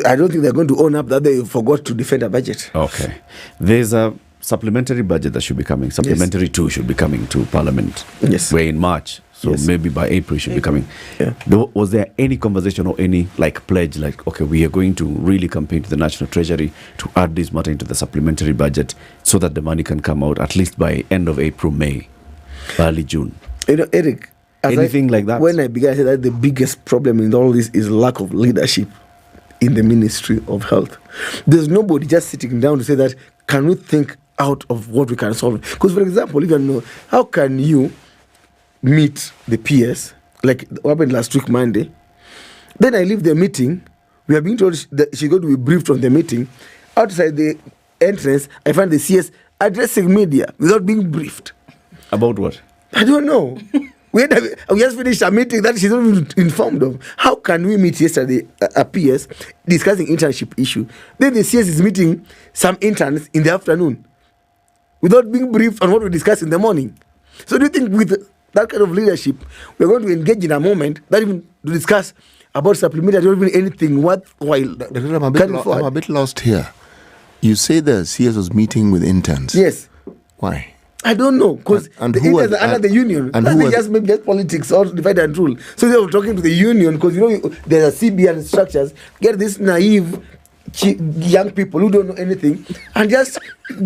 Q: I don't think they're going to own up that they forgot to defend a budget.
O: Okay. There's a supplementary budget that should be coming. Supplementary 2 should be coming to Parliament.
Q: Yes.
O: We're in March. So maybe by April it should be coming.
Q: Yeah.
O: Was there any conversation or any pledge okay, we are going to really campaign to the National Treasury to add this matter into the supplementary budget so that the money can come out at least by end of April, May, early June?
Q: Eric,
O: anything like that?
Q: When I began, I said that the biggest problem in all this is lack of leadership in the Ministry of Health. There's nobody just sitting down to say that, can we think out of what we can solve? Because, for example, if you know, how can you meet the PS, like what happened last week, Monday? Then I leave the meeting. We are being told that she's going to be briefed on the meeting. Outside the entrance, I find the CS addressing media without being briefed.
O: About what?
Q: I don't know. We just finished a meeting that she's not even informed of. How can we meet yesterday, a PS, discussing internship issue? Then the CS is meeting some interns in the afternoon without being briefed on what we discussed in the morning. So do you think with that kind of leadership, we're going to engage in a moment that even to discuss about supplementary or even anything worthwhile?
H: I'm a bit lost here. You say the CS was meeting with interns.
Q: Yes.
H: Why?
Q: I don't know, because the interns are under the union. And they just maybe just politics or divide and rule. So they were talking to the union because there are CBN structures. Get this naive young people who don't know anything and just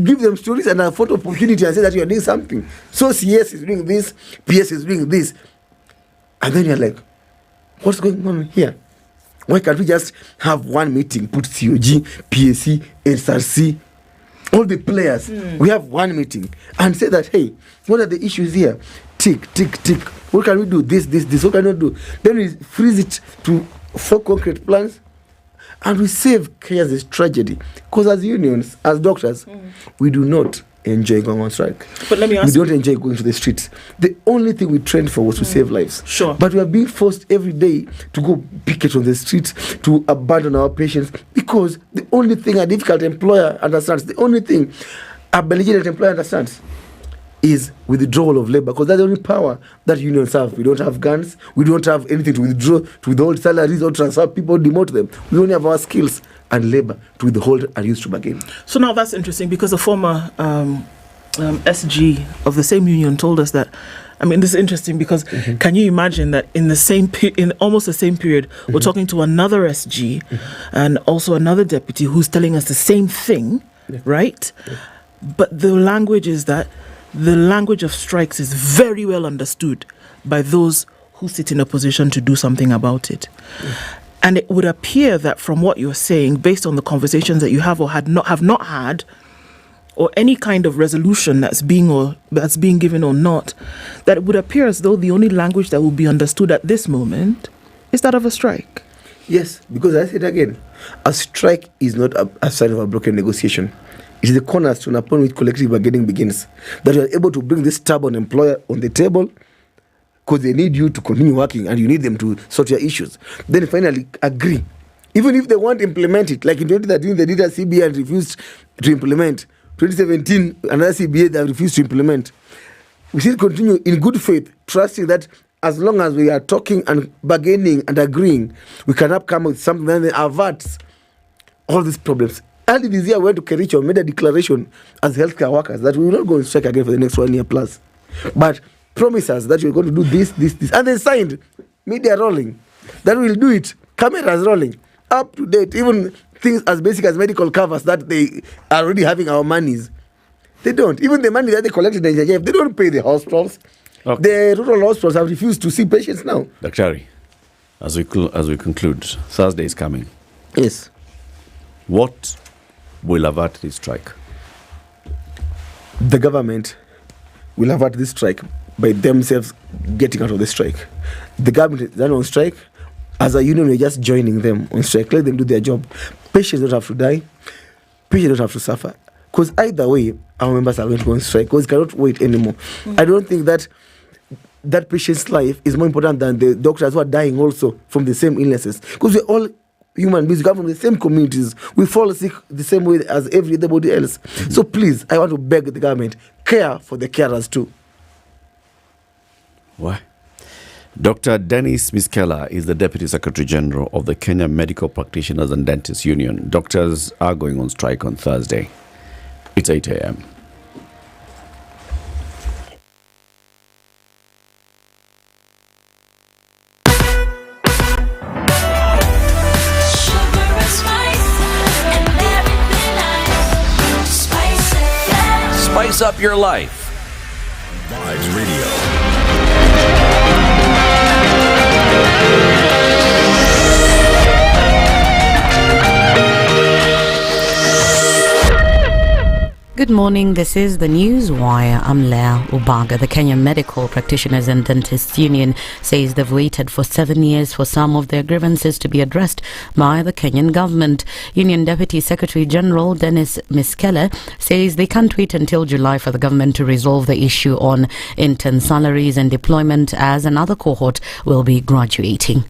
Q: give them stories and a photo opportunity and say that you are doing something. So CS is doing this, PS is doing this. And then you're like, what's going on here? Why can't we just have one meeting, put COG, PSC, SRC, all the players, we have one meeting and say that, hey, what are the issues here? Tick, tick, tick. What can we do? This. What can we do? Then we freeze it to 4 concrete plans and we save Kenya's tragedy. Because as unions, as doctors, we do not enjoy going on strike.
F: But let me ask
Q: we don't enjoy going to the streets. The only thing we trained for was to save lives.
F: Sure.
Q: But we are being forced every day to go picket on the streets, to abandon our patients, because the only thing a difficult employer understands, the only thing a belligerent employer understands is withdrawal of labor, because that's the only power that unions have. We don't have guns. We don't have anything to withdraw, to withhold salaries or transfer people, demote them. We only have our skills and labor to withhold and use to bargain.
F: So now that's interesting, because the former SG of the same union told us that, I mean, this is interesting because can you imagine that in almost the same period, we're talking to another SG and also another deputy who's telling us the same thing, right? But the language is that the language of strikes is very well understood by those who sit in a position to do something about it. And it would appear that from what you're saying, based on the conversations that you have or have not had, or any kind of resolution that's being given or not, that it would appear as though the only language that will be understood at this moment is that of a strike.
Q: Yes, because I said again, a strike is not a sign of a broken negotiation. It is the cornerstone upon which collective bargaining begins. That you are able to bring this stubborn employer on the table because they need you to continue working and you need them to sort your issues. Then finally agree. Even if they won't implement it, like in 2013 they did a CBA and refused to implement. 2017 another CBA that refused to implement. We still continue in good faith, trusting that as long as we are talking and bargaining and agreeing, we cannot come with something that averts all these problems. Early this year, we went to Kericho, made a declaration as healthcare workers that we will not go on strike again for the next 1 year plus. But promise us that you're going to do this. And they signed, media rolling, that we'll do it, cameras rolling, up to date, even things as basic as medical covers that they are already having our monies. They don't. Even the money that they collected in NHIF, they don't pay the hospitals. Okay. The rural hospitals have refused to see patients now.
O: Dr. As we conclude, Thursday is coming.
Q: Yes.
O: What will avert this strike?
Q: The government will avert this strike by themselves getting out of the strike. The government is on strike. As a union, we're just joining them on strike. Let them do their job. Patients don't have to die. Patients don't have to suffer. Because either way, our members are going to go on strike because we cannot wait anymore. I don't think that patient's life is more important than the doctors who are dying also from the same illnesses. Because we're all human beings, we come from the same communities. We fall sick the same way as everybody else. So please, I want to beg the government, care for the carers too.
O: Why? Dr. Dennis Miskela is the Deputy Secretary General of the Kenya Medical Practitioners and Dentists Union. Doctors are going on strike on Thursday. It's 8 a.m.
D: Spice up your life.
E: Vibes Radio.
A: Good morning, this is the News Wire. I'm Leah Ubaga. The Kenya Medical Practitioners and Dentists Union says they've waited for 7 years for some of their grievances to be addressed by the Kenyan government. Union Deputy Secretary General Dennis Miskela says they can't wait until July for the government to resolve the issue on intern salaries and deployment, as another cohort will be graduating.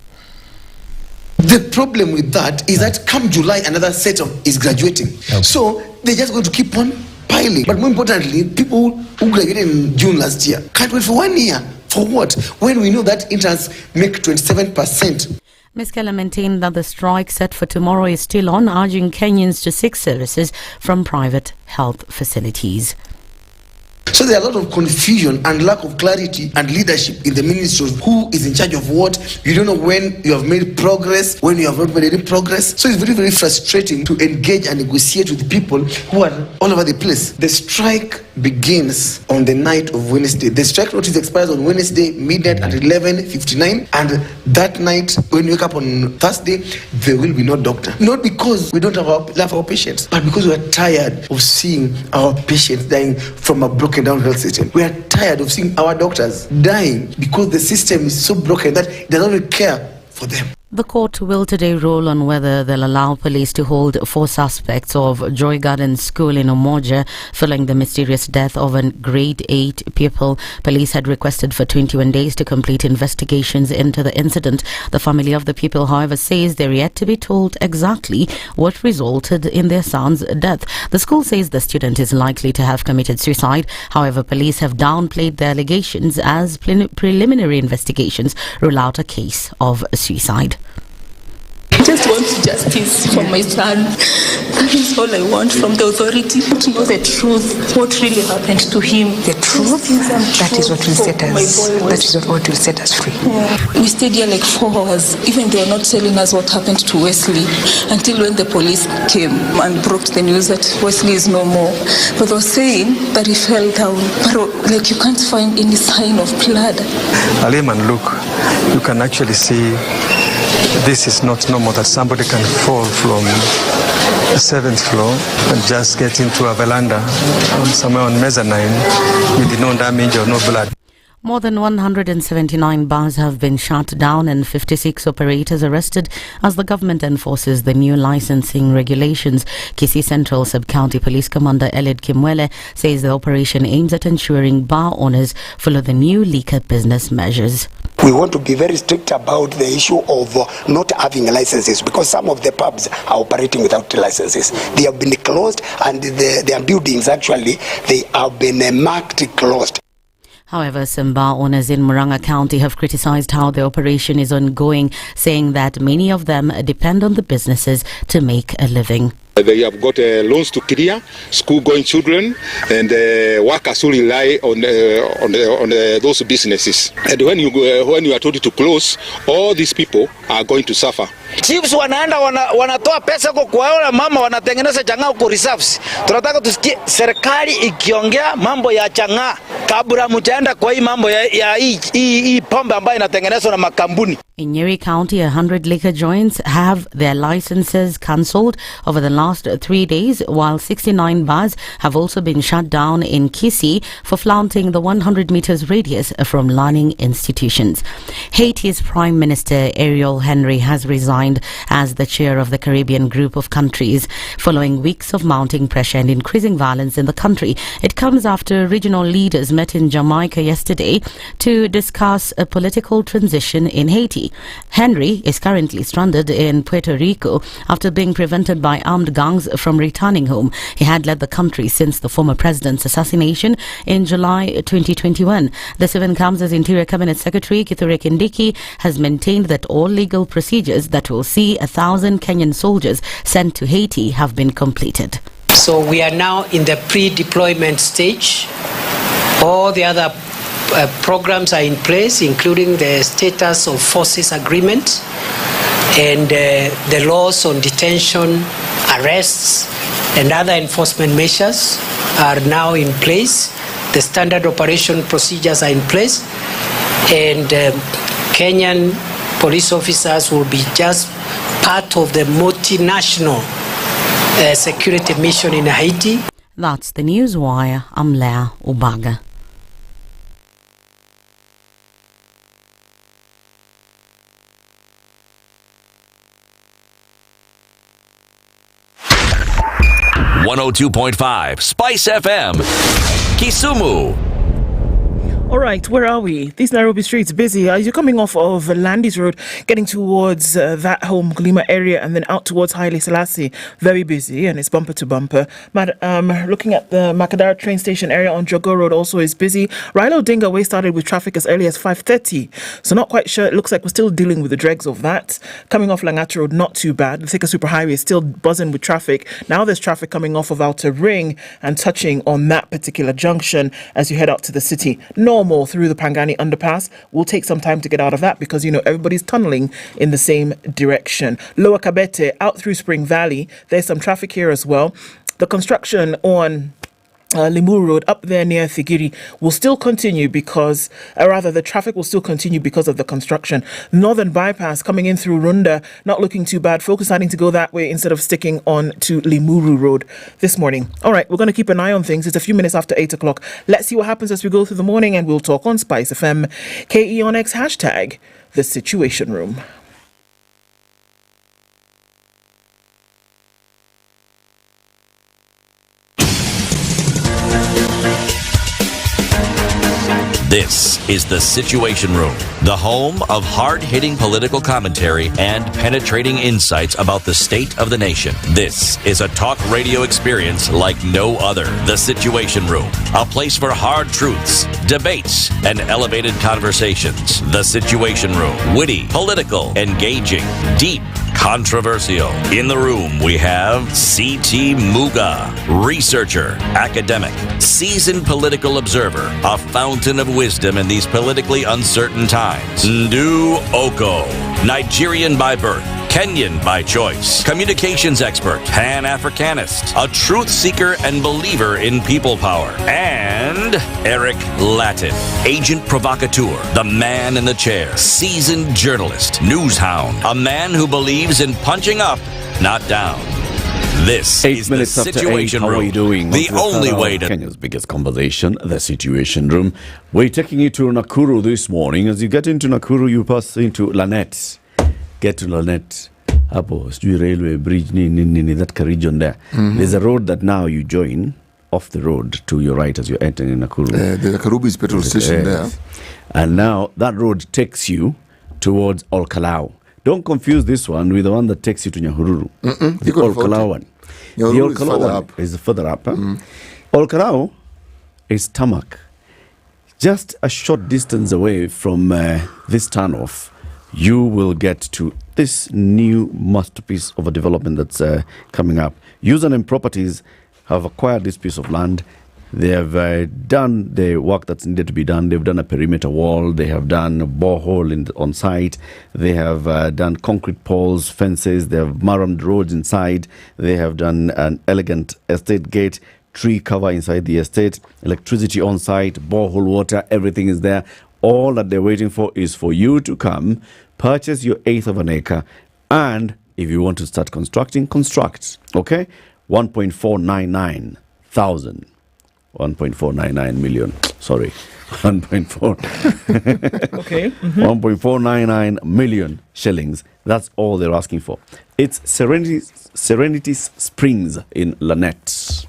B: The problem with that is that come July, another set is graduating. Okay. So they're just going to keep on piling. But more importantly, people who graduated in June last year can't wait for 1 year. For what? When we know that interns make 27%.
A: Ms. Keller maintained that the strike set for tomorrow is still on, urging Kenyans to seek services from private health facilities.
B: So there are a lot of confusion and lack of clarity and leadership in the ministries. Who is in charge of what? You don't know when you have made progress, when you have not made any progress. So it's very, very frustrating to engage and negotiate with people who are all over the place. The strike begins on the night of Wednesday. The strike notice expires on Wednesday, midnight at 11:59. And that night, when you wake up on Thursday, there will be no doctor. Not because we don't love our patients, but because we are tired of seeing our patients dying from a broken down health system. We are tired of seeing our doctors dying because the system is so broken that it doesn't really care for them.
A: The court will today rule on whether they'll allow police to hold 4 suspects of Joy Garden School in Umoja following the mysterious death of a grade 8 pupil. Police had requested for 21 days to complete investigations into the incident. The family of the pupil, however, says they're yet to be told exactly what resulted in their son's death. The school says the student is likely to have committed suicide. However, police have downplayed the allegations as preliminary investigations rule out a case of suicide.
T: I just want justice for my son. That is all I want from the authority, to know the truth, what really happened to him.
U: The truth? That is what will set us. That is what will set us free.
T: Yeah. We stayed here like 4 hours. Even they were not telling us what happened to Wesley until when the police came and broke the news that Wesley is no more. But they were saying that he fell down. But like you can't find any sign of blood.
V: Alim and look, you can actually see this is not normal that somebody can fall from the 7th floor and just get into a veranda somewhere on mezzanine with no damage or no blood.
A: More than 179 bars have been shut down and 56 operators arrested as the government enforces the new licensing regulations. Kisii Central Sub-County Police Commander Eliud Kimwele says the operation aims at ensuring bar owners follow the new liquor business measures.
W: We want to be very strict about the issue of not having licenses, because some of the pubs are operating without licenses. They have been closed, and their buildings actually, they have been marked closed.
A: However, some bar owners in Murang'a County have criticized how the operation is ongoing, saying that many of them depend on the businesses to make a living.
I: They have got loans to clear, school-going children, and workers who rely on those businesses. And when you are told to close, all these people are going to suffer.
K: Chiefs wanaenda wanatoa pesa kwa wale mama wanatengeneza chang'aa kwa reserves. Tunataka tusikie serikali ikiongea mambo ya chang'aa kabla mtaenda kwa hii mambo ya hii pombe ambayo inatengenezwa na makampuni.
A: In Nyeri County, 100 liquor joints have their licenses cancelled over the last 3 days, while 69 bars have also been shut down in Kisumu for flaunting the 100 meters radius from learning institutions. Haiti's Prime Minister Ariel Henry has resigned as the chair of the Caribbean group of countries, following weeks of mounting pressure and increasing violence in the country. It comes after regional leaders met in Jamaica yesterday to discuss a political transition in Haiti. Henry is currently stranded in Puerto Rico after being prevented by armed gangs from returning home. He had led the country since the former president's assassination in July 2021. This event comes as Interior Cabinet Secretary Kithure Kindiki has maintained that all legal procedures that will see 1,000 Kenyan soldiers sent to Haiti have been completed.
L: So we are now in the pre-deployment stage. All the other programs are in place, including the status of forces agreement and the laws on detention, arrests, and other enforcement measures are now in place. The standard operation procedures are in place, and Kenyan police officers will be just part of the multinational security mission in Haiti.
A: That's the Newswire. I'm Leah Ubaga.
D: .5 Spice FM, Kisumu.
F: All right, where are we? These Nairobi streets busy. As you're coming off of Landis Road, getting towards that home Glima area and then out towards Haile Selassie, very busy and it's bumper to bumper. Looking at the Makadara train station area on Jogo Road also is busy. Raila Odinga Way started with traffic as early as 5:30, so not quite sure. It looks like we're still dealing with the dregs of that. Coming off Langata Road, not too bad. The Thika Superhighway is still buzzing with traffic. Now there's traffic coming off of Outer Ring and touching on that particular junction as you head out to the city. Normal through the Pangani underpass. Will take some time to get out of that because, everybody's tunneling in the same direction. Lower Kabete, out through Spring Valley. There's some traffic here as well. The construction on Limuru Road up there near Thigiri will still continue because, the traffic will still continue because of the construction. Northern bypass coming in through Runda, not looking too bad. Folks starting to go that way instead of sticking on to Limuru Road this morning. All right, we're going to keep an eye on things. It's a few minutes after 8 o'clock. Let's see what happens as we go through the morning and we'll talk on SpiceFM. KE on X, hashtag The Situation Room.
D: This is The Situation Room, the home of hard-hitting political commentary and penetrating insights about the state of the nation. This is a talk radio experience like no other. The Situation Room, a place for hard truths, debates, and elevated conversations. The Situation Room, witty, political, engaging, deep, controversial. In the room, we have C.T. Muga, researcher, academic, seasoned political observer, a fountain of wisdom in these politically uncertain times. Ndu Okoh, Nigerian by birth, Kenyan by choice, communications expert, Pan-Africanist, a truth seeker and believer in people power, and Eric Latiff, agent provocateur, the man in the chair, seasoned journalist, news hound, a man who believes in punching up, not down. This
O: 8
D: is
O: minutes
D: the
O: after
D: Situation
O: 8. How
D: Room,
O: are you doing?
D: the only way to
O: Kenya's biggest conversation, the Situation Room. We're taking you to Nakuru this morning. As you get into Nakuru, you pass into Lanet. Get to Lanet. Hapo, sijui railway bridge, that region there. Mm-hmm. There's a road that now you join off the road to your right as you're entering Nakuru.
H: The Karubi's petrol station there.
O: And now that road takes you towards Olkalau. Don't confuse this one with the one that takes you to Nyahururu. The Olkalau one. The Olkalau one is further up. Olkalau is tarmac. just a short distance away from this turnoff, you will get to this new masterpiece of a development that's coming up. Username Properties have acquired this piece of land. They have done the work that's needed to be done. They've done a perimeter wall. They have done a borehole on site. They have done concrete poles, fences. They have murramed roads inside. They have done an elegant estate gate, tree cover inside the estate, electricity on site, borehole water, everything is there. All that they're waiting for is for you to come, purchase your eighth of an acre, and if you want to start constructing, construct. Okay? 1.499 thousand. 1.499 million. Sorry. 1.4.
F: Okay.
O: 1.499 million shillings. That's all they're asking for. It's Serenity Springs in Lanette.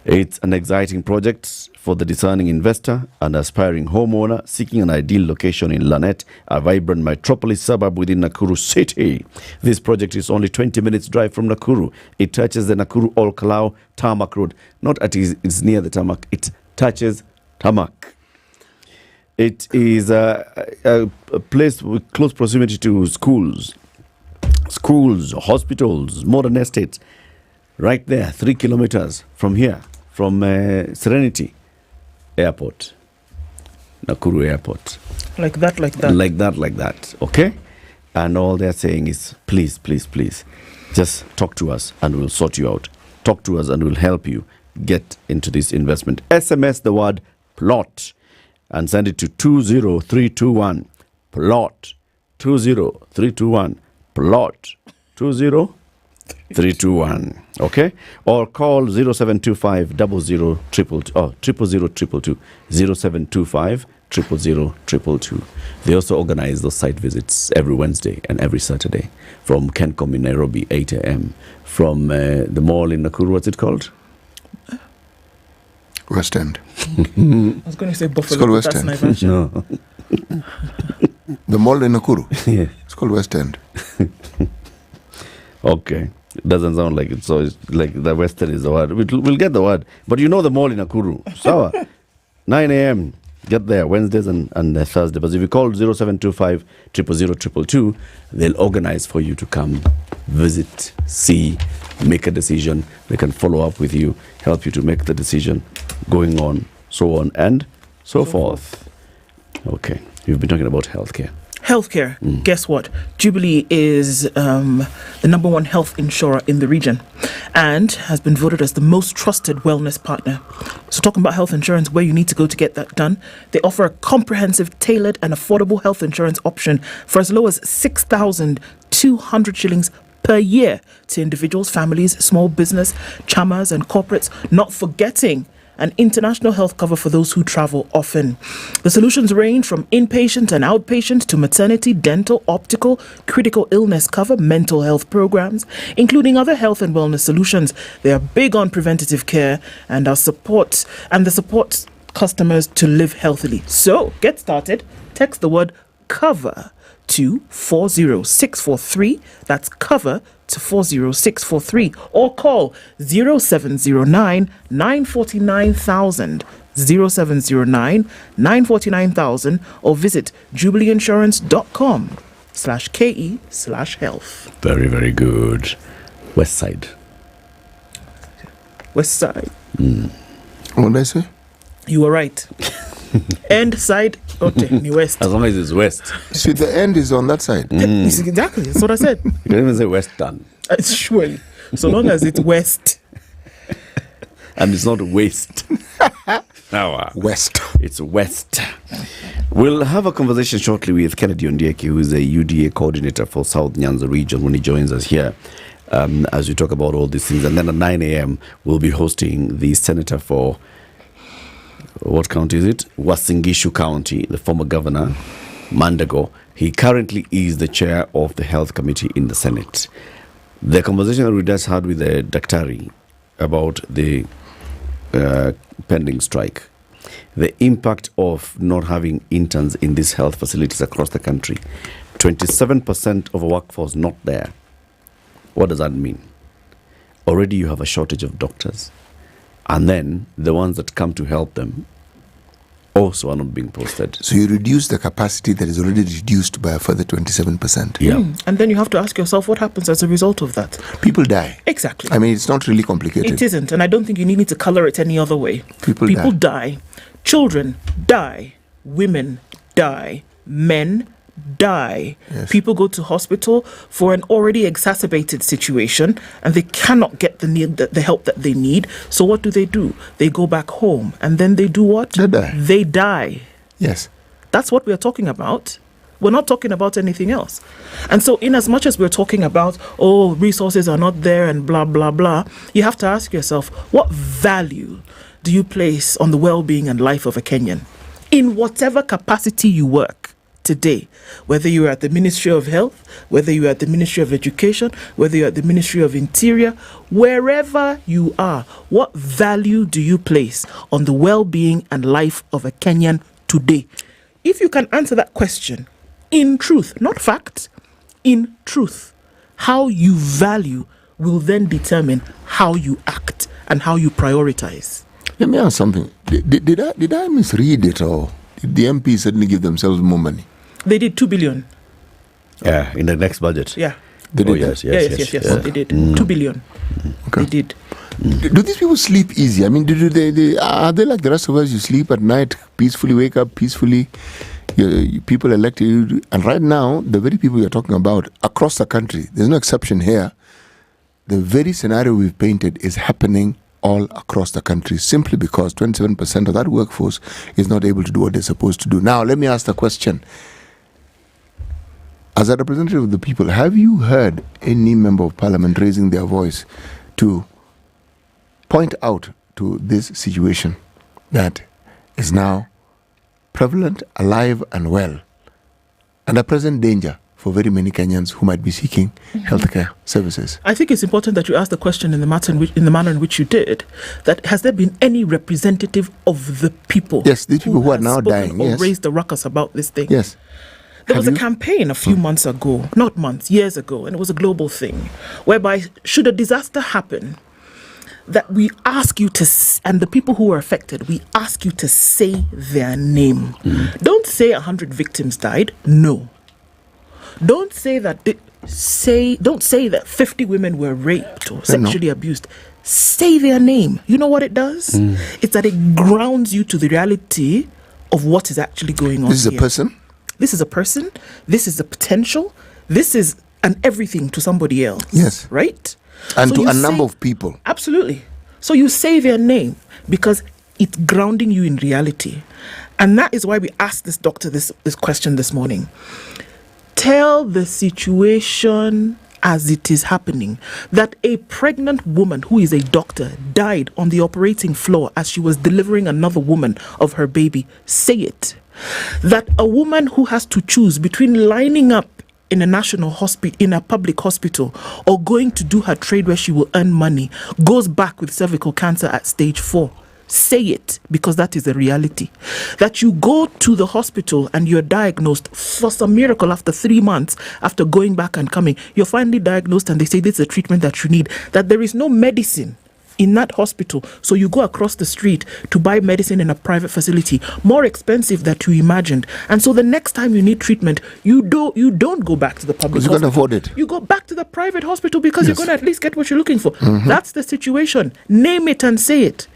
O: It's an exciting project for the discerning investor and aspiring homeowner seeking an ideal location in Lanette, a vibrant metropolis suburb within Nakuru city. This project is only 20 minutes drive from Nakuru. It touches the Nakuru Olkalau Tarmac Road. Not at it's near the tarmac. It touches tarmac. It is a place with close proximity to schools, hospitals, modern estates. Right there, 3 kilometers from here, from Serenity Airport, Nakuru Airport.
F: Like that.
O: Like that, okay? And all they're saying is, please, just talk to us and we'll sort you out. Talk to us and we'll help you get into this investment. SMS the word plot and send it to 20321. Plot. 20321. Plot. 20321. Okay? Or call 0725 00 00022. 0725 000 222. They also organize those site visits every Wednesday and every Saturday from Kencom in Nairobi, 8 a.m. From the mall in Nakuru, what's it called?
H: West End.
F: I was going to say Buffalo.
H: It's called West End.
O: No.
H: The mall in Nakuru?
O: Yeah.
H: It's called West End.
O: Okay. It doesn't sound like it. So it's like the West End is the word. We'll get the word. But you know the mall in Nakuru. Sawa. 9 a.m. Get there Wednesdays and Thursdays. But if you call 0725 000 222, they'll organize for you to come, visit, see, make a decision. They can follow up with you, help you to make the decision, going on, so on and so forth. Okay. You've been talking about healthcare.
F: Healthcare. Guess what? Jubilee is the number one health insurer in the region and has been voted as the most trusted wellness partner. So talking about health insurance, where you need to go to get that done, they offer a comprehensive, tailored and affordable health insurance option for as low as 6,200 shillings per year to individuals, families, small business, chamas and corporates, not forgetting an international health cover for those who travel often. The solutions range from inpatient and outpatient to maternity, dental, optical, critical illness cover, mental health programs, including other health and wellness solutions. They are big on preventative care and support customers to live healthily. So get started. Text the word cover to 40643. That's cover to 40643, or call 0709 949,000, 0709 949,000, or visit jubileeinsurance.com/ke/health.
O: Very, very good. West Side.
F: West Side.
H: What did I say?
F: You were right. End side, okay, west.
O: As long as it's west.
H: See, the end is on that side.
F: Exactly, that's what I said.
O: You can even say western.
F: Surely. So long as it's west.
O: And it's not waste.
H: West.
O: It's west. We'll have a conversation shortly with Kennedy Ondieki, who is a UDA coordinator for South Nyanza region, when he joins us here. As we talk about all these things. And then at 9 a.m., we'll be hosting the senator for, what county is it? Uasin Gishu County, the former governor, Mandago. He currently is the chair of the health committee in the Senate. The conversation that we just had with the Daktari about the pending strike, the impact of not having interns in these health facilities across the country, 27% of a workforce not there. What does that mean? Already you have a shortage of doctors. And then the ones that come to help them also are not being posted.
H: So you reduce the capacity that is already reduced by a further 27%.
O: Yeah.
F: And then you have to ask yourself what happens as a result of that.
H: People die.
F: Exactly.
H: I mean, it's not really complicated.
F: It isn't, and I don't think you need to color it any other way.
H: People
F: die. Children die. Women die. Men die.
H: Yes.
F: People go to hospital for an already exacerbated situation and they cannot get the help that they need. So what do? They go back home and then they do what? They die.
H: Yes.
F: That's what we're talking about. We're not talking about anything else. And so in as much as we're talking about, resources are not there and blah, blah, blah, you have to ask yourself, what value do you place on the well-being and life of a Kenyan? In whatever capacity you work today, whether you're at the Ministry of Health, whether you're at the Ministry of Education, whether you're at the Ministry of Interior, wherever you are, what value do you place on the well-being and life of a Kenyan today? If you can answer that question in truth, not fact, in truth, how you value will then determine how you act and how you prioritize.
H: Let me ask something. Did I misread it, or did the MPs suddenly give themselves more money?
F: They did 2 billion.
O: Yeah, in the next budget.
F: Yeah.
H: They did.
O: Yes.
F: They did. 2 billion.
H: Okay.
F: They did.
H: Do these people sleep easy? I mean, are they like the rest of us? You sleep at night peacefully, wake up peacefully. People elect you, and right now, the very people you're talking about across the country, there's no exception here. The very scenario we've painted is happening all across the country simply because 27% of that workforce is not able to do what they're supposed to do. Now, let me ask the question. As a representative of the people, have you heard any member of parliament raising their voice to point out to this situation that is now prevalent, alive and well, and a present danger for very many Kenyans who might be seeking healthcare services?
F: I think it's important that you ask the question in the manner in which you did. That has there been any representative of the people?
H: Yes, these people who are now dying.
F: Or
H: Yes,
F: raised the ruckus about this thing.
H: Yes.
F: There was a campaign a few months ago, not months, years ago, and it was a global thing, whereby should a disaster happen, that we ask you to, and the people who are affected, we ask you to say their name. Don't say 100 victims died. No. Don't say that. Don't say that 50 women were raped or sexually abused. Say their name. You know what it does? It's that it grounds you to the reality of what is actually going on.
H: This is a person.
F: This is a person. This is a potential. This is an everything to somebody else.
H: Yes.
F: Right?
H: And
F: So
H: to
F: you
H: a number of people.
F: Absolutely. So you say their name because it's grounding you in reality. And that is why we asked this doctor this question this morning. Tell the situation as it is happening, that a pregnant woman who is a doctor died on the operating floor as she was delivering another woman of her baby. Say it. That a woman who has to choose between lining up in a national hospital, in a public hospital, or going to do her trade where she will earn money, goes back with cervical cancer at stage 4. Say it, because that is a reality. That you go to the hospital and you're diagnosed for some miracle after 3 months, after going back and coming, you're finally diagnosed and they say this is a treatment that you need, that there is no medicine in that hospital, so you go across the street to buy medicine in a private facility, more expensive than you imagined, and so the next time you need treatment, you don't go back to the public hospital.
H: You can't afford it.
F: You go back to the private hospital because
H: Yes.
F: you're going to at least get what you're looking for. That's the situation. Name it and say it.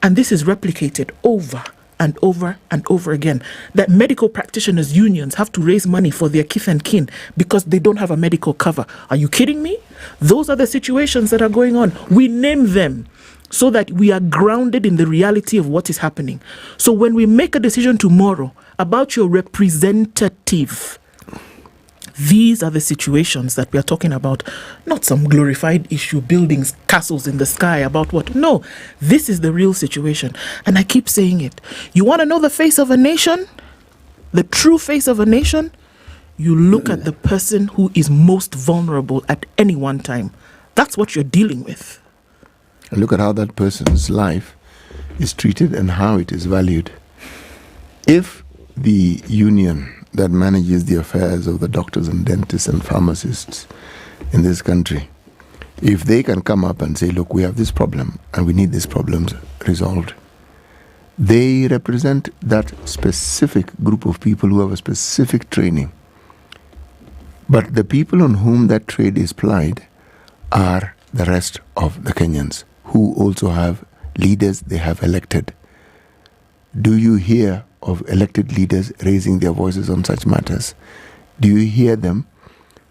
F: And this is replicated over and over and over again, that medical practitioners unions have to raise money for their kith and kin because they don't have a medical cover. Are you kidding me? Those are the situations that are going on. We name them so that we are grounded in the reality of what is happening. So when we make a decision tomorrow about your representative, these are the situations that we are talking about, not some glorified issue, buildings, castles in the sky about what. No, this is the real situation. And I keep saying it. You want to know the face of a nation? The true face of a nation? You look at the person who is most vulnerable at any one time. That's what you're dealing with.
H: And look at how that person's life is treated and how it is valued. If the union that manages the affairs of the doctors and dentists and pharmacists in this country, if they can come up and say, look, we have this problem and we need these problems resolved, They represent that specific group of people who have a specific training. But the people on whom that trade is plied are the rest of the Kenyans, who also have leaders they have elected. Do you hear of elected leaders raising their voices on such matters? Do you hear them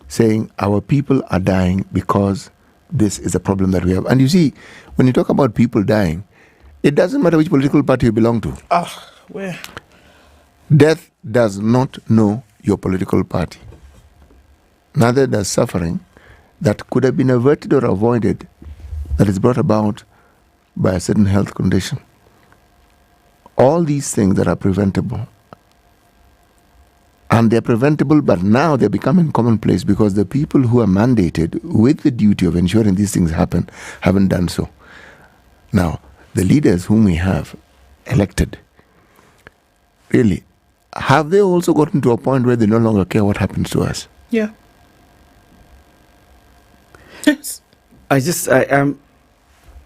H: saying, our people are dying because this is a problem that we have? And you see, when you talk about people dying, it doesn't matter which political party you belong to.
F: Where?
H: Death does not know your political party. Neither does suffering that could have been averted or avoided, that is brought about by a certain health condition. All these things that are preventable, and they're preventable, but now they're becoming commonplace because the people who are mandated with the duty of ensuring these things happen haven't done so. Now, the leaders whom we have elected, really, have they also gotten to a point where they no longer care what happens to us?
F: Yeah. Yes.
O: I am.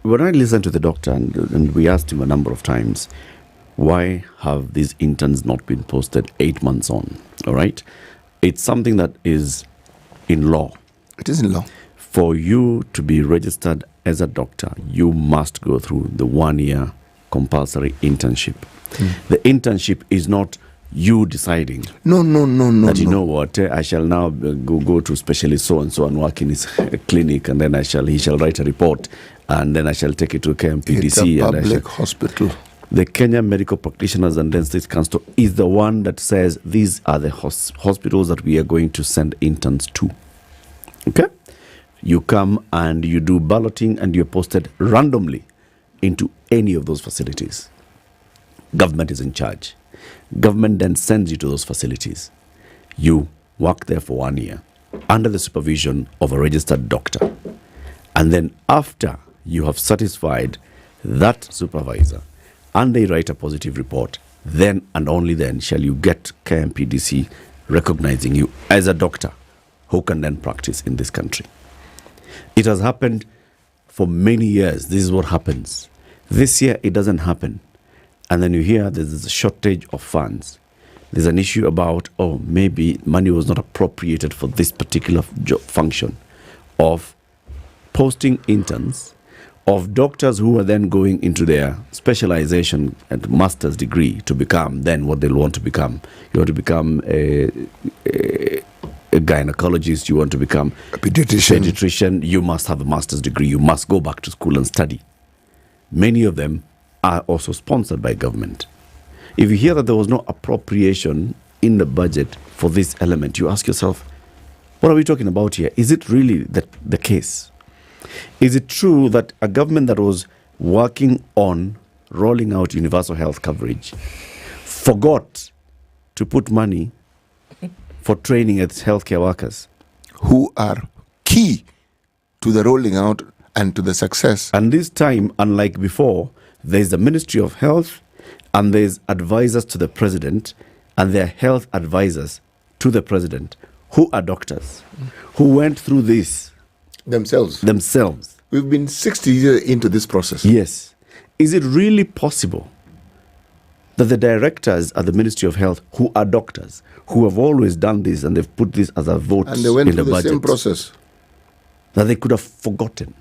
O: When I listened to the doctor and we asked him a number of times, why have these interns not been posted 8 months on? All right. It's something that is in law.
H: It is in law.
O: For you to be registered as a doctor, you must go through the 1 year compulsory internship. The internship is not you deciding.
H: No.
O: That you know what, I shall now go to specialist so and so and work in his clinic, and then he shall write a report, and then I shall take it to KMPDU.
H: It's a public hospital.
O: The Kenya Medical Practitioners and Dentists Council is the one that says these are the hospitals that we are going to send interns to. Okay? You come and you do balloting and you're posted randomly into any of those facilities. Government is in charge. Government then sends you to those facilities. You work there for 1 year under the supervision of a registered doctor. And then after you have satisfied that supervisor and they write a positive report, then and only then shall you get KMPDC recognizing you as a doctor who can then practice in this country. It has happened for many years. This is what happens. This year it doesn't happen. And then you hear there's a shortage of funds. There's an issue about, maybe money was not appropriated for this particular job function of posting interns, of doctors who are then going into their specialization and master's degree to become then what they'll want to become. You want to become a gynecologist, you want to become
H: a pediatrician,
O: you must have a master's degree, you must go back to school and study. Many of them are also sponsored by government. If you hear that there was no appropriation in the budget for this element, you ask yourself, what are we talking about here? Is it really the case? Is it true that a government that was working on rolling out universal health coverage forgot to put money for training its healthcare workers?
H: Who are key to the rolling out and to the success.
O: And this time, unlike before, there's the Ministry of Health and there's advisors to the president and there are health advisors to the president who are doctors who went through this
H: themselves. We've been 60 years into this process.
O: Yes. Is it really possible that the directors at the Ministry of Health who are doctors, who have always done this and they've put this as a vote
H: and they went
O: in
H: through
O: the budget,
H: same process,
O: that they could have forgotten?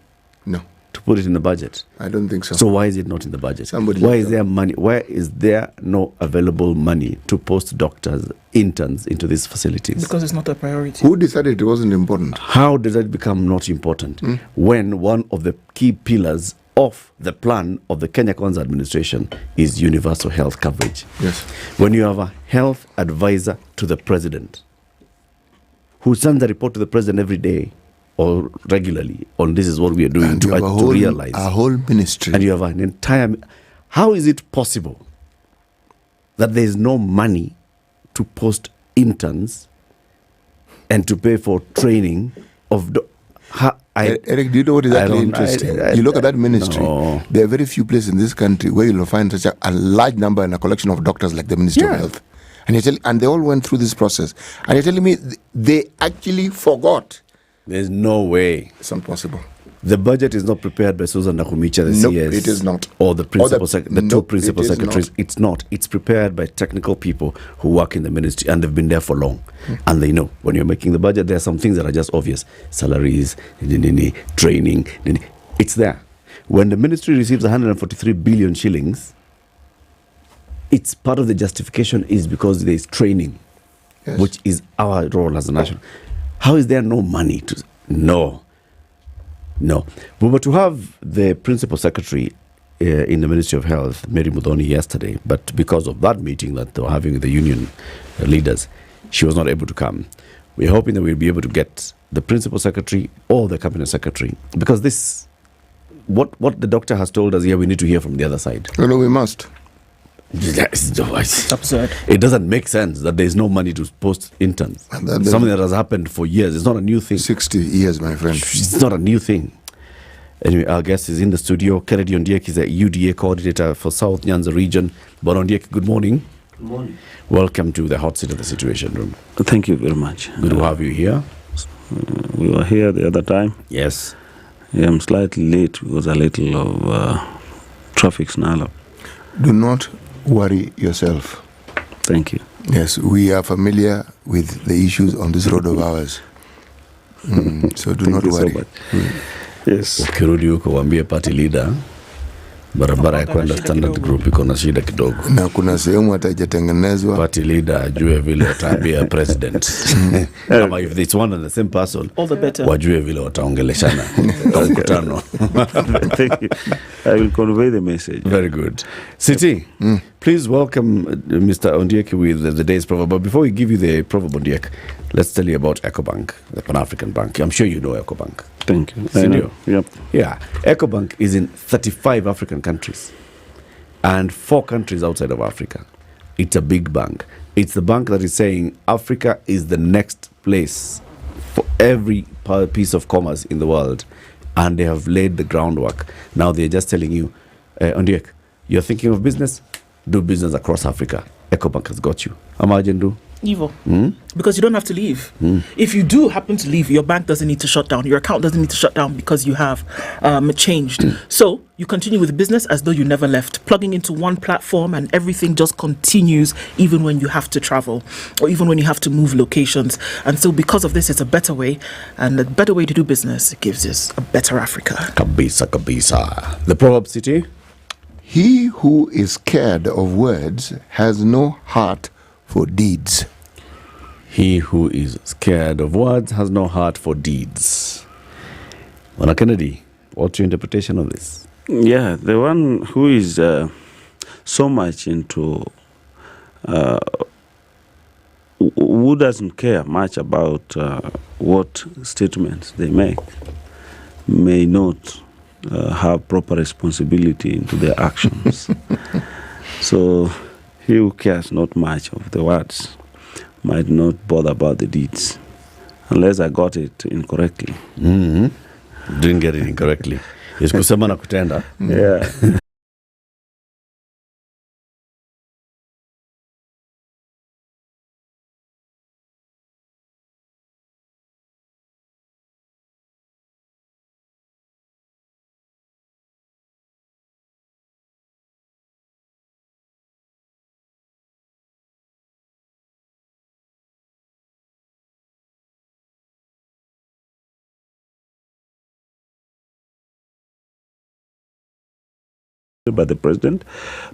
H: No.
O: To put it in the budget?
H: I don't think so.
O: So why is it not in the budget?
H: Why
O: is there money? Why is there no available money to post doctors, interns into these facilities?
F: Because it's not a priority.
H: Who decided it wasn't important?
O: How did that become not important? When one of the key pillars of the plan of the Kenya Kwanza administration is universal health coverage.
H: Yes.
O: When you have a health advisor to the president who sends a report to the president every day or regularly on this is what we are doing
H: and
O: to realize.
H: A whole ministry.
O: And you have an entire... How is it possible that there is no money to post interns and to pay for training of...
H: Eric, do you know what is actually interesting? You look at that ministry, there are very few places in this country where you'll find such a large number and a collection of doctors like the Ministry of Health. And they all went through this process. And you're telling me they actually forgot.
O: There's no way.
H: It's impossible.
O: The budget is not prepared by Susan Nakumicha, the
H: Nope,
O: CS.
H: it is not.
O: Or the principal, two principal
H: it is
O: secretaries.
H: not.
O: It's not. It's prepared by technical people who work in the ministry and they've been there for long. And they know when you're making the budget, there are some things that are just obvious. Salaries, training, it's there. When the ministry receives 143 billion shillings, it's part of the justification is because there is training, which is our role as a nation. How is there no money to... No. We were to have the principal secretary in the Ministry of Health, Mary Mudhoni, yesterday, but because of that meeting that they were having with the union leaders, she was not able to come. We're hoping that we'll be able to get the principal secretary or the cabinet secretary, because this, what the doctor has told us here, we need to hear from the other side.
H: No, we must.
O: It's absurd. It doesn't make sense that there is no money to post interns. Something that has happened for years. It's not a new thing.
H: 60 years, my friend.
O: It's not a new thing. Anyway, our guest is in the studio. Kennedy Ondiek is a UDA coordinator for South Nyanza region. But Ondiek, good morning.
C: Good morning.
O: Welcome to the hot seat of the Situation Room.
C: Thank you very much.
O: Good to have you here.
C: We were here the other time.
O: Yes.
C: Yeah, I'm slightly late because a little of traffic snarl.
H: Do not worry yourself.
C: Thank you.
H: Yes, we are familiar with the issues on this road of ours. So do not worry.
C: So yes.
O: Ukirudi huko waambie party leader barabara ya kwenda Standard Group iko na shida kidogo.
H: Na kuna sehemu hatajatengenezwa.
O: Party leader ajue vile wataambia president. Kama if it's one and the same person,
F: all the better.
O: Wajue vile wataongeleshana kwa mkutano.
C: Thank you. I will convey the message.
O: Very good. Siti, please welcome Mr. Ondiek with the day's proverb. But before we give you the proverb, Ondiek, let's tell you about EcoBank, the Pan-African Bank. I'm sure you know EcoBank.
C: Thank you.
O: Senior.
C: Yep.
O: Yeah. EcoBank is in 35 African countries and 4 countries outside of Africa. It's a big bank. It's the bank that is saying Africa is the next place for every piece of commerce in the world. And they have laid the groundwork. Now they're just telling you, Ondiek, you're thinking of business? Do business across Africa. EcoBank has got you. Imagine do.
F: Evil. Because you don't have to leave. If you do happen to leave, your bank doesn't need to shut down. Your account doesn't need to shut down because you have changed. So you continue with business as though you never left, plugging into one platform and everything just continues even when you have to travel or even when you have to move locations. And so because of this, it's a better way, and a better way to do business gives us a better Africa.
O: Kabisa, kabisa. The proverb, City?
H: He who is scared of words has no heart for deeds.
O: He who is scared of words has no heart for deeds. Wana Kennedy, what's your interpretation of this?
C: Yeah, the one who is so much into who doesn't care much about what statements they make may not have proper responsibility into their actions. So he who cares not much of the words might not bother about the deeds, unless I got it incorrectly.
O: Didn't get it incorrectly. It's kusema na kutenda.
C: Yeah. By the president,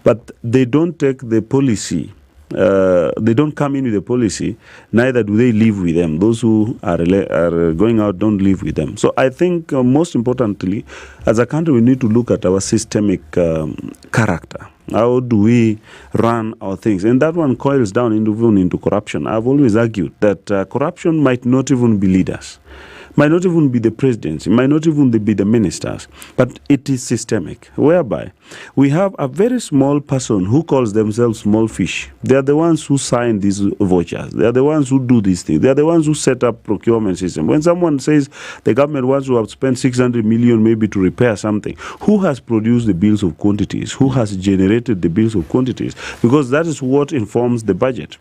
C: but they don't take the policy. They don't come in with the policy. Neither do they live with them. Those who are going out don't live with them. So I think most importantly, as a country, we need to look at our systemic character. How do we run our things? And that one coils down even into corruption. I've always argued that corruption might not even be leaders. Might not even be the presidency, might not even be the ministers, but it is systemic, whereby we have a very small person who calls themselves small fish. They are the ones who sign these vouchers. They are the ones who do these things. They are the ones who set up procurement system. When someone says the government wants to have spent 600 million maybe to repair something, who has produced the bills of quantities? Who has generated the bills of quantities? Because that is what informs the budget.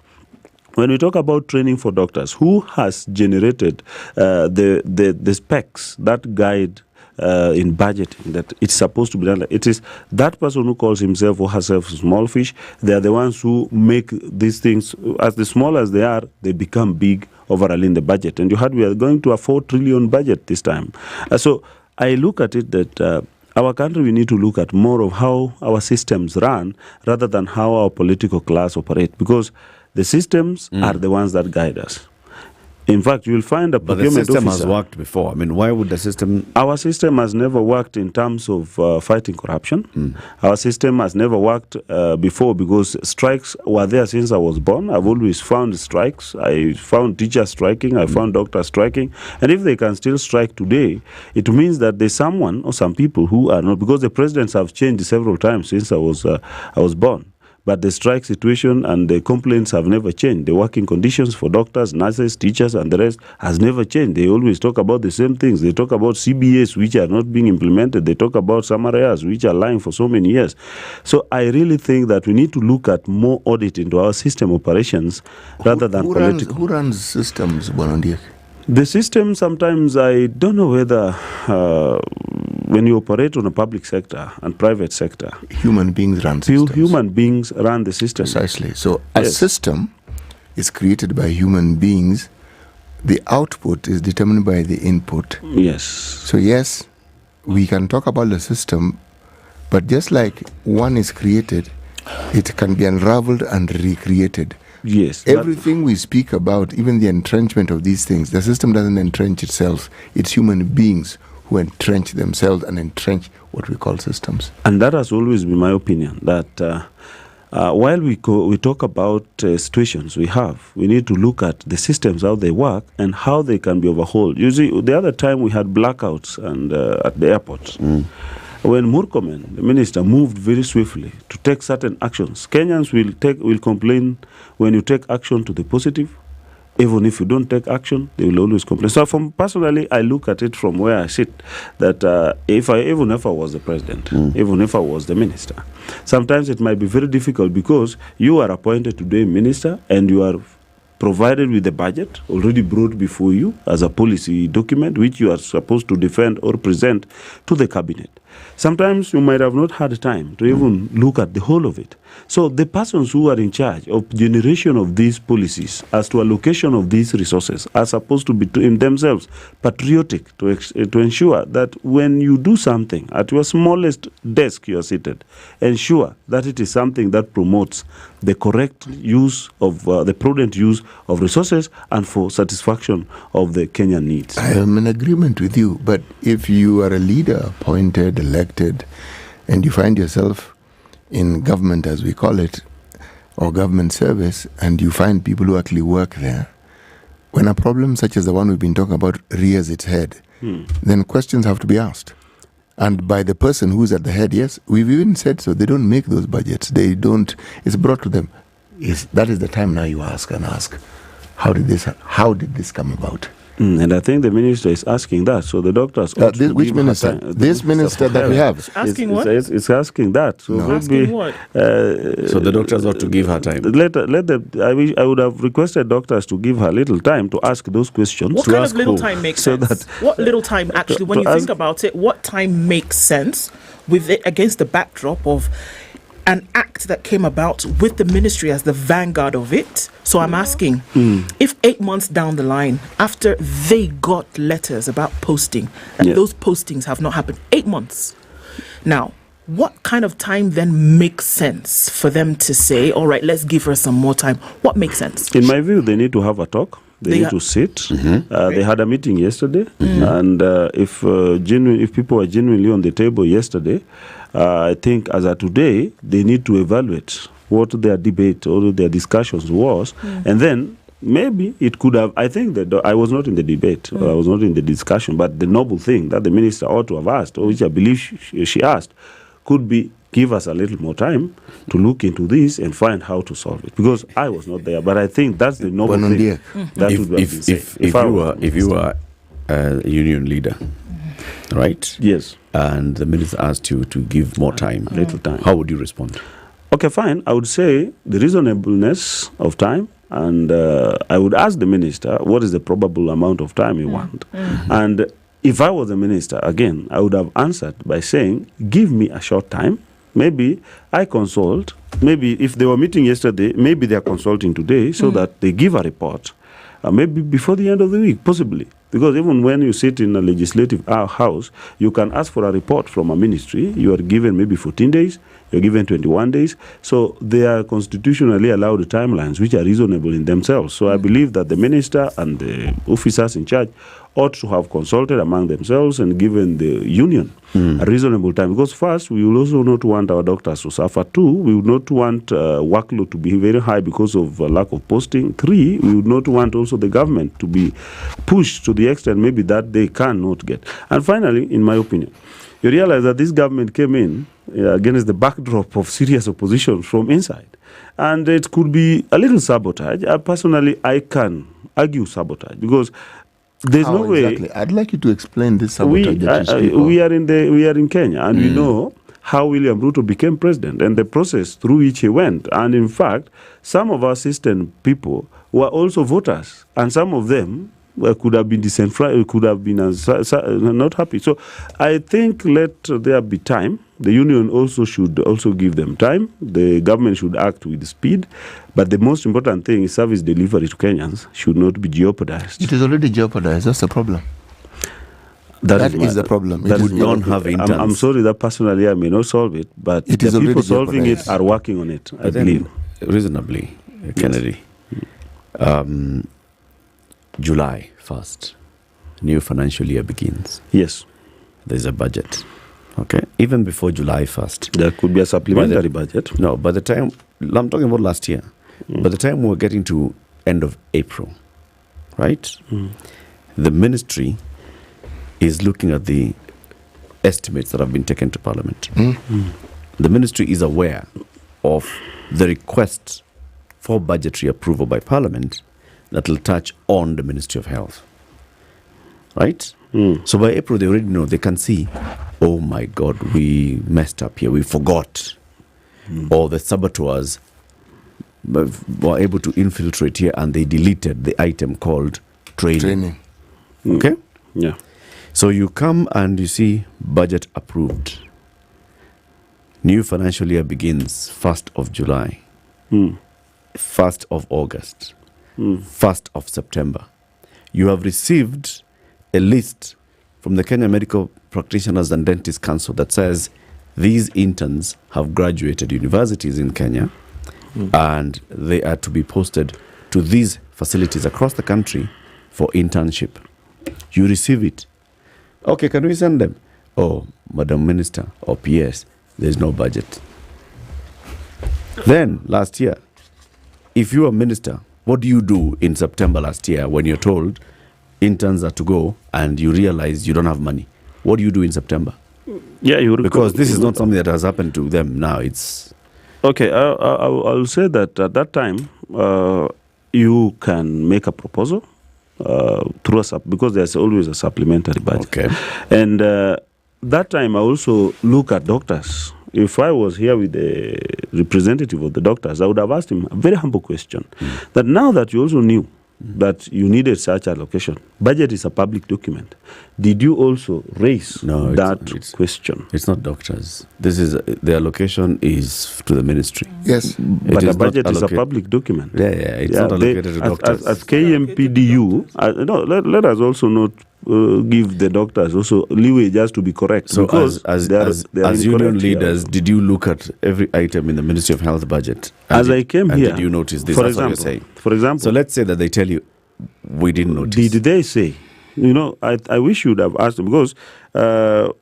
C: When we talk about training for doctors, who has generated the specs that guide in budgeting that it's supposed to be done. It is that person who calls himself or herself small fish. They are the ones who make these things, as the small as they are, they become big overall in the budget. And we are going to a 4 trillion budget this time. So I look at it that our country, we need to look at more of how our systems run rather than how our political class operate, because the systems are the ones that guide us. In fact, you will find a procurement officer.
O: But the system has worked before. I mean, why would the system...
C: Our system has never worked in terms of fighting corruption. Our system has never worked before because strikes were there since I was born. I've always found strikes. I found teachers striking. I found doctors striking. And if they can still strike today, it means that there's someone or some people who are not... Because the presidents have changed several times since I was born. But the strike situation and the complaints have never changed. The working conditions for doctors, nurses, teachers, and the rest has never changed. They always talk about the same things. They talk about CBAs, which are not being implemented. They talk about summaries, which are lying for so many years. So I really think that we need to look at more audit into our system operations rather than political.
H: Who runs systems, Bonondiek?
C: The system, sometimes I don't know whether when you operate on a public sector and private sector,
H: human beings run systems.
C: Human beings run the system.
H: Precisely. So a system is created by human beings. The output is determined by the input.
C: Yes.
H: So yes, we can talk about the system, but just like one is created, it can be unraveled and recreated.
C: Yes.
H: Everything we speak about, even the entrenchment of these things, the system doesn't entrench itself. It's human beings who entrench themselves and entrench what we call systems.
C: And that has always been my opinion, that while we talk about situations we have, we need to look at the systems, how they work, and how they can be overhauled. You see, the other time we had blackouts and at the airports. When Murkomen, the minister, moved very swiftly to take certain actions, Kenyans will complain when you take action to the positive. Even if you don't take action, they will always complain. So personally, I look at it from where I sit, that even if I was the president, even if I was the minister, sometimes it might be very difficult because you are appointed today minister and you are provided with the budget already brought before you as a policy document which you are supposed to defend or present to the cabinet. Sometimes you might have not had time to even look at the whole of it. So the persons who are in charge of generation of these policies as to allocation of these resources are supposed to be in themselves patriotic to ensure that when you do something at your smallest desk you are seated, ensure that it is something that promotes the correct use of the prudent use of resources and for satisfaction of the Kenyan needs.
H: I am in agreement with you, but if you are a leader appointed, elected, and you find yourself in government, as we call it, or government service, and you find people who actually work there, when a problem such as the one we've been talking about rears its head, then questions have to be asked. And by the person who's at the head, yes, we've even said so. They don't make those budgets. They don't, it's brought to them. That is the time now you ask, how did this come about?
C: And I think the minister is asking that. So the doctors...
H: which minister? This minister that we have.
F: Asking what?
C: It's asking that. So
H: no.
F: Asking what?
O: So the doctors ought to give her time.
C: I would have requested doctors to give her little time to ask those questions.
F: What kind of little time makes sense? What little time, actually, when you think about it, what time makes sense with it against the backdrop of an act that came about with the ministry as the vanguard of it? So I'm asking, if 8 months down the line, after they got letters about posting, and those postings have not happened, 8 months. Now, what kind of time then makes sense for them to say, all right, let's give her some more time? What makes sense?
C: In my view, they need to have a talk. They need to sit. They had a meeting yesterday, and if people were genuinely on the table yesterday, I think as of today, they need to evaluate what their debate or their discussions was, and then maybe it could have, I think that I was not in the debate, I was not in the discussion, but the noble thing that the minister ought to have asked, or which I believe she asked, could be give us a little more time to look into this and find how to solve it. Because I was not there, but I think that's the noble thing. That
O: if you were a union leader, right?
C: Yes.
O: And the minister asked you to give more time,
C: little time,
O: how would you respond?
C: Okay, fine. I would say the reasonableness of time, and I would ask the minister what is the probable amount of time you want. And if I was a minister, again, I would have answered by saying, give me a short time. Maybe I consult. Maybe if they were meeting yesterday, maybe they are consulting today so that they give a report. Maybe before the end of the week, possibly. Because even when you sit in a legislative house, you can ask for a report from a ministry. You are given maybe 14 days, you're given 21 days. So they are constitutionally allowed timelines which are reasonable in themselves. So I believe that the minister and the officers in charge ought to have consulted among themselves and given the union a reasonable time. Because first, we will also not want our doctors to suffer. Two, we would not want workload to be very high because of lack of posting. Three, we would not want also the government to be pushed to the extent maybe that they cannot get. And finally, in my opinion, you realize that this government came in against the backdrop of serious opposition from inside. And it could be a little sabotage. Personally, I can argue sabotage because there's no way.
H: Exactly? I'd like you to explain this sabotage
C: we are in Kenya, and we know how William Ruto became president and the process through which he went. And in fact, some of our system people were also voters, and some of them could have been disenfranchised, could have been not happy. So I think let there be time. The union also should also give them time. The government should act with speed. But the most important thing is service delivery to Kenyans should not be jeopardized.
H: It is already jeopardized. That's the problem. That is the problem.
C: That we don't have interns. I'm sorry that personally I may not solve it, but the people solving it are working on it, I believe.
O: Reasonably, Kennedy. July 1st, new financial year begins.
C: Yes.
O: There's a budget. Okay. Even before July 1st.
C: There could be a supplementary budget.
O: No, by the time, I'm talking about last year. By the time we're getting to end of April, right? The ministry is looking at the estimates that have been taken to Parliament. The ministry is aware of the request for budgetary approval by Parliament that will touch on the Ministry of Health. Right? So by April, they already know, they can see, oh my God, we messed up here, we forgot. Or the saboteurs were able to infiltrate here and they deleted the item called training. Okay?
C: Yeah.
O: So you come and you see budget approved. New financial year begins 1st of July, 1st of August, 1st of September. You have received a list from the Kenya Medical Practitioners and Dentists Council that says these interns have graduated universities in Kenya and they are to be posted to these facilities across the country for internship. You receive it. Okay, can we send them? Oh, Madam Minister or PS, there's no budget. Then, last year, if you are minister, what do you do in September last year when you're told interns are to go and you realize you don't have money? What do you do in September?
C: Yeah,
O: because this is not something that has happened to them now. It's
C: okay. I'll say that at that time you can make a proposal through because there's always a supplementary budget.
O: Okay,
C: and that time I also look at doctors. If I was here with the representative of the doctors, I would have asked him a very humble question. That now that you also knew that you needed such allocation, budget is a public document. Did you also raise that question?
O: It's not doctors. This is the allocation is to the ministry.
H: Yes,
C: but the budget is a public document.
O: Yeah, it's not allocated to doctors.
C: As KMPDU, let us also not give the doctors also leeway just to be correct.
O: So as union leaders, did you look at every item in the Ministry of Health budget?
C: I came here,
O: did you notice this?
C: For
O: That's
C: example,
O: what you're saying.
C: For example,
O: so let's say that they tell you, we didn't notice.
C: Did they say? I wish you would have asked them because,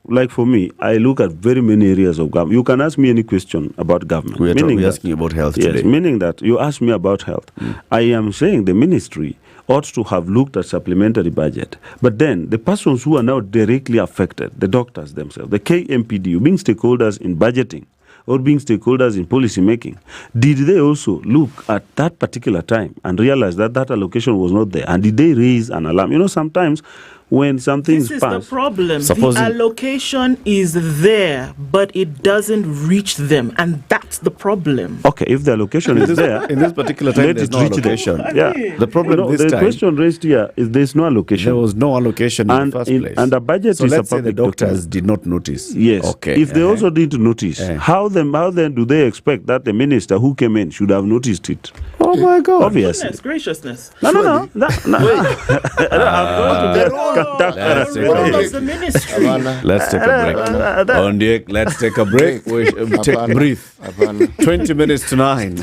C: like for me, I look at very many areas of government. You can ask me any question about government.
O: We're asking you about health today.
C: Yes, meaning that you ask me about health. I am saying the ministry ought to have looked at supplementary budget. But then the persons who are now directly affected, the doctors themselves, the KMPDU, being stakeholders in budgeting or being stakeholders in policy making, did they also look at that particular time and realize that that allocation was not there? And did they raise an alarm? Sometimes when something's
F: This is
C: passed.
F: the problem. The allocation is there, but it doesn't reach them, and that's the problem.
C: Okay, if the allocation is there,
O: in this particular time,
C: let
O: there's
C: it
O: no
C: reach
O: allocation.
C: them. Yeah,
O: The problem this
C: the
O: time,
C: question raised here is there's no allocation.
O: there was no allocation in the first place.
C: And the budget
O: so
C: is
O: let's
C: a
O: say the
C: public
O: doctors
C: document.
O: did not notice.
C: Yes.
O: Okay.
C: If they also didn't notice, how then do they expect that the minister who came in should have noticed it?
O: Oh my God!
C: Obviously.
F: Goodness graciousness.
C: No. I'm going to
O: Let's take a break. On the let's take a break. Breathe. 20 minutes to 9.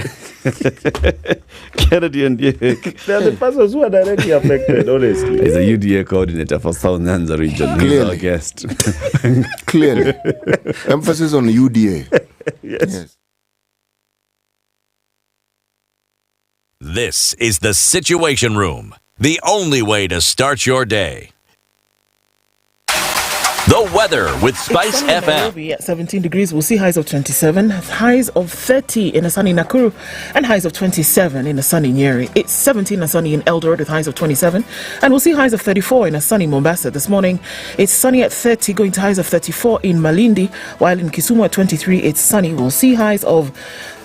O: Kennedy and Diek.
C: They are the persons who are directly affected, honestly.
O: He's a UDA coordinator for South Nyanza region. He's our guest.
H: Clearly. Emphasis on UDA.
C: Yes.
D: This is the Situation Room, the only way to start your day. The weather with SpiceFM.
F: Nairobi at 17 degrees. We'll see highs of 27, highs of 30 in a sunny Nakuru, and highs of 27 in a sunny Nyeri. It's 17 and sunny in Eldoret with highs of 27, and we'll see highs of 34 in a sunny Mombasa. This morning, it's sunny at 30, going to highs of 34 in Malindi, while in Kisumu at 23, it's sunny. We'll see highs of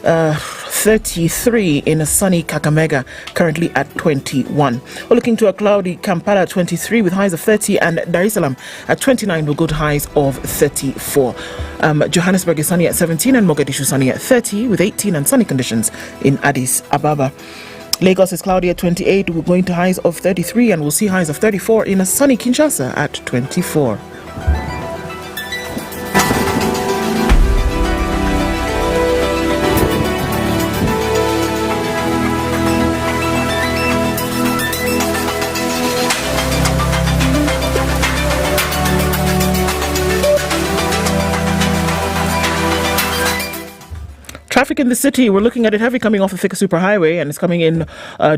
F: 33 in a sunny Kakamega, currently at 21. We're looking to a cloudy Kampala at 23 with highs of 30, and Dar es Salaam at 29 will go to highs of 34. Johannesburg is sunny at 17 and Mogadishu sunny at 30 with 18 and sunny conditions in Addis Ababa. Lagos is cloudy at 28, we're going to highs of 33, and we'll see highs of 34 in a sunny Kinshasa at 24. Traffic in the city, we're looking at it heavy coming off the Thika Superhighway, and it's coming in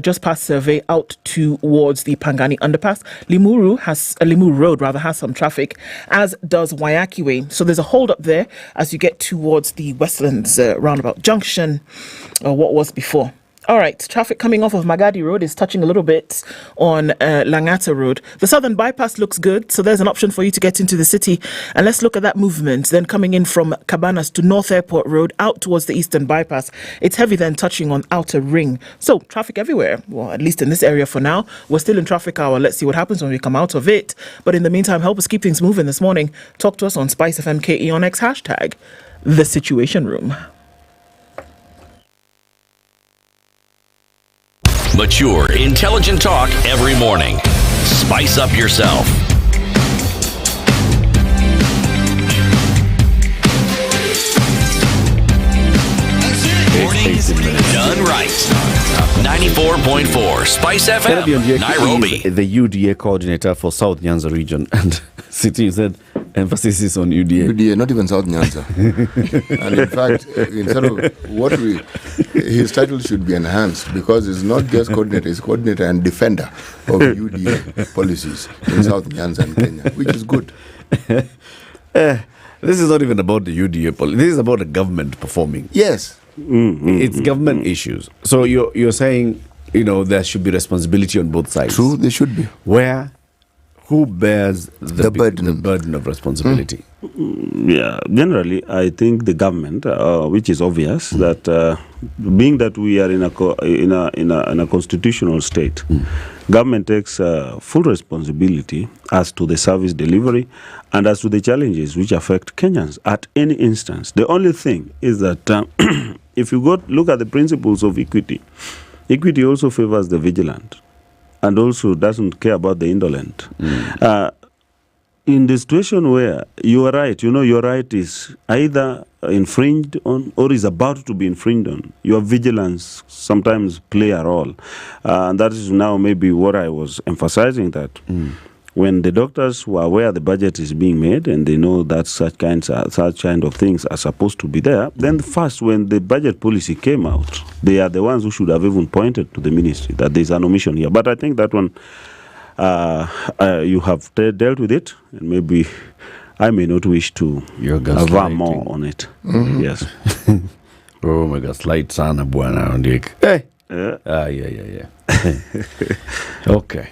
F: just past Survey out towards the Pangani Underpass. Limuru Road has some traffic, as does Wayaki Way. So there's a hold up there as you get towards the Westlands roundabout junction, what was before. All right, traffic coming off of Magadi Road is touching a little bit on Langata Road. The southern bypass looks good, so there's an option for you to get into the city. And let's look at that movement. Then coming in from Cabanas to North Airport Road out towards the eastern bypass. It's heavy then touching on Outer Ring. So traffic everywhere. Well, at least in this area for now. We're still in traffic hour. Let's see what happens when we come out of it. But in the meantime, help us keep things moving this morning. Talk to us on SpiceFM KE on X hashtag The Situation Room.
D: Mature, intelligent talk every morning. Spice up yourself. Mornings done right. 94.4 Spice FM, Nairobi.
O: The UDA coordinator for South Nyanza region, and City said emphasis is on UDA.
H: UDA, not even South Nyanza. And in fact, instead of his title should be enhanced, because it's not just coordinator, it's coordinator and defender of UDA policies in South Nyanza and Kenya, which is good.
O: This is not even about the UDA policy. This is about the government performing.
H: Yes.
O: It's government issues. So you're saying, there should be responsibility on both sides.
H: True, there should be.
O: Who bears the burden of responsibility?
C: Yeah, generally, I think the government, which is obvious, that being that we are in a constitutional state, government takes full responsibility as to the service delivery and as to the challenges which affect Kenyans at any instance. The only thing is that if you look at the principles of equity, equity also favors the vigilant and also doesn't care about the indolent. In the situation where you are right, your right is either infringed on or is about to be infringed on, your vigilance sometimes play a role. And that is now maybe what I was emphasizing, that when the doctors were aware the budget is being made and they know that such kind of things are supposed to be there, then first when the budget policy came out, they are the ones who should have even pointed to the ministry that there's an omission here. But I think that one, you have dealt with it, and maybe I may not wish to have more on it. Yes.
O: Oh my God, slight sana bwana. Hey. Yeah. Okay.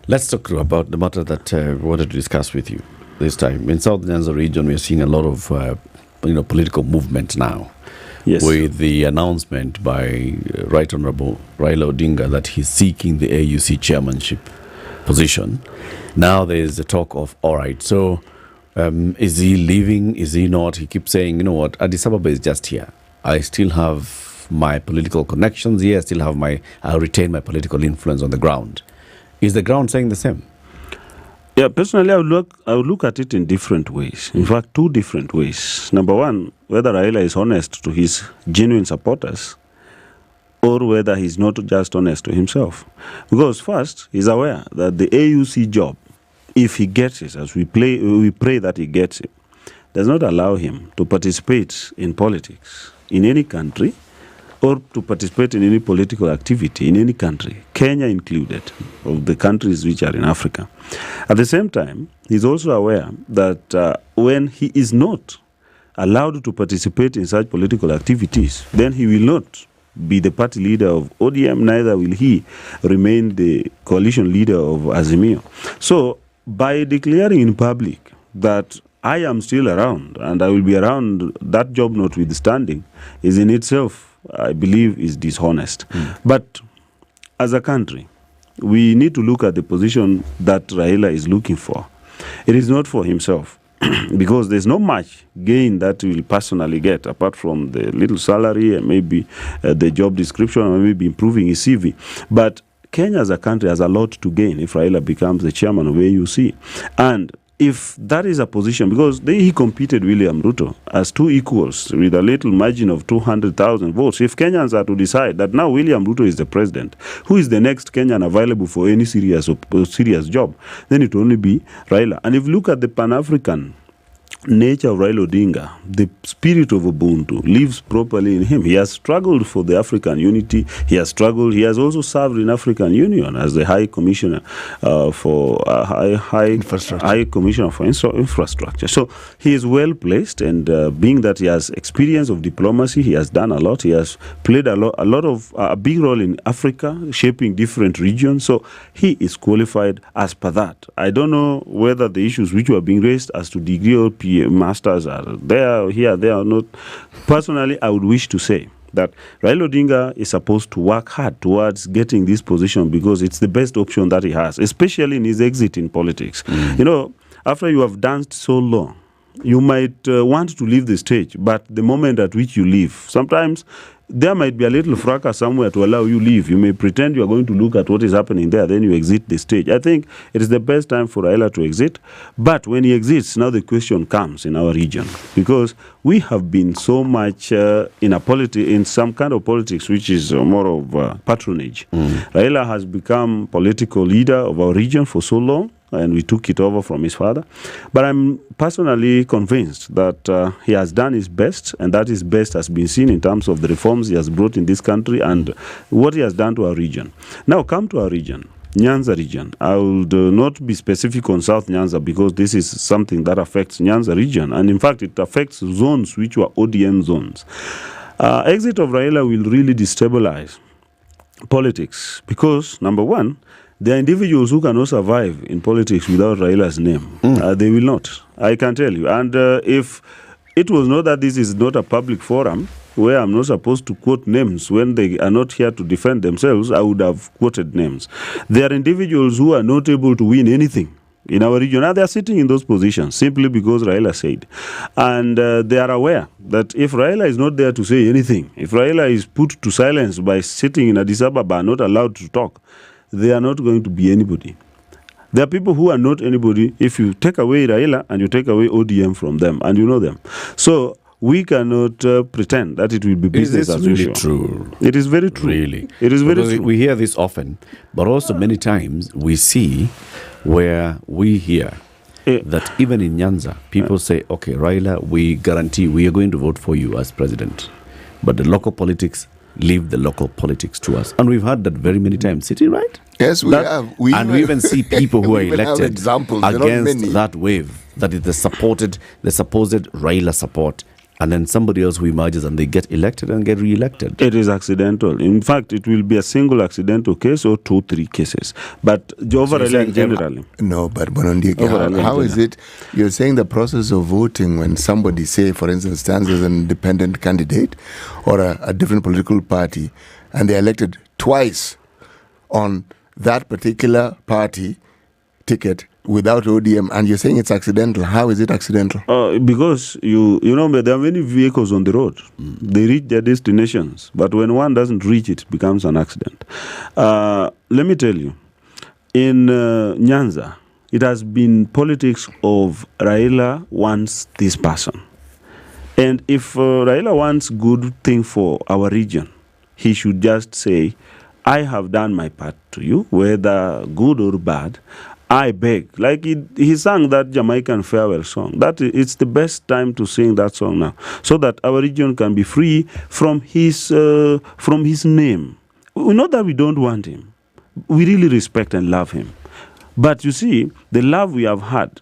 O: Let's talk about the matter that we wanted to discuss with you this time. In South Nyanza region, we are seeing a lot of political movement now.
C: Yes.
O: With the announcement by Right Honorable Raila Odinga that he's seeking the AUC chairmanship position. Now there's the talk of, all right, so is he leaving? Is he not? He keeps saying, you know what, Addis Ababa is just here. I still have my political connections here. I retain my political influence on the ground. Is the ground saying the same?
C: Yeah, personally, I would look at it in different ways. In fact, two different ways. Number one, whether Raila is honest to his genuine supporters or whether he's not just honest to himself. Because first, he's aware that the AUC job, if he gets it, as we pray that he gets it, does not allow him to participate in politics in any country or to participate in any political activity in any country, Kenya included, of the countries which are in Africa. At the same time, he's also aware that when he is not allowed to participate in such political activities, then he will not be the party leader of ODM, neither will he remain the coalition leader of Azimio. So, by declaring in public that I am still around and I will be around, that job notwithstanding, is in itself, I believe, is dishonest. But as a country, we need to look at the position that Raila is looking for. It is not for himself, because there's not much gain that he will personally get, apart from the little salary and maybe the job description, or maybe improving his CV. But Kenya as a country has a lot to gain if Raila becomes the chairman of AUC. And if that is a position, because he competed William Ruto as two equals with a little margin of 200,000 votes. If Kenyans are to decide that now William Ruto is the president, who is the next Kenyan available for any serious job, then it will only be Raila. And if you look at the Pan-African nature of Raila Odinga, the spirit of Ubuntu lives properly in him. He has struggled for the African unity. He has also served in African Union as the High Commissioner for Infrastructure. So he is well placed, and being that he has experience of diplomacy, he has done a lot. He has played a big role in Africa, shaping different regions. So he is qualified as per that. I don't know whether the issues which were being raised as to degree or masters are there, or not. Personally, I would wish to say that Raila Odinga is supposed to work hard towards getting this position, because it's the best option that he has, especially in his exit in politics. You know, after you have danced so long, you might want to leave the stage, but the moment at which you leave, sometimes there might be a little fracas somewhere to allow you leave. You may pretend you are going to look at what is happening there, then you exit the stage. I think it is the best time for Raila to exit. But when he exits, now the question comes in our region, because we have been so much in some kind of politics which is more of patronage. Raila has become political leader of our region for so long, and we took it over from his father. But I'm personally convinced that he has done his best, and that his best has been seen in terms of the reforms he has brought in this country and what he has done to our region. Now come to our region, Nyanza region. I would not be specific on South Nyanza, because this is something that affects Nyanza region, and in fact it affects zones which were ODM zones. Exit of Raila will really destabilize politics, because number one, there are individuals who cannot survive in politics without Raila's name. They will not, I can tell you. And if it was not that this is not a public forum where I'm not supposed to quote names when they are not here to defend themselves, I would have quoted names. There are individuals who are not able to win anything in our region, and they are sitting in those positions simply because Raila said. And they are aware that if Raila is not there to say anything, if Raila is put to silence by sitting in Addis Ababa, not allowed to talk, they are not going to be anybody. There are people who are not anybody if you take away Raila and you take away ODM from them, and you know them. So we cannot pretend that it will be business as usual.
O: Is this really true?
C: It is very true.
O: Really?
C: It is very true.
O: We hear this often, but also many times we see where we hear that even in Nyanza, people say, okay, Raila, we guarantee we are going to vote for you as president. But the local politics leave the local politics to us. And we've heard that very many times. City, right?
H: Yes, we have.
O: We even see people who are elected against that wave, that is the supposed Raila support And then somebody else who emerges and they get elected and get re-elected.
C: It is accidental. In fact, it will be a single accidental case or 2-3 cases. But overall, generally.
H: No, but Bonondieke, how is it? You're saying the process of voting when somebody, say, for instance, stands as an independent candidate or a different political party, and they're elected twice on that particular party ticket without ODM, and you're saying it's accidental. How is it accidental?
C: Because you know there are many vehicles on the road. They reach their destinations, but when one doesn't reach it becomes an accident. Let me tell you, in Nyanza, it has been politics of Raila wants this person. And if Raila wants good thing for our region, he should just say, I have done my part to you, whether good or bad. I beg. Like he sang that Jamaican farewell song. It's the best time to sing that song now, so that our region can be free from his name. Not that we don't want him. We really respect and love him. But you see, the love we have had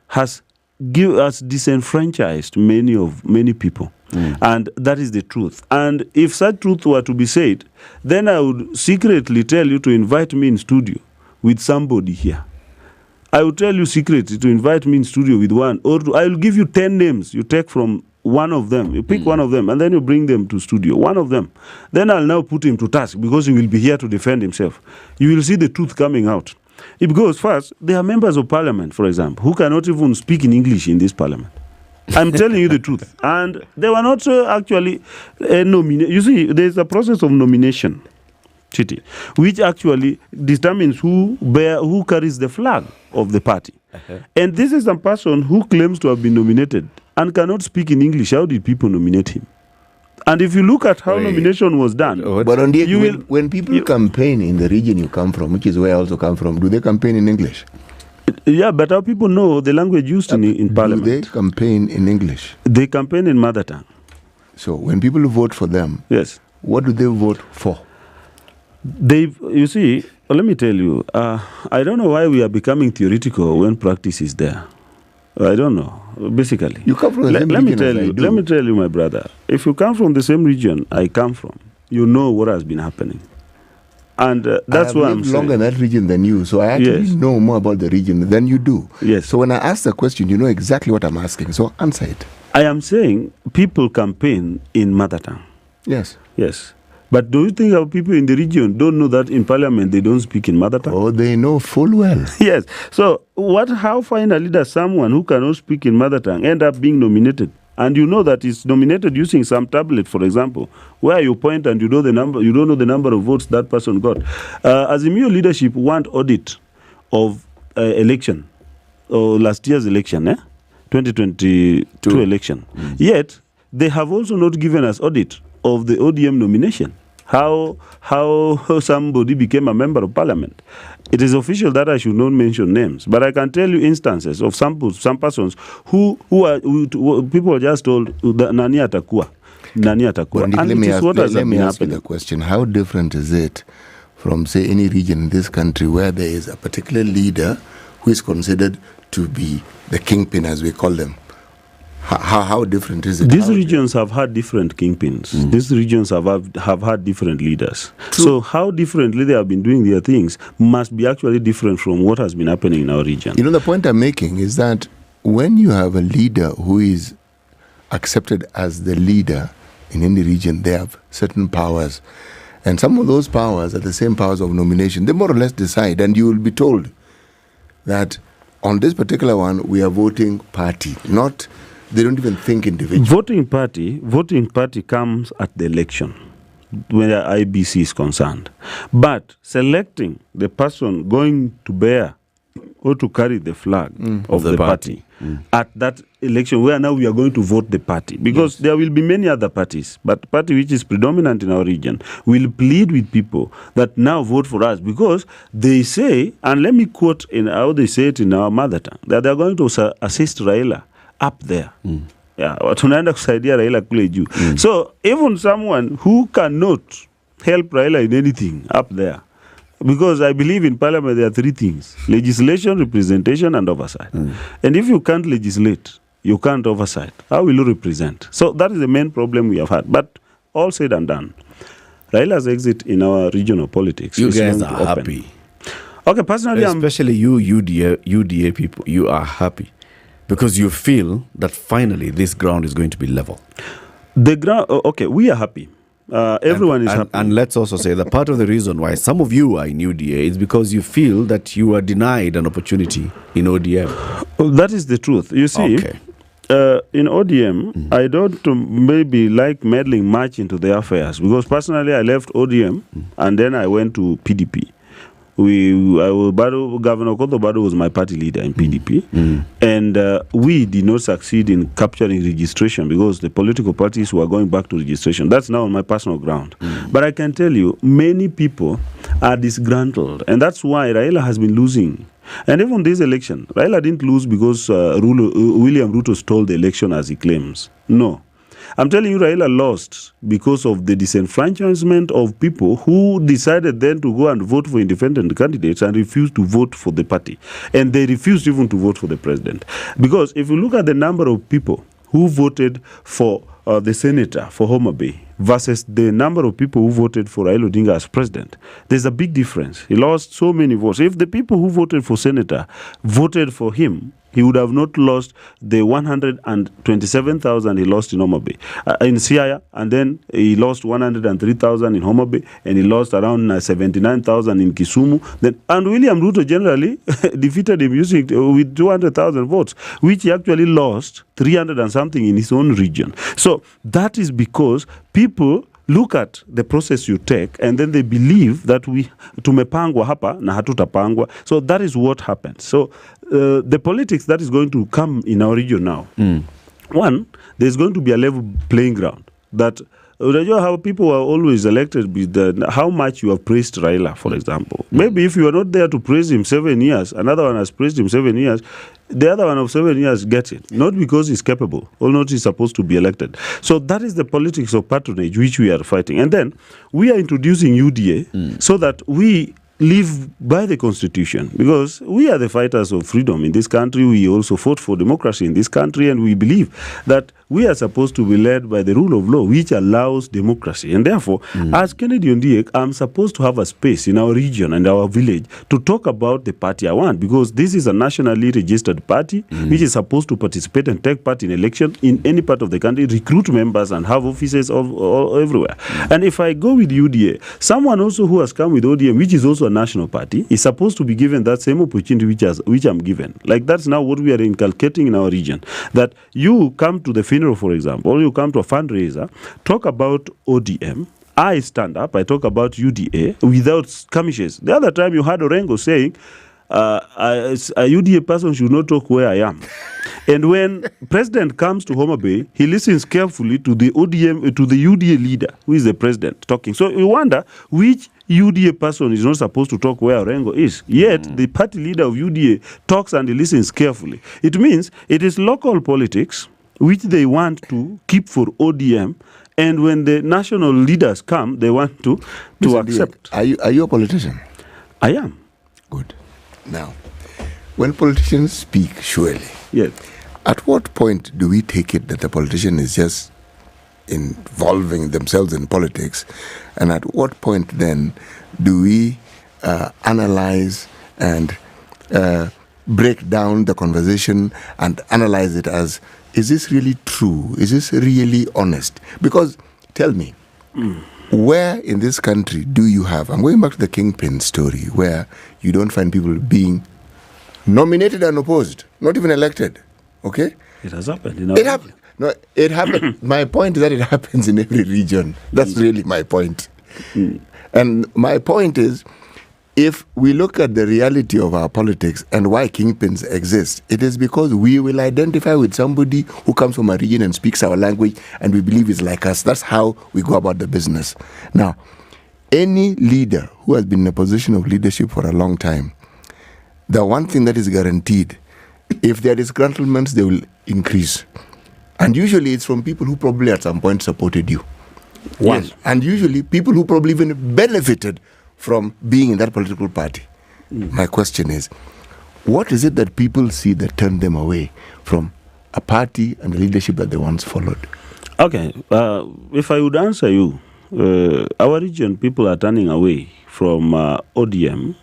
C: has disenfranchised many people. And that is the truth. And if such truth were to be said, then I would secretly tell you to invite me in studio with somebody here. I will tell you secretly to invite me in studio with one, or I will give you 10 names. You take from one of them, you pick one of them, and then you bring them to studio, one of them. Then I'll now put him to task because he will be here to defend himself. You will see the truth coming out. Because first, there are members of parliament, for example, who cannot even speak in English in this parliament. I'm telling you the truth. And they were not actually nominated. You see, there's a process of nomination, Chiti, which actually determines who carries the flag of the party. And this is a person who claims to have been nominated and cannot speak in English. How did people nominate him? And if you look at how nomination was done,
H: when people campaign in the region you come from, which is where I also come from, do they campaign in English?
C: Yeah, but how people know the language used in parliament?
H: Do they campaign in English?
C: They campaign in mother tongue.
H: So when people vote for them,
C: yes,
H: what do they vote for?
C: You see, let me tell you, I don't know why we are becoming theoretical when practice is there. I don't know. Basically,
H: you come from the same region.
C: Let me tell you, my brother. If you come from the same region I come from, you know what has been happening, and that's why I'm saying.
H: I've lived longer in that region than you, so I actually know more about the region than you do.
C: Yes.
H: So when I ask the question, you know exactly what I'm asking. So answer it.
C: I am saying people campaign in mother tongue.
H: Yes.
C: Yes. But do you think our people in the region don't know that in parliament they don't speak in mother tongue?
H: Oh, they know full well.
C: Yes. So how finally does someone who cannot speak in mother tongue end up being nominated? And you know that it's nominated using some tablet, for example, where you point and you know the number, you don't know the number of votes that person got. Azimio leadership want audit of election, or last year's election, 2022 election. Yet they have also not given us audit of the ODM nomination. How somebody became a member of parliament. It is official that I should not mention names, but I can tell you instances of some persons who people are just told nani atakuwa. And it is what has been happening.
H: Ask you the question: how different is it from, say, any region in this country where there is a particular leader who is considered to be the kingpin, as we call them? How different is it?
C: These regions have had different kingpins. These regions have had different leaders. True. So how differently they have been doing their things must be actually different from what has been happening in our region.
H: You know, the point I'm making is that when you have a leader who is accepted as the leader in any region, they have certain powers. And some of those powers are the same powers of nomination. They more or less decide, and you will be told that on this particular one, we are voting party, not... They don't even think individually.
C: Voting party comes at the election when the IBC is concerned. But selecting the person going to bear or to carry the flag of the party at that election, where now we are going to vote the party. Because there will be many other parties, but the party which is predominant in our region will plead with people that now vote for us, because they say, and let me quote in how they say it in our mother tongue, that they are going to assist Raila up there. Tunaenda kusaidia Raila kule juu. So even someone who cannot help Raila in anything up there, because I believe in parliament there are three things: legislation, representation, and oversight. And if you can't legislate, you can't oversight. How will you represent? So that is the main problem we have had. But all said and done, Raila's exit in our regional politics.
O: You
C: is
O: guys
C: going
O: are
C: to open.
O: happy.
C: Okay, personally,
O: especially you UDA people, you are happy because you feel that finally this ground is going to be level.
C: The ground, okay, we are happy. Everyone is happy.
O: And let's also say that part of the reason why some of you are in UDA is because you feel that you are denied an opportunity in ODM.
C: That is the truth. You see, in ODM, I don't maybe like meddling much into their affairs because personally I left ODM and then I went to PDP. Governor Okoh was my party leader in PDP, and we did not succeed in capturing registration because the political parties were going back to registration. That's now on my personal ground. But I can tell you, many people are disgruntled, and that's why Raila has been losing. And even this election, Raila didn't lose because William Ruto stole the election as he claims. No. I'm telling you, Raila lost because of the disenfranchisement of people who decided then to go and vote for independent candidates and refused to vote for the party. And they refused even to vote for the president. Because if you look at the number of people who voted for the senator for Homa Bay versus the number of people who voted for Raila Odinga as president, there's a big difference. He lost so many votes. If the people who voted for senator voted for him, he would have not lost the 127,000 he lost in Homa Bay, in Siaya, and then he lost 103,000 in Homa Bay, and he lost around 79,000 in Kisumu. And William Ruto generally defeated him with 200,000 votes, which he actually lost 300 and something in his own region. So that is because people look at the process you take and then they believe that tumepangwa hapa na hatutapangwa. So that is what happens. So the politics that is going to come in our region now, one, there's going to be a level playing ground. That how people are always elected with how much you have praised Raila, for example. Maybe if you are not there to praise him 7 years, another one has praised him 7 years, the other one of 7 years gets it. Not because he's capable, or not he's supposed to be elected. So that is the politics of patronage which we are fighting. And then we are introducing UDA so that we live by the constitution, because we are the fighters of freedom in this country. We also fought for democracy in this country, and we believe that we are supposed to be led by the rule of law, which allows democracy. And therefore, as Kennedy Ondiek, I'm supposed to have a space in our region and our village to talk about the party I want, because this is a nationally registered party which is supposed to participate and take part in election in any part of the country, recruit members and have offices everywhere. And if I go with UDA, someone also who has come with ODM, which is also a national party, is supposed to be given that same opportunity which I'm given. Like that's now what we are inculcating in our region. That you come to the funeral, for example, or you come to a fundraiser, talk about ODM. I stand up, I talk about UDA without skirmishes. The other time you had Orengo saying, a UDA person should not talk where I am. And when president comes to Homa Bay, he listens carefully to the UDA leader, who is the president, talking. So you wonder which UDA person is not supposed to talk where Orengo is. Yet the party leader of UDA talks and he listens carefully. It means it is local politics which they want to keep for ODM, and when the national leaders come, they want to accept.
H: Are you a politician?
C: I am.
H: Good. Now, when politicians speak, surely.
C: Yes.
H: At what point do we take it that the politician is just involving themselves in politics, and at what point then do we analyze and break down the conversation and analyze it as, is this really true? Is this really honest? Because, tell me, where in this country do you have, I'm going back to the Kingpin story, where you don't find people being nominated and opposed, not even elected, okay?
C: It has happened.
H: No, it happened. My point is that it happens in every region. That's really my point. And my point is, if we look at the reality of our politics and why kingpins exist, it is because we will identify with somebody who comes from a region and speaks our language and we believe is like us. That's how we go about the business. Now, any leader who has been in a position of leadership for a long time, the one thing that is guaranteed, if there are disgruntlements, they will increase. And usually it's from people who probably at some point supported you. One. Yes. And usually people who probably even benefited from being in that political party. My question is, what is it that people see that turn them away from
S: a party and the leadership that they once followed?
C: Okay, if I would answer you, our region people are turning away from ODM,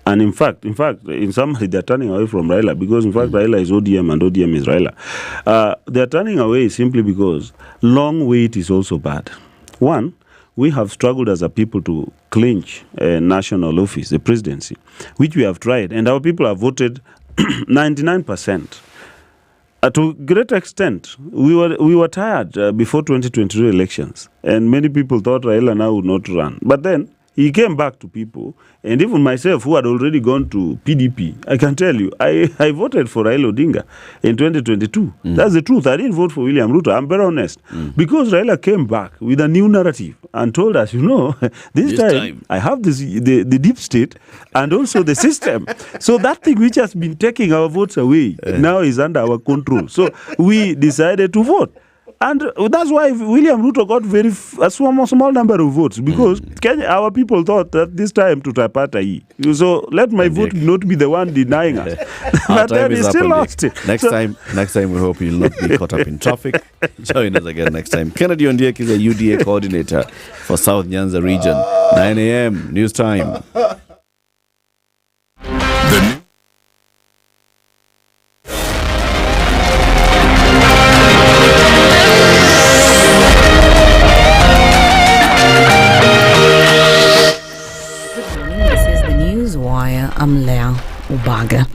C: and in fact, in summary, they're turning away from Raila because, in fact, Raila is ODM and ODM is Raila. They're turning away simply because long wait is also bad. One, we have struggled as a people to clinch a national office, the presidency, which we have tried, and our people have voted 99%. To a great extent, we were tired before 2022 elections, and many people thought Raila now would not run. But then he came back to people, and even myself, who had already gone to PDP, I can tell you, I voted for Raila Odinga in 2022. That's the truth. I didn't vote for William Ruto. I'm very honest. Because Raila came back with a new narrative and told us, this time I have the deep state and also the system. So that thing which has been taking our votes away now is under our control. So we decided to vote. And that's why William Ruto got a small number of votes, because Kenya, our people thought that this time to tapata hii. So let my vote not be the one denying us. But then he still lost it.
O: Next time we hope you'll not be caught up in traffic. Join us again next time. Kennedy Ondiek is a UDA coordinator for South Nyanza region. 9 a.m. news time.
A: I'm Leah Ubaga.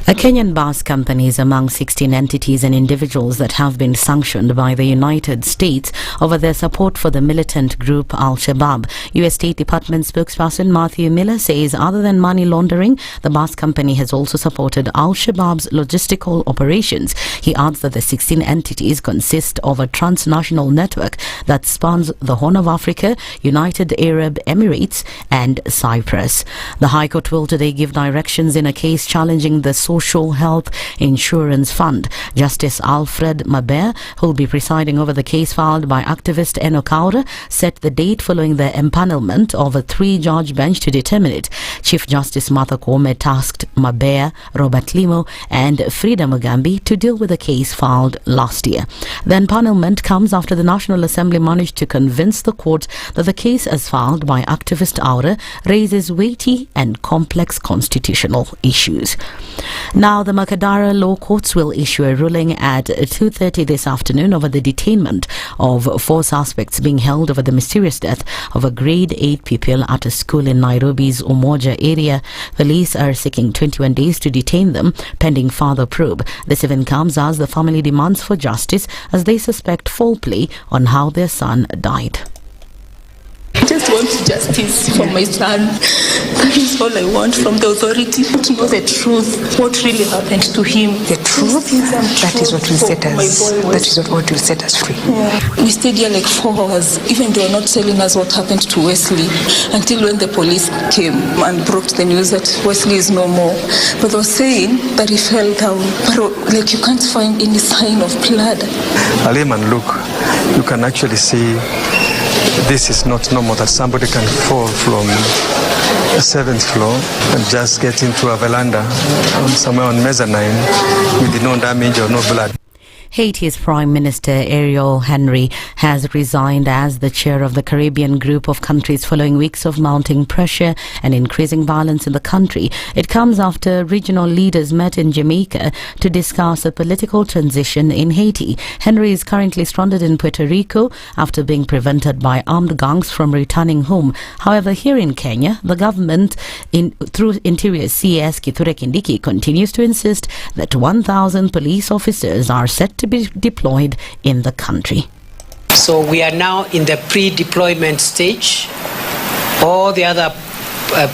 A: A Kenyan bus company is among 16 entities and individuals that have been sanctioned by the United States over their support for the militant group Al-Shabaab. U.S. State Department spokesperson Matthew Miller says other than money laundering, the bus company has also supported Al-Shabaab's logistical operations. He adds that the 16 entities consist of a transnational network that spans the Horn of Africa, United Arab Emirates and Cyprus. The High Court will today give directions in a case challenging the Social Health Insurance Fund. Justice Alfred Maber, who will be presiding over the case filed by activist Eno Kaura, set the date following the empanelment of a 3-judge bench to determine it. Chief Justice Martha Koome tasked Maber, Robert Limo and Frida Mugambi to deal with the case filed last year. The empanelment comes after the National Assembly managed to convince the court that the case as filed by activist Aura raises weighty and complex constitutional issues. Now, the Makadara law courts will issue a ruling at 2:30 this afternoon over the detainment of 4 suspects being held over the mysterious death of a grade 8 pupil at a school in Nairobi's Umoja area. Police are seeking 21 days to detain them, pending further probe. This event comes as the family demands for justice as they suspect foul play on how their son died.
T: I just want justice for my son. That is all I want from the authority, to know the truth, what really happened to him.
U: The truth? That is what will set us. That is what will set us free.
T: Yeah. We stayed here like 4 hours. Even they were not telling us what happened to Wesley until when the police came and brought the news that Wesley is no more. But they were saying that he fell down. But like you can't find any sign of blood.
V: Aleman, look, you can actually see this is not normal that somebody can fall from a 7th floor and just get into a veranda somewhere on mezzanine with no damage or no blood.
A: Haiti's Prime Minister Ariel Henry has resigned as the chair of the Caribbean group of countries following weeks of mounting pressure and increasing violence in the country. It comes after regional leaders met in Jamaica to discuss a political transition in Haiti. Henry is currently stranded in Puerto Rico after being prevented by armed gangs from returning home. However, here in Kenya, the government, through Interior CS Kithure Kindiki, continues to insist that 1,000 police officers are set to be deployed in the country.
L: So we are now in the pre-deployment stage. All the other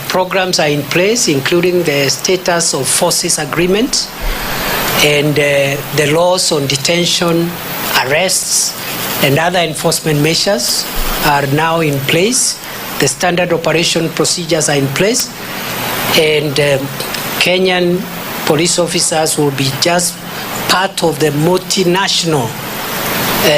L: programs are in place, including the status of forces agreement and the laws on detention, arrests, and other enforcement measures are now in place. The standard operation procedures are in place, and Kenyan police officers will be just part of the multinational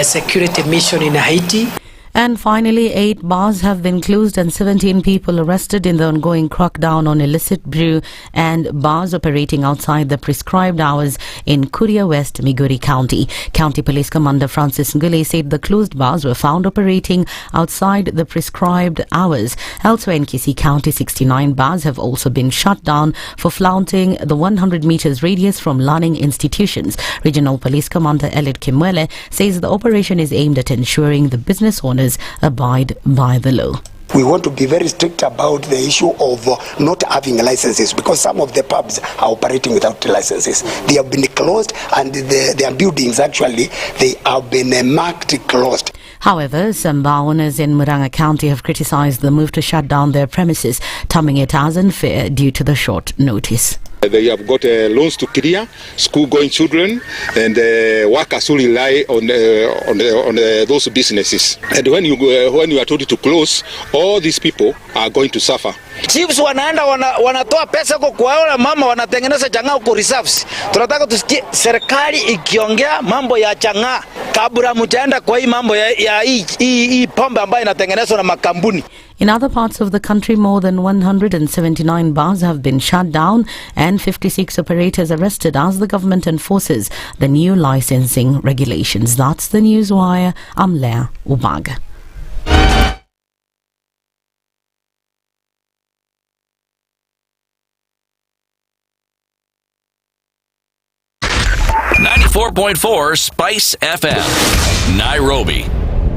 L: security mission in Haiti.
A: And finally, 8 bars have been closed and 17 people arrested in the ongoing crackdown on illicit brew and bars operating outside the prescribed hours in Kuria West, Migori County. County Police Commander Francis Ngule said the closed bars were found operating outside the prescribed hours. Elsewhere in Kisii County, 69 bars have also been shut down for flaunting the 100 meters radius from learning institutions. Regional Police Commander Elliot Kimwele says the operation is aimed at ensuring the business owners abide by the law.
W: We want to be very strict about the issue of not having licenses, because some of the pubs are operating without licenses. They have been closed, and their buildings actually, they have been marked closed.
A: However, some bar owners in Murang'a County have criticized the move to shut down their premises, terming it as unfair due to the short notice.
I: They have got loans to clear, school-going children, and workers who rely on those businesses. And when you are told to close, all these people are going to suffer.
K: Chiefs wanaenda wanatoa pesa kwa wale mama wanatengeneza chang'aa kwa reserves. Tunataka tusikie serikali ikiongea mambo ya chang'aa kabla mtaenda kwa hii mambo ya hii pombe ambayo inatengenezwa na makampuni.
A: In other parts of the country, more than 179 bars have been shut down and 56 operators arrested as the government enforces the new licensing regulations. That's the Newswire. I'm Leah Ubaga.
D: .4 Spice FM, Nairobi.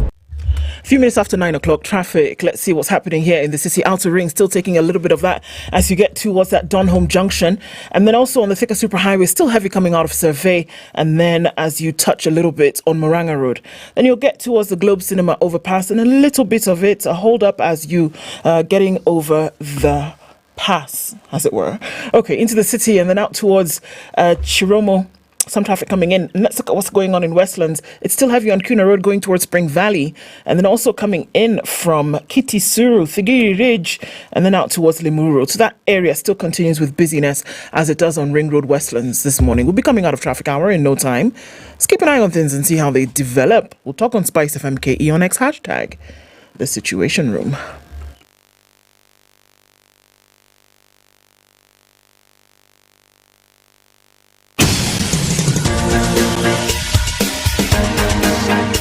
F: A few minutes after 9 o'clock, traffic. Let's see what's happening here in the city outer ring. Still taking a little bit of that as you get towards that Donholm Junction. And then also on the Thika Superhighway, still heavy coming out of Survey. And then as you touch a little bit on Murang'a Road. Then you'll get towards the Globe Cinema overpass and a little bit of it, a hold up as you getting over the pass, as it were. Okay, into the city and then out towards Chiromo. Some traffic coming in. And let's look at what's going on in Westlands. It's still heavy on Kuna Road going towards Spring Valley. And then also coming in from Kitisuru, Thigiri Ridge, and then out towards Limuru Road. So that area still continues with busyness as it does on Ring Road Westlands this morning. We'll be coming out of traffic hour in no time. Let's keep an eye on things and see how they develop. We'll talk on SpiceFM KE on X hashtag, the Situation Room.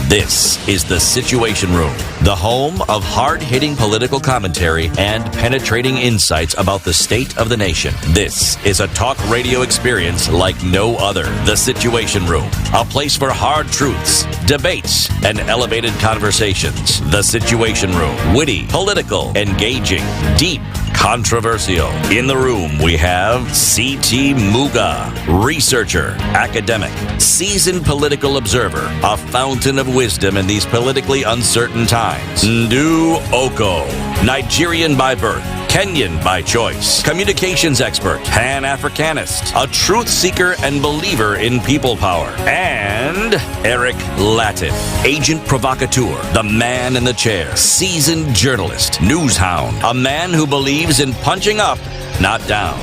D: 'This is the Situation Room, the home of hard-hitting political commentary and penetrating insights about the state of the nation. This is a talk radio experience like no other. The Situation Room, a place for hard truths, debates, and elevated conversations. The Situation Room, witty, political, engaging, deep, controversial. In the room, we have C.T. Muga, researcher, academic, seasoned political observer, a fountain of wisdom in these politically uncertain times. Ndu Okoh, Nigerian by birth, Kenyan by choice, communications expert, Pan-Africanist, a truth seeker and believer in people power, and Eric Latiff, agent provocateur, the man in the chair, seasoned journalist, news hound, a man who believes in punching up, not down.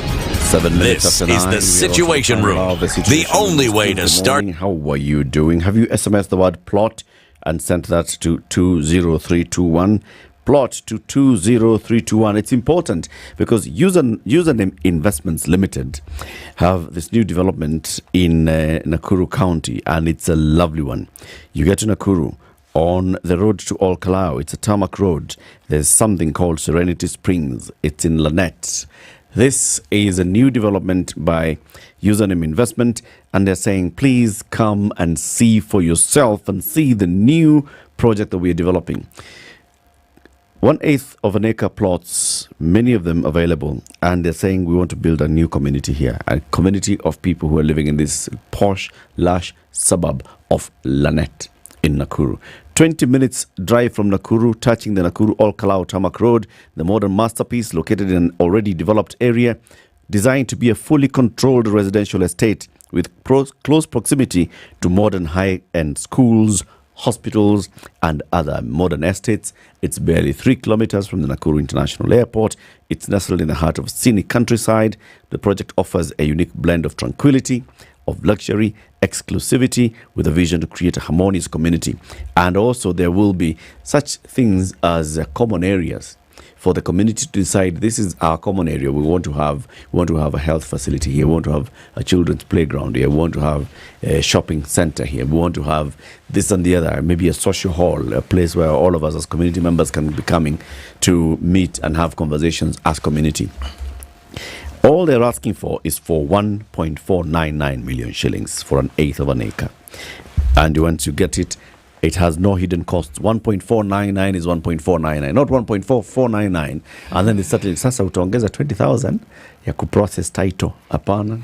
O: 7 minutes
D: This
O: after
D: is
O: 9.
D: the Situation Room, the only way to start.
O: How are you doing? Have you SMS the word plot and sent that to 20321? Plot to 20321. It's important because Username Investments Limited have this new development in Nakuru County, and it's a lovely one. You get to Nakuru on the road to Olkalau. It's a tarmac road. There's something called Serenity Springs. It's in Lanette. This is a new development by Username Investment, and they're saying, please come and see for yourself and see the new project that we're developing. 1/8 of an acre plots, many of them available, and they're saying we want to build a new community here, a community of people who are living in this posh, lush suburb of Lanette in Nakuru. 20 minutes drive from Nakuru, touching the Nakuru Olkalau Tarmac Road, the modern masterpiece located in an already developed area, designed to be a fully controlled residential estate with close proximity to modern high-end schools, hospitals, and other modern estates. It's barely 3 kilometers from the Nakuru International Airport. It's nestled in the heart of scenic countryside. The project offers a unique blend of tranquility, of luxury, exclusivity, with a vision to create a harmonious community. And also there will be such things as common areas for the community to decide, this is our common area. We want to have a health facility here. We want to have a children's playground here. We want to have a shopping center here. We want to have this and the other, maybe a social hall, a place where all of us as community members can be coming to meet and have conversations as community. All they're asking for is for 1.499 million shillings for an eighth of an acre. And once you get it, it has no hidden costs. 1.499 is 1.499, not 1.4499. And then they started, sasa utaongeza 20,000 ya kuprocess title. Hapana.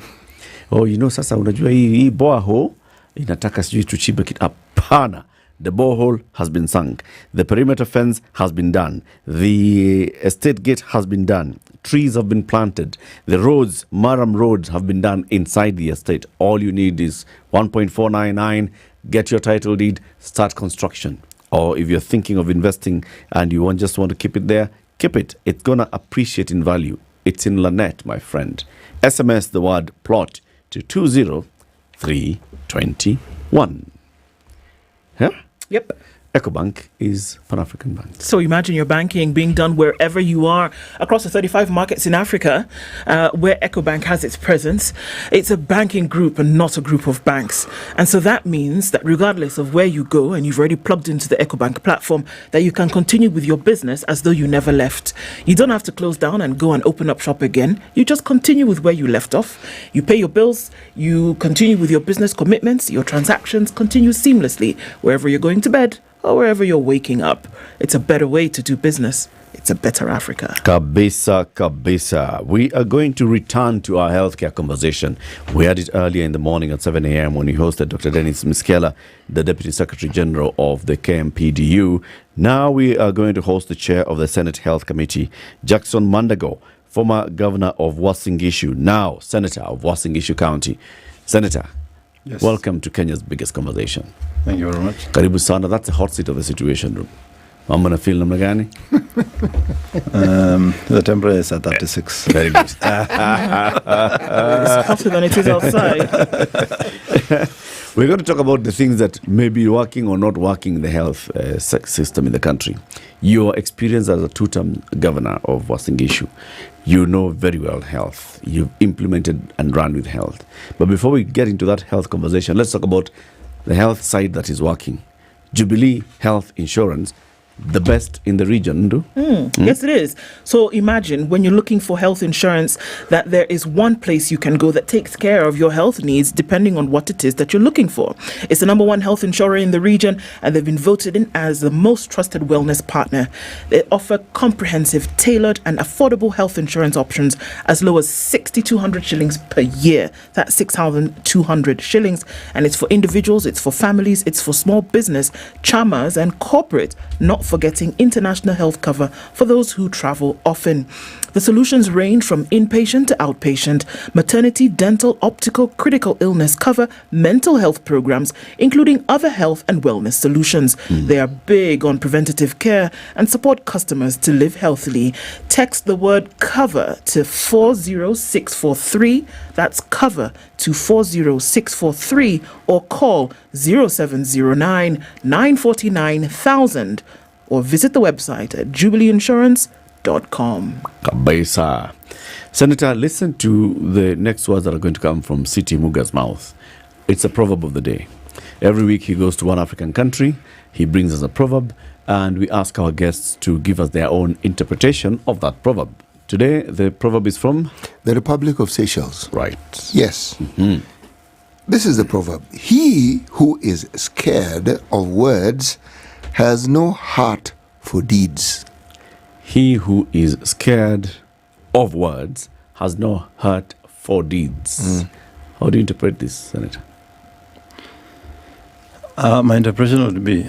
O: Oh, sasa unajua hii borehole inataka sijui tuchimbe kitu. Hapana. The borehole has been sunk. The perimeter fence has been done. The estate gate has been done. Trees have been planted. The roads, Maram roads, have been done inside the estate. All you need is 1.499. Get your title deed, start construction. Or if you're thinking of investing and you just want to keep it there, keep it. It's going to appreciate in value. It's in Lanette, my friend. SMS the word plot to 20321. Yeah?
F: Yep.
O: EcoBank is Pan-African Bank.
F: So imagine your banking being done wherever you are across the 35 markets in Africa where EcoBank has its presence. It's a banking group and not a group of banks. And so that means that regardless of where you go and you've already plugged into the EcoBank platform, that you can continue with your business as though you never left. You don't have to close down and go and open up shop again. You just continue with where you left off. You pay your bills, you continue with your business commitments, your transactions continue seamlessly wherever you're going to bed or wherever you're waking up. It's a better way to do business. It's a better Africa.
O: Kabisa. We are going to return to our healthcare conversation. We had it earlier in the morning at 7 a.m. when we hosted Dr. Dennis Miskela, the Deputy Secretary General of the KMPDU. Now we are going to host the Chair of the Senate Health Committee, Jackson Mandago, former Governor of Uasin Gishu, now Senator of Uasin Gishu County. Senator,
G: yes.
O: Welcome to Kenya's biggest conversation.
G: Thank you very much.
O: Karibu sana. That's the hot seat of the Situation Room. Mambo na feel namna gani?
G: The temperature is at 36.
O: Very good.
F: It's hotter than it is outside.
O: We're going to talk about the things that may be working or not working in the health system in the country. Your experience as a two-term governor of Uasin Gishu, you know very well health. You've implemented and run with health. But before we get into that health conversation, let's talk about the health side that is working. Jubilee Health Insurance, the best in the region.
F: Yes, it is. So imagine when you're looking for health insurance that there is one place you can go that takes care of your health needs depending on what it is that you're looking for. It's the #1 health insurer in the region and they've been voted in as the most trusted wellness partner. They offer comprehensive, tailored and affordable health insurance options as low as 6,200 shillings per year. That's 6,200 shillings. And it's for individuals, it's for families, it's for small business, chamas and corporate, not forgetting international health cover for those who travel often. The solutions range from inpatient to outpatient, maternity, dental, optical, critical illness cover, mental health programs, including other health and wellness solutions. They are big on preventative care and support customers to live healthily. Text the word cover to 40643. That's cover to 40643 or call 0709 949 1000. Or visit the website at jubileeinsurance.com.
O: Kabisa. Senator, listen to the next words that are going to come from City Muga's mouth. It's a proverb of the day. Every week he goes to one African country, he brings us a proverb, and we ask our guests to give us their own interpretation of that proverb. Today, the proverb is from?
H: The Republic of Seychelles.
O: Right.
H: Yes. This is the proverb. He who is scared of words has no heart for deeds.
O: He who is scared of words has no heart for deeds. How do you interpret this, Senator?
G: My interpretation would be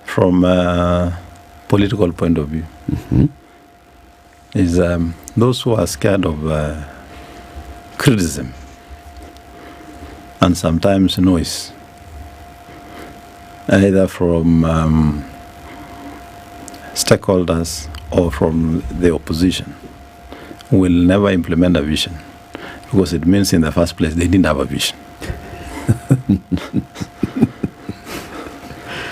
G: from a political point of view. Is those who are scared of criticism and sometimes noise, either from stakeholders or from the opposition, will never implement a vision. because it means in the first place they didn't have a vision.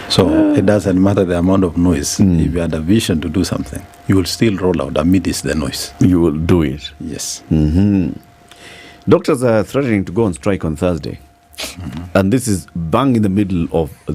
G: So it doesn't matter the amount of noise. If you had a vision to do something, you will still roll out amidst the noise.
O: You will do it.
G: Yes.
O: Doctors are threatening to go on strike on Thursday. And this is bang in the middle of the